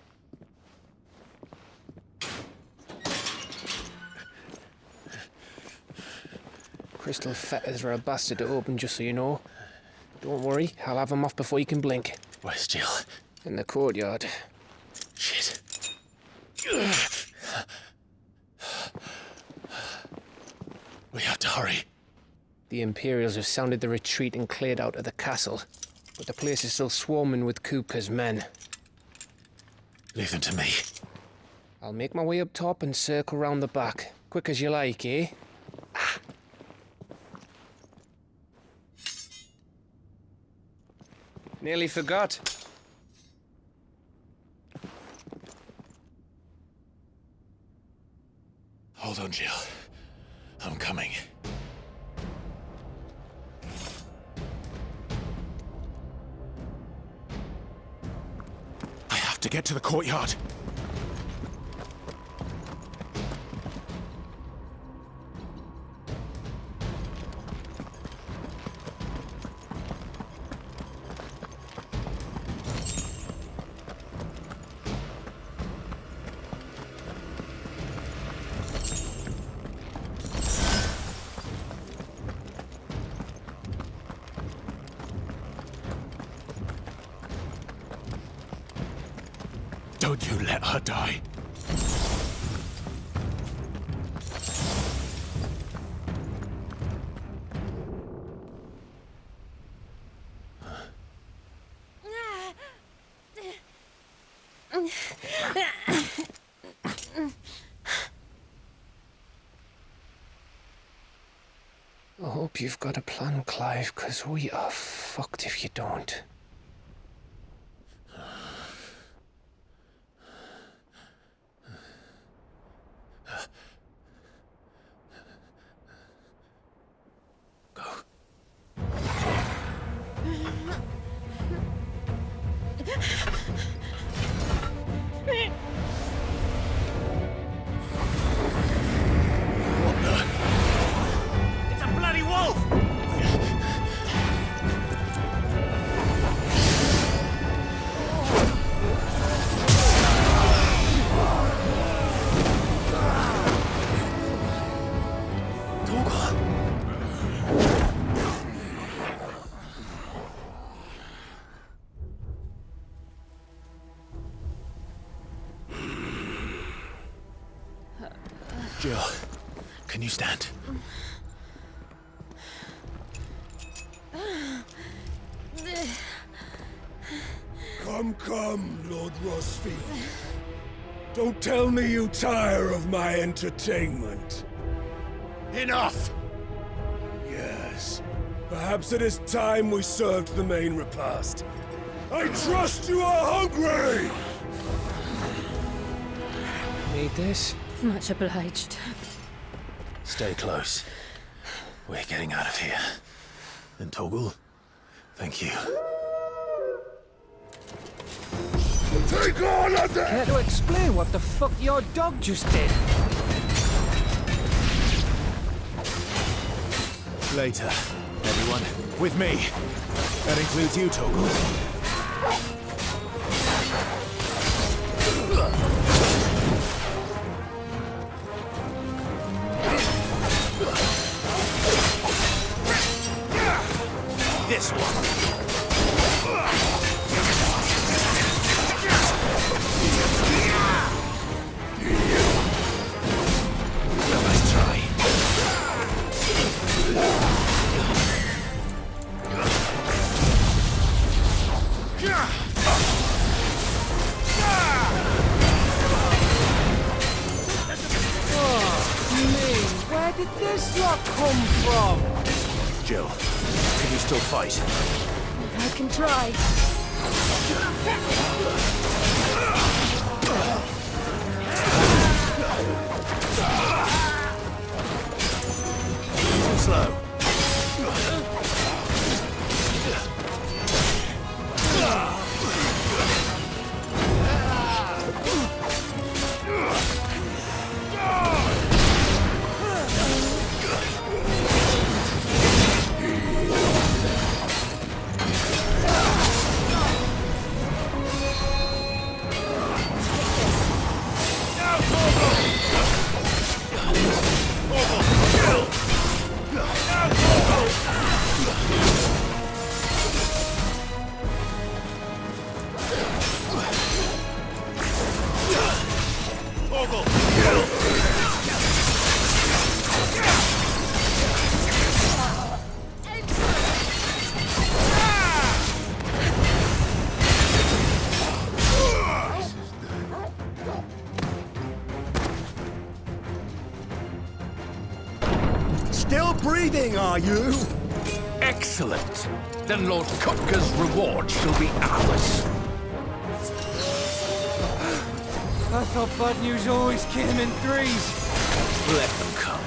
Crystal fetters are a bastard to open, just so you know. Don't worry, I'll have them off before you can blink. Where's Jill? In the courtyard. Shit. We have to hurry. The Imperials have sounded the retreat and cleared out of the castle, but the place is still swarming with Kupka's men. Leave them to me. I'll make my way up top and circle round the back. Quick as you like, eh? Nearly forgot. Hold on, Jill. I'm coming. I have to get to the courtyard. could you let her die? I hope you've got a plan, Clive, because we are fucked if you don't. It's a bloody wolf! Jill, can you stand? Come, Lord Rosfield. Don't tell me you tire of my entertainment. Enough! Yes. Perhaps it is time we served the main repast. I trust you are hungry! Need this? Much obliged. Stay close. We're getting out of here. And Toggle, thank you. Take all of them! Care to explain what the fuck your dog just did? Later, everyone. With me. That includes you, Toggle. This one. Nice try. Where did this lot come from? Jill, can you still fight? I can try. Too slow. Still breathing, are you? Excellent. Then Lord Kupka's reward shall be ours. I thought bad news always came in threes. Let them come.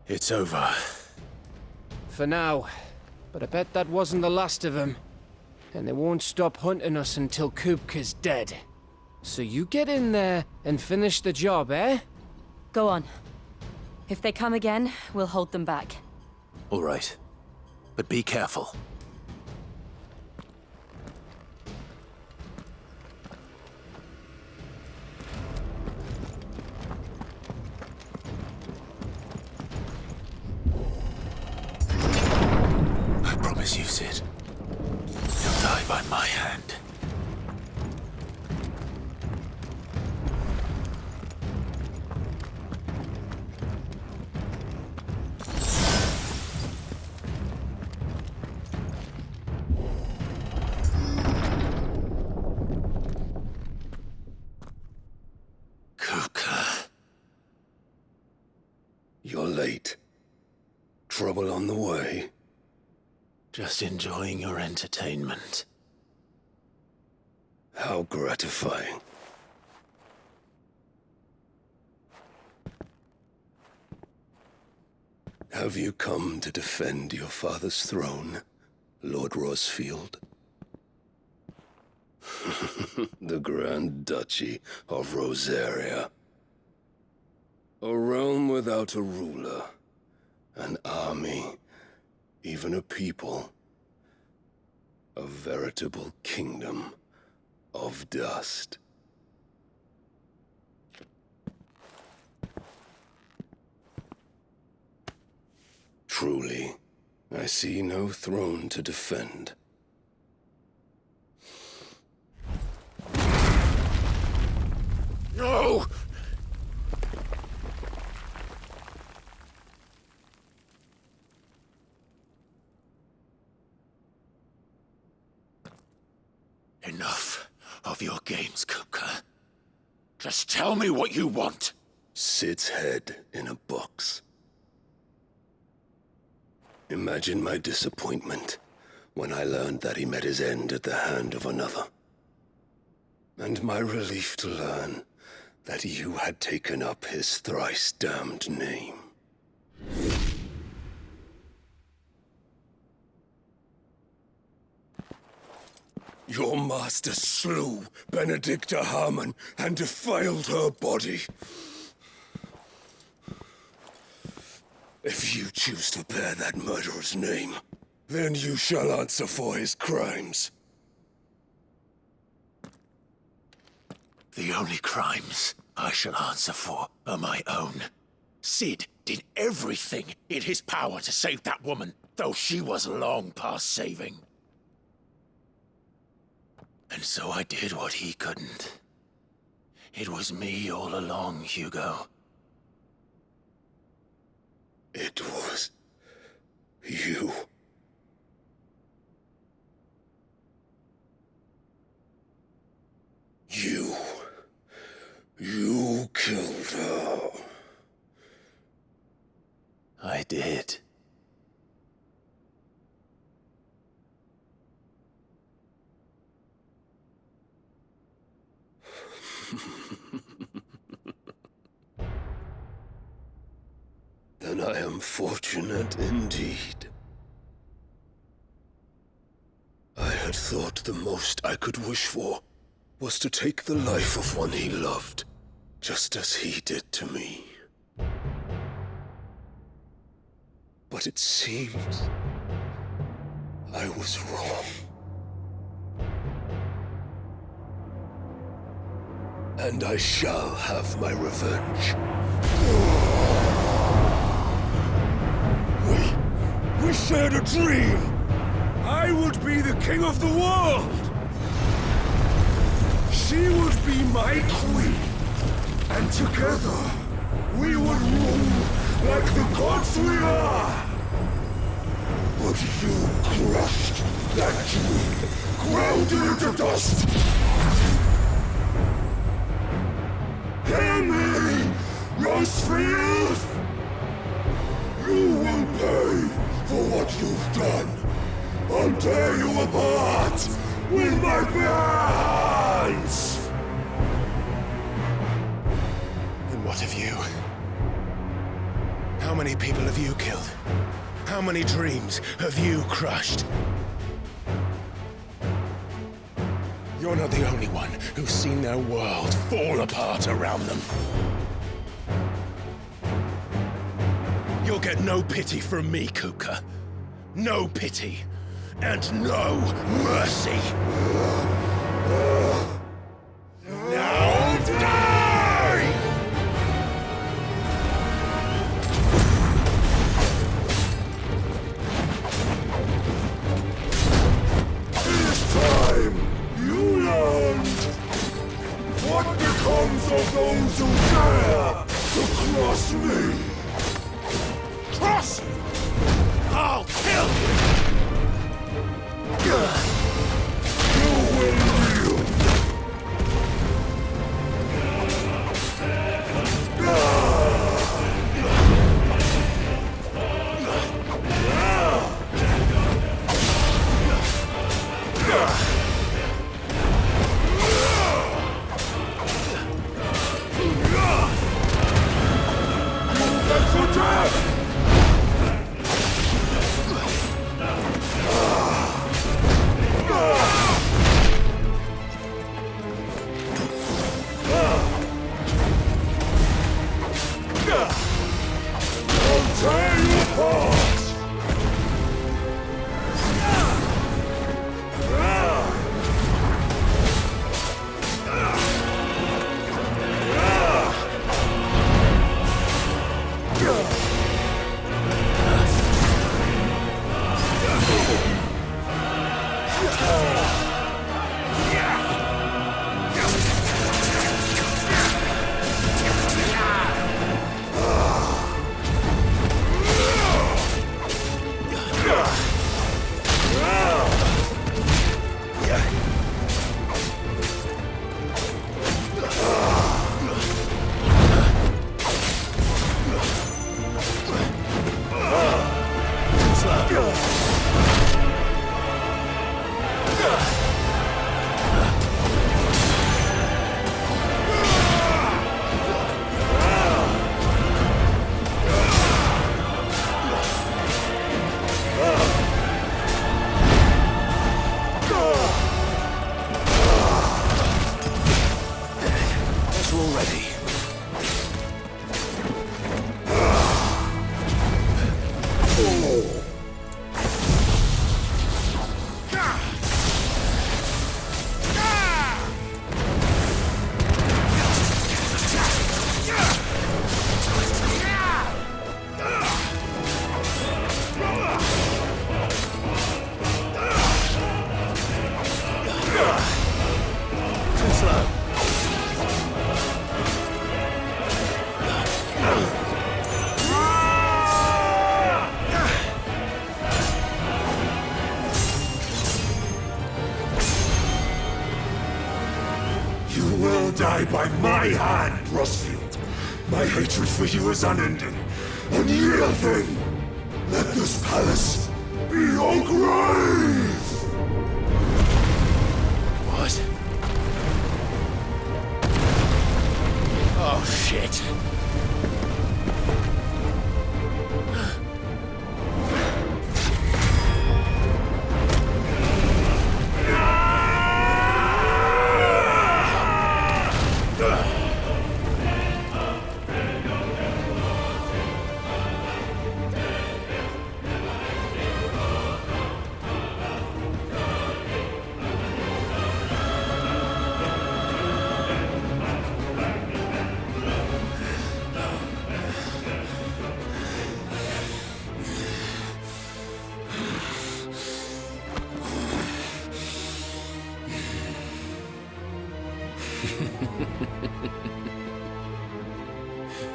It's over. For now. But I bet that wasn't the last of them. And they won't stop hunting us until Kupka's dead. So you get in there and finish the job, eh? Go on. If they come again, we'll hold them back. All right. But be careful. I promise you, Sid. You'll die by my hand. You're late. Trouble on the way? Just enjoying your entertainment. How gratifying. Have you come to defend your father's throne, Lord Rosfield? The Grand Duchy of Rosaria. A realm without a ruler, an army, even a people. A veritable kingdom of dust. Truly, I see no throne to defend. No! Enough of your games, Kupka. Just tell me what you want. Sid's head in a box. Imagine my disappointment when I learned that he met his end at the hand of another. And my relief to learn that you had taken up his thrice-damned name. Your master slew Benedicta Harmon and defiled her body. If you choose to bear that murderer's name, then you shall answer for his crimes. The only crimes I shall answer for are my own. Sid did everything in his power to save that woman, though she was long past saving. And so I did what he couldn't. It was me all along, Hugo. It was you. You killed her. I did. Then I am fortunate indeed. I had thought the most I could wish for was to take the life of one he loved, just as he did to me. But it seems I was wrong. And I shall have my revenge. We shared a dream! I would be the king of the world! She would be my queen! And together, we would rule like the gods we are! But you crushed that dream, ground it into dust! Hear me, Rosefield! You will pay for what you've done. I'll tear you apart with my bare hands! And what of you? How many people have you killed? How many dreams have you crushed? You're not the only one who's seen their world fall apart around them. You'll get no pity from me, Kuka. No pity. And no mercy. Now die! This time, you learned what becomes of those who dare to cross me. Cross! I'll kill you! You will yield. That's for death! I'll tear you apart! Die by my hand, Rosfield. My hatred for you is unending, unyielding. Let this palace be your grave! What? Oh, shit.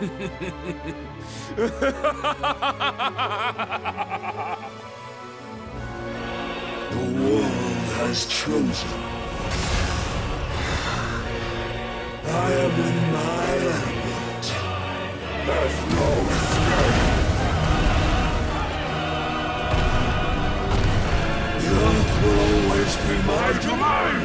The world has chosen. I am in my element. There's no escape. The earth will always be my domain!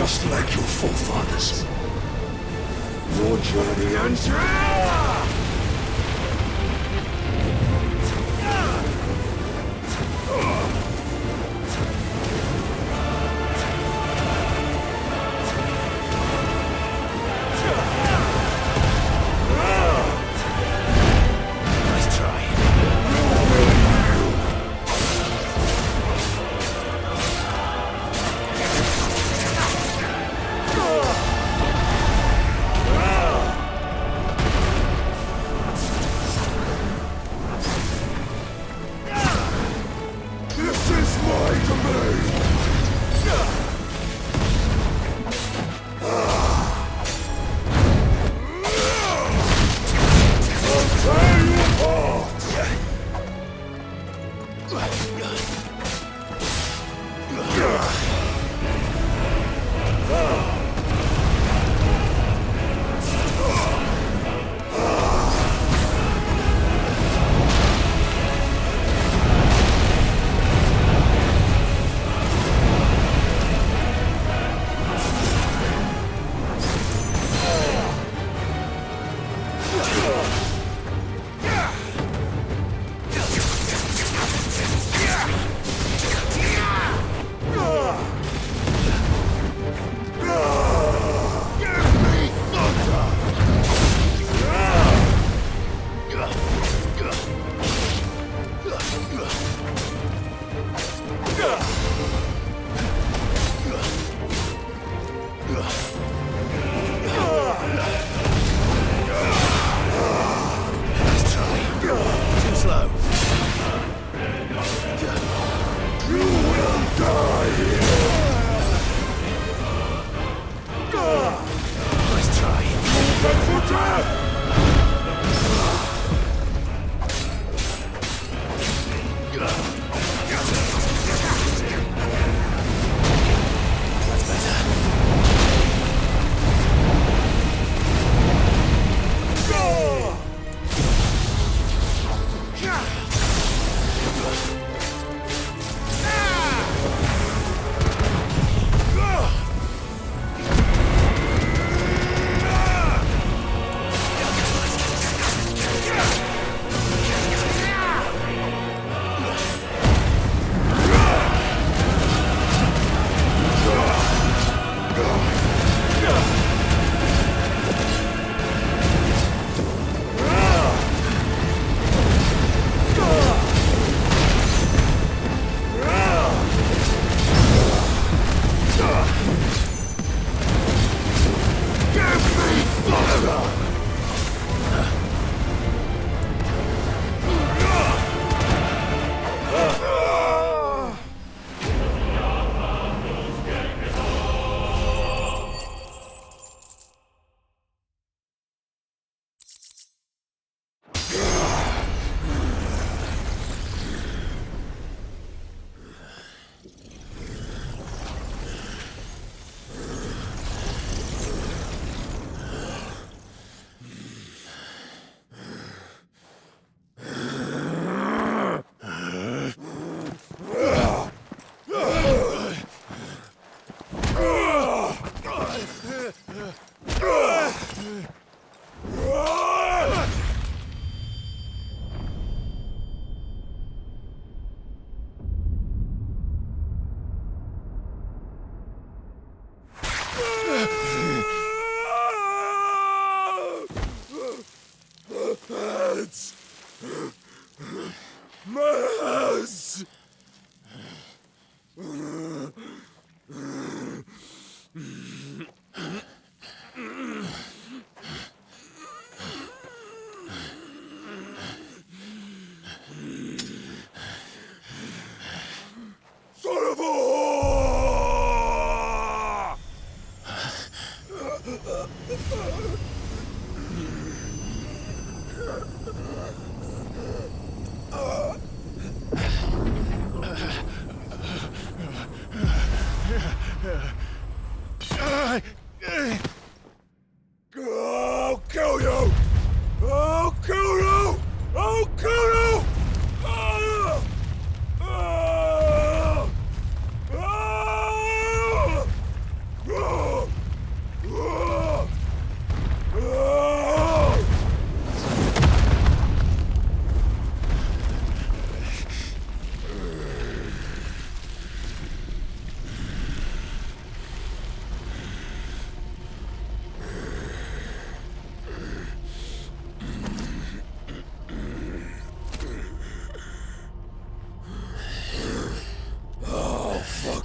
just like your forefathers. Your journey ends here!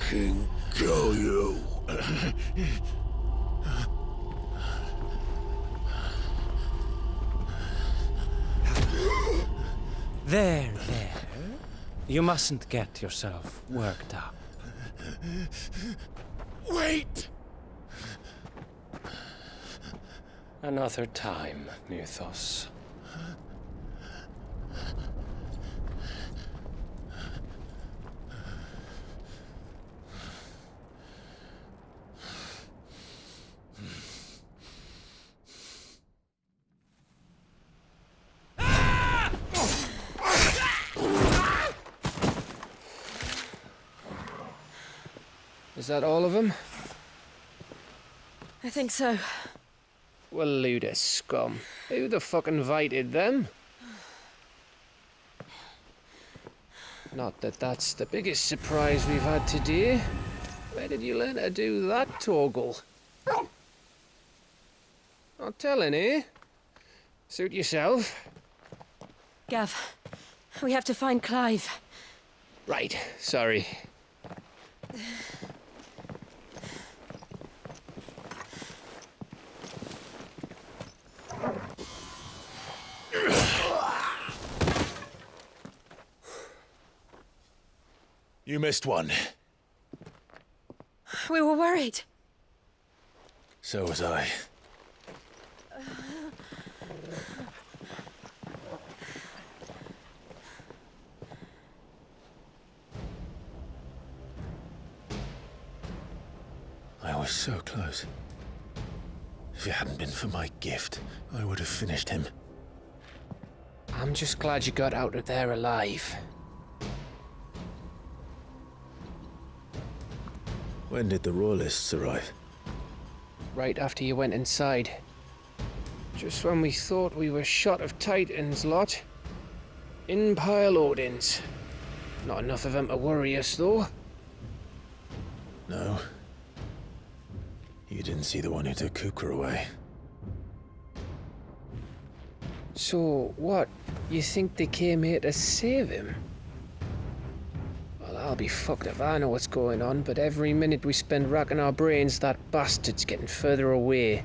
fucking kill you. There. You mustn't get yourself worked up. Wait! Another time, Mythos. Is that all of them? I think so. Well, Luda scum. Who the fuck invited them? Not that that's the biggest surprise we've had today. Where did you learn to do that, Torgal? Not telling, eh? Suit yourself. Gav, we have to find Clive. Right, sorry. You missed one. We were worried. So was I. I was so close. If it hadn't been for my gift, I would have finished him. I'm just glad you got out of there alive. When did the Royalists arrive? Right after you went inside. Just when we thought we were shot of Titans, lot. In pile Odins. Not enough of them to worry us, though. No. You didn't see the one who took Kukra away. So, what? You think they came here to save him? Well, I'll be fucked if I know what's going on, but every minute we spend racking our brains, that bastard's getting further away.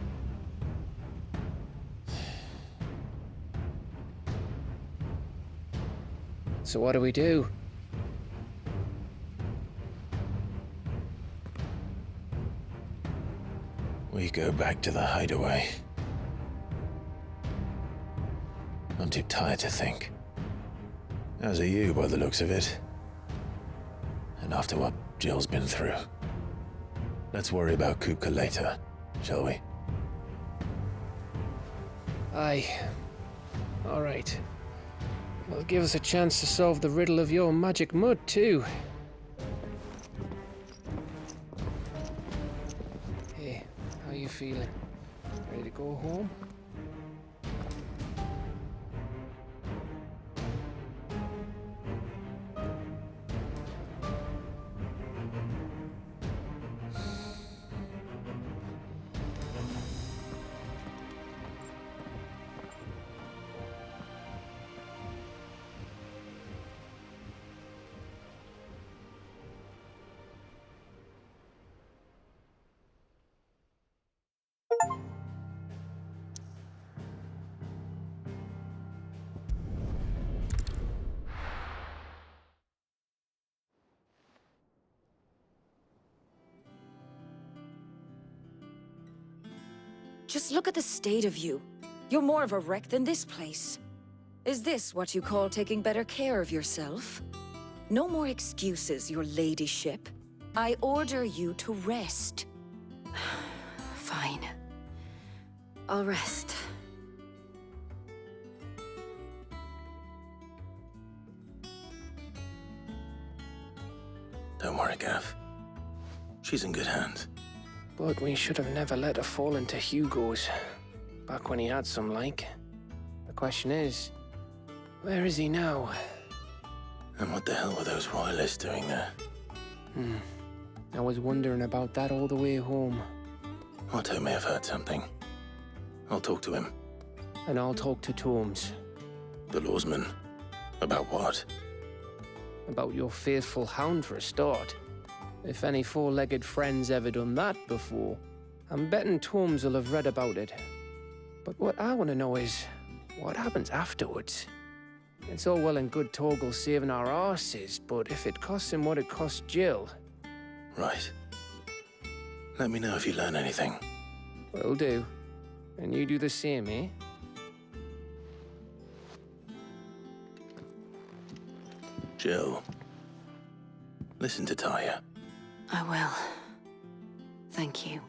So what do we do? We go back to the hideaway. I'm too tired to think. As are you, by the looks of it. And after what Jill's been through. Let's worry about Kupka later, shall we? Aye. All right. Well, give us a chance to solve the riddle of your magic mud, too. Hey, how you feeling? Ready to go home? Just look at the state of you. You're more of a wreck than this place. Is this what you call taking better care of yourself? No more excuses, your ladyship. I order you to rest. Fine. I'll rest. Don't worry, Gav. She's in good hands. But we should have never let her fall into Hugo's. Back when he had some, like. The question is, where is he now? And what the hell were those royalists doing there? I was wondering about that all the way home. Otto may have heard something. I'll talk to him. And I'll talk to Tomes. The lawsman? About what? About your faithful hound for a start. If any four-legged friend's ever done that before, I'm betting Torms will have read about it. But what I want to know is, what happens afterwards? It's all well and good Torgal saving our arses, but if it costs him what it cost Jill... Right. Let me know if you learn anything. Will do. And you do the same, eh? Jill, listen to Taya. I will. Thank you.